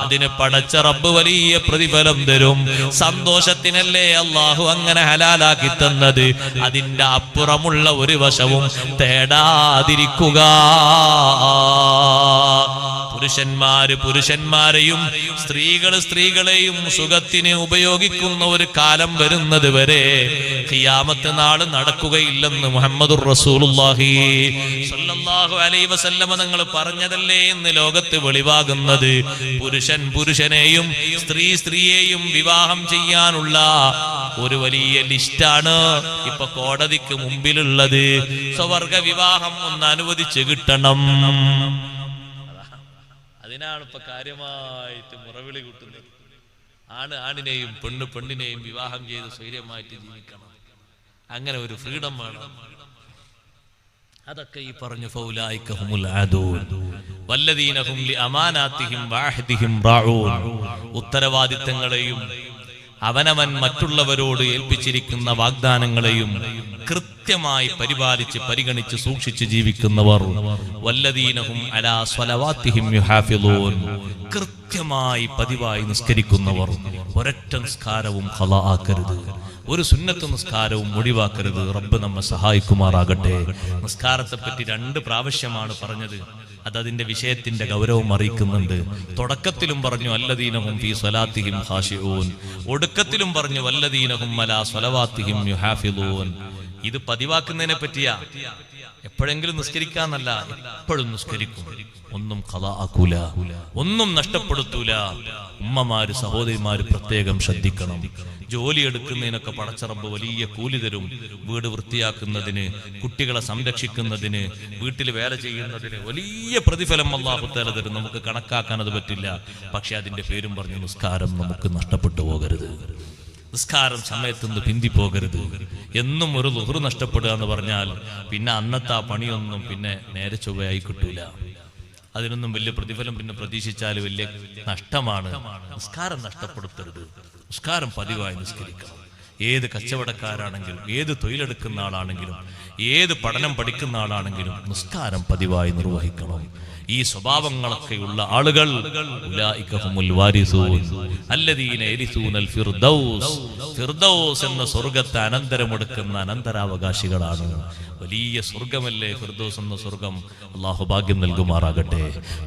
അതിന് പടച്ച റബ്ബ് വലിയ പ്രതിഫലം തരും. സന്തോഷത്തിനല്ലേ അല്ലാഹു അങ്ങനെ ഹലാലാക്കി തന്നത്. അതിന്റെ അപ്പുറമുള്ള ഒരു വശവും തേടാതിരിക്കുക. പുരുഷന്മാര് പുരുഷന്മാരെയും സ്ത്രീകൾ സ്ത്രീകളെയും സുഖത്തിന് ഉപയോഗിക്കുന്ന ഒരു കാലം വരുന്നത് വരെ ഖിയാമത്ത് നാൾ നടക്കുകയില്ലെന്ന് മുഹമ്മദുർ റസൂലുള്ളാഹി സ്വല്ലല്ലാഹു അലൈഹി വസല്ലമ തങ്ങൾ പറഞ്ഞതല്ലേ ഇന്ന് ലോകത്ത് വെളിവാകുന്നത്. പുരുഷൻ പുരുഷനെയും സ്ത്രീ സ്ത്രീയെയും വിവാഹം ചെയ്യാനുള്ള ഒരു വലിയ ലിസ്റ്റാണ് ഇപ്പൊ കോടതിക്ക് മുമ്പിലുള്ളത്. സ്വവർഗ വിവാഹം ഒന്ന് അനുവദിച്ച് കിട്ടണം. അതിനാണ് ഇപ്പൊ കാര്യമായിട്ട് മുറവിളി കൂട്ടുന്നത്. ആണ് ആണിനെയും പെണ്ണ് പെണ്ണിനെയും വിവാഹം ചെയ്ത് സ്വൈര്യമായിട്ട് ജീവിക്കണം. അങ്ങനെ ഒരു ഫ്രീഡം വേണം. അതൊക്കെ ഈ പറഞ്ഞു ഫൗലായിക ഹുമുൽ ആദൂൻ വല്ലദീന ഹും ലിഅമാനാതിഹിം വഅഹദിഹിം റാഊൻ. ഉത്തരവാദിത്തങ്ങളെയും അവനവൻ മറ്റുള്ളവരോട് ഏൽപ്പിച്ചിരിക്കുന്ന വാഗ്ദാനങ്ങളെയും കൃത്യമായി പരിപാലിച്ച് പരിഗണിച്ച് സൂക്ഷിച്ച് ജീവിക്കുന്നവർ. വല്ലദീനഹും അലാ സ്വലവാത്തിഹിം യുഹാഫിളൂൻ. കൃത്യമായി പതിവായി നിസ്കരിക്കുന്നവർ. ഒരൊറ്റ നിസ്കാരവും ഖളാ ആക്കരുത്, ഒരു സുന്നത്ത് നിസ്കാരവും ഒഴിവാക്കരുത്. റബ്ബ് നമ്മെ സഹായിക്കുമാറാകട്ടെ. നിസ്കാരത്തെ പറ്റി 2 പ്രാവശ്യമാണ് പറഞ്ഞത്. അതതിന്റെ വിഷയത്തിന്റെ ഗൗരവം അറിയിക്കുന്നുണ്ട്. തുടക്കത്തിലും പറഞ്ഞു വല്ലദീനഹും ഫീ സ്വലാത്തിഹിം ഖാശിഊൻ, ഒടുക്കത്തിലും പറഞ്ഞു വല്ലദീനഹും അലാ സ്വലവാത്തിഹിം യുഹാഫിളൂൻ. ഇത് പതിവാക്കുന്നതിനെ പറ്റിയാ. എപ്പോഴെങ്കിലും നിസ്കരിക്കാന്നല്ല, എപ്പോഴും നിസ്കരിക്കും. ഒന്നും ഖളാ ആക്കൂല, ഒന്നും നഷ്ടപ്പെടുത്തൂല. ഉമ്മമാര് സഹോദരിമാര് പ്രത്യേകം ശ്രദ്ധിക്കണം. ജോലി എടുക്കുന്നതിനൊക്കെ പടച്ച റബ്ബ് വലിയ കൂലി തരും. വീട് വൃത്തിയാക്കുന്നതിന്, കുട്ടികളെ സംരക്ഷിക്കുന്നതിന്, വീട്ടിൽ വേല ചെയ്യുന്നതിന് വലിയ പ്രതിഫലം അല്ലാഹു തആല തരും. നമുക്ക് കണക്കാക്കാൻ അത് പറ്റില്ല. പക്ഷെ അതിന്റെ പേരും പറഞ്ഞു നിസ്കാരം നമുക്ക് നഷ്ടപ്പെട്ടു പോകരുത്. നിസ്കാരം സമയത്തുനിന്ന് പിന്തി പോകരുത്. എന്നും ഒരു ളുഹ്ർ നഷ്ടപ്പെടുക എന്ന് പറഞ്ഞാൽ പിന്നെ അന്നത്തെ ആ പണിയൊന്നും പിന്നെ നേരെ ചൊവ്വയായി കിട്ടൂല. അതിനൊന്നും വലിയ പ്രതിഫലം പിന്നെ പ്രതീക്ഷിച്ചാൽ വലിയ നഷ്ടമാണ്. നിസ്കാരം നഷ്ടപ്പെടുത്തരുത്. നിസ്കാരം പതിവായി നിസ്കരിക്കണം. ഏത് കച്ചവടക്കാരാണെങ്കിലും, ഏത് തൊഴിലെടുക്കുന്ന ആളാണെങ്കിലും, ഏത് പഠനം പഠിക്കുന്ന ആളാണെങ്കിലും നിസ്കാരം പതിവായി നിർവഹിക്കണം. ഈ സ്വഭാവങ്ങളൊക്കെയുള്ള ആളുകൾ ഉലൈക ഹുമുൽ വാരിസൂൻ അല്ലദീന യരിസൂനൽ ഫിർദൗസ്, ഫിർദൗസ് എന്ന സ്വർഗ്ഗത്തെ അനന്തരമെടുക്കുന്ന അനന്തരാവകാശികളാണ്. വലിയ സ്വർഗമല്ലേ ഫിർദൗസ് എന്ന സ്വർഗം. അള്ളാഹു ഭാഗ്യം നൽകുമാറാകട്ടെ.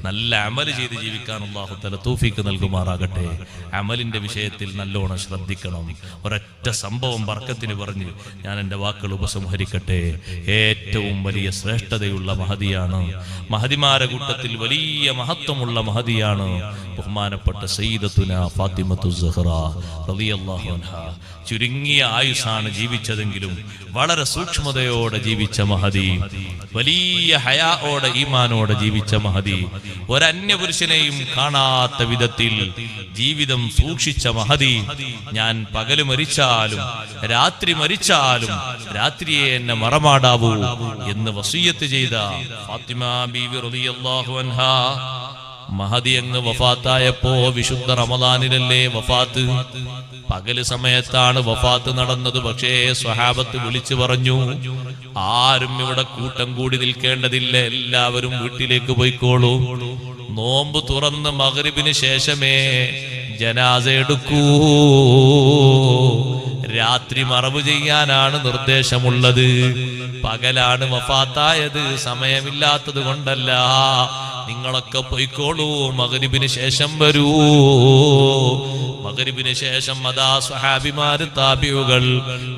നല്ല അമല് ചെയ്ത് ജീവിക്കാൻ അള്ളാഹു തആല തൗഫീഖ് നൽകുമാറാകട്ടെ. അമലിന്റെ വിഷയത്തിൽ നല്ലോണം ശ്രദ്ധിക്കണം. ഒരൊറ്റ സംഭവം ബർക്കത്തിന് പറഞ്ഞ് ഞാൻ എൻ്റെ വാക്കുകൾ ഉപസംഹരിക്കട്ടെ. ഏറ്റവും വലിയ ശ്രേഷ്ഠതയുള്ള മഹദിയാണ്, മഹദിമാരെ കൂട്ടത്തിൽ വലിയ മഹത്വമുള്ള മഹദിയാണ് ബഹുമാനപ്പെട്ട സയ്യിദത്തുന ഫാത്തിമത്തു സുഹ്റ റളിയല്ലാഹു അൻഹാ. ചുരുങ്ങിയ ആയുസ്സാണ് ജീവിച്ചതെങ്കിലും വളരെ സൂക്ഷ്മതയോടെ ജീവിച്ച മഹദി, വലിയ ഹയാഓടെ ഈമാനോടെ ജീവിച്ച മഹദി, ഒരന്യപുരുഷനെയും കാണാത്ത വിധത്തിൽ ജീവിതം സൂക്ഷിച്ച മഹദി. ഞാൻ പകല് മരിച്ചാലും രാത്രി മരിച്ചാലും രാത്രിയെ എന്നെ മറമാടാവൂ എന്ന് വസിയ്യത്ത് ചെയ്ത ഫാത്തിമ ബീവി റളിയല്ലാഹു അൻഹാ. മഹദി അങ്ങ് വഫാത്തായപ്പോ വിശുദ്ധ റമദാനിലല്ലേ വഫാത്ത്, പകല് സമയത്താണ് വഫാത്ത് നടന്നത്. പക്ഷേ സ്വഹാബത്ത് വിളിച്ചു പറഞ്ഞു, ആരും ഇവിടെ കൂട്ടം കൂടി നിൽക്കേണ്ടതില്ല, എല്ലാവരും വീട്ടിലേക്ക് പോയിക്കോളൂ. നോമ്പ് തുറന്ന് മഗ്രിബിന് ശേഷമേ ജനാസ എടുക്കൂ. രാത്രി മറവ് ചെയ്യാനാണ് നിർദ്ദേശമുള്ളത്. പകലാണ് വഫാത്തായത്, സമയമില്ലാത്തത് കൊണ്ടല്ല. നിങ്ങളൊക്കെ പൊയ്ക്കോളൂ, മഗ്രിബിന് ശേഷം വരൂ. മഗ്രിബിന് ശേഷം അതാ സ്വഹാബിമാര് താബിഉകൾ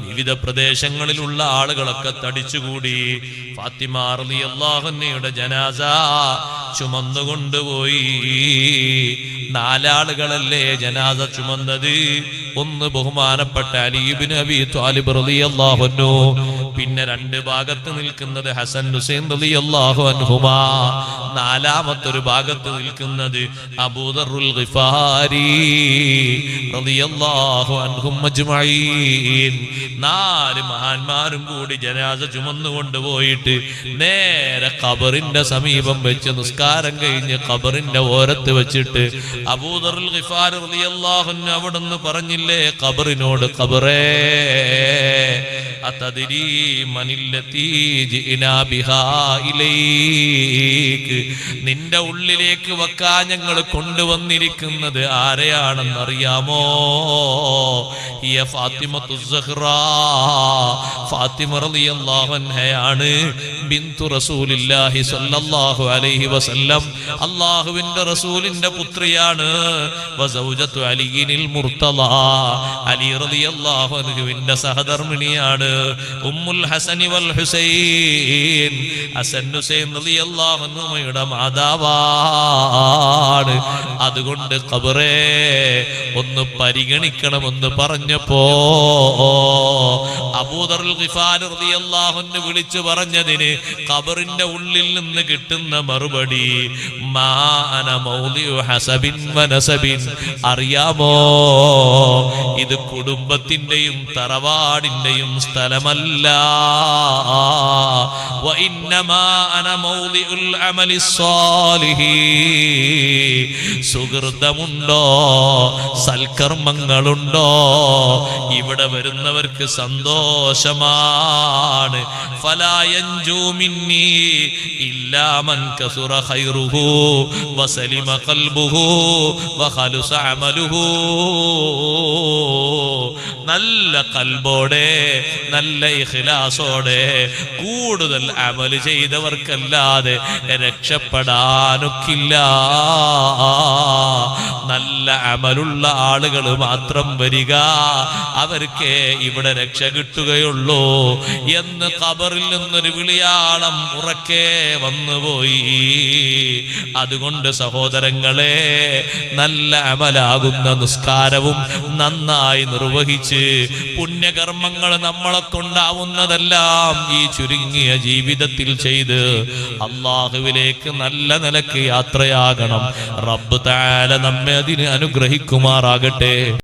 വിവിധ പ്രദേശങ്ങളിലുള്ള ആളുകളൊക്കെ തടിച്ചുകൂടി ഫാത്തിമ റളിയല്ലാഹു അൻഹയുടെ ജനാസ ചുമന്നുകൊണ്ടുപോയി. 4 ആളുകളല്ലേ ജനാസ ചുമന്നത്. ഒന്ന് ബഹുമാനപ്പെട്ട അലി ഇബ്നു അബീ ത്വാലിബ് റളിയല്ലാഹു അൻഹു, പിന്നെ 2 ഭാഗത്ത് നിൽക്കുന്നത് ഹസൻ ഹുസൈൻ റളിയല്ലാഹു അൻഹുമാ, 4ാമത്തെ ഭാഗത്ത് നിൽക്കുന്നത് അബൂദറുൽ ഗിഫാരി റളിയല്ലാഹു അൻഹും അജ്മഈൻ. 4 മഹാന്മാരും കൂടി ജനാസ ചുമന്നുകൊണ്ടുപോയിട്ട് നേരെ ഖബറിന്റെ സമീപം വെച്ച് നിസ്കാരം കഴിഞ്ഞ് ഖബറിന്റെ ഓരത്ത് വെച്ചിട്ട് അബൂദറുൽ ഗിഫാരി റളിയല്ലാഹു അൻഹു അവിടുന്ന് പറഞ്ഞില്ലേ ഖബറിനോട്, ഖബറേ അതദ്രീ മനില്ലതീ ജിനാ ബിഹാ ഇലൈക്, നിന്റെ ഉള്ളിലേക്ക് വെക്കാൻ ഞങ്ങൾ കൊണ്ടുവന്നിരിക്കുന്നത് ആരെയാണെന്നറിയാമോ? ഹിയ ഫാത്തിമത്തു സുഹ്റാ, ഫാത്തിമ റളിയല്ലാഹു അൻഹയാണ്. ബിന്തു റസൂലില്ലാഹി സ്വല്ലല്ലാഹു അലൈഹി വസല്ലം, അല്ലാഹുവിന്റെ റസൂലിന്റെ പുത്രിയാണ്. വസൗജത്തു അലിയിൽ മുർത്തളാ, അലി റളിയല്ലാഹു അൻഹുവിന്റെ സഹധർമ്മിണിയാണ്. ഉമ്മുൽ ഹസനി വൽ ഹുസൈൻ, ഹസൻ ഹുസൈൻ റളിയല്ലാഹു അൻഹുമയുടെ മാതാവാണ്. അതുകൊണ്ട് ഖബറേ ഒന്ന് പരിഗണിക്കണമെന്ന് പറഞ്ഞപ്പോ അബൂദറുൽ ഗിഫാരി റളിയല്ലാഹു അൻഹു വിളിച്ചു പറഞ്ഞതിന് ഖബറിന്റെ ഉള്ളിൽ നിന്ന് കിട്ടുന്ന മറുപടി മാ അന മൗദിഉ ഹസബിൻ വനസബിൻ, അറിയാമോ ഇത് കുടുംബത്തിന്റെയും തറവാടിന്റെയും സ്ഥലമല്ല. വഇന്നമാ അന മൗദിഉൽ അമലിസ് സാലിഹി, സുഹൃതമുണ്ടോ സൽക്കർമ്മങ്ങളുണ്ടോ ഇവിടെ വരുന്നവർക്ക് സന്തോഷമാണ്. ഫലാ യൻജൂ മിന്നി ഇല്ലാ മൻ കസുറ ഖൈറുഹു വസലിമ ഖൽബുഹു വഖലുസ അമലുഹു. നല്ല ഖൽബോടെ നല്ല ഇഖ്ലാസോടെ കൂടുതൽ അമൽ ചെയ്തവർക്കല്ലാതെ രക്ഷപ്പെടാനൊക്കില്ല. നല്ല അമലുള്ള ആളുകൾ മാത്രം വരിക, അവർക്ക് ഇവിടെ രക്ഷ കിട്ടുകയുള്ളൂ എന്ന് ഖബറിൽ നിന്നൊരു വിളിയാളം ഉറക്കെ വന്നുപോയി. അതുകൊണ്ട് സഹോദരങ്ങളെ, നല്ല അമലാകുന്ന നിസ്കാരവും നന്നായി നിർവഹിച്ച് പുണ്യകർമ്മങ്ങൾ നമ്മളെ കൊണ്ടാവുന്നതെല്ലാം ഈ ചുരുങ്ങിയ ജീവിതത്തിൽ ചെയ്ത് അല്ലാഹുവിലേക്ക് നല്ല നിലക്ക് യാത്രയാകണം. റബ്ബ് തആല നമ്മെ അതിന് അനുഗ്രഹിക്കുമാറാകട്ടെ.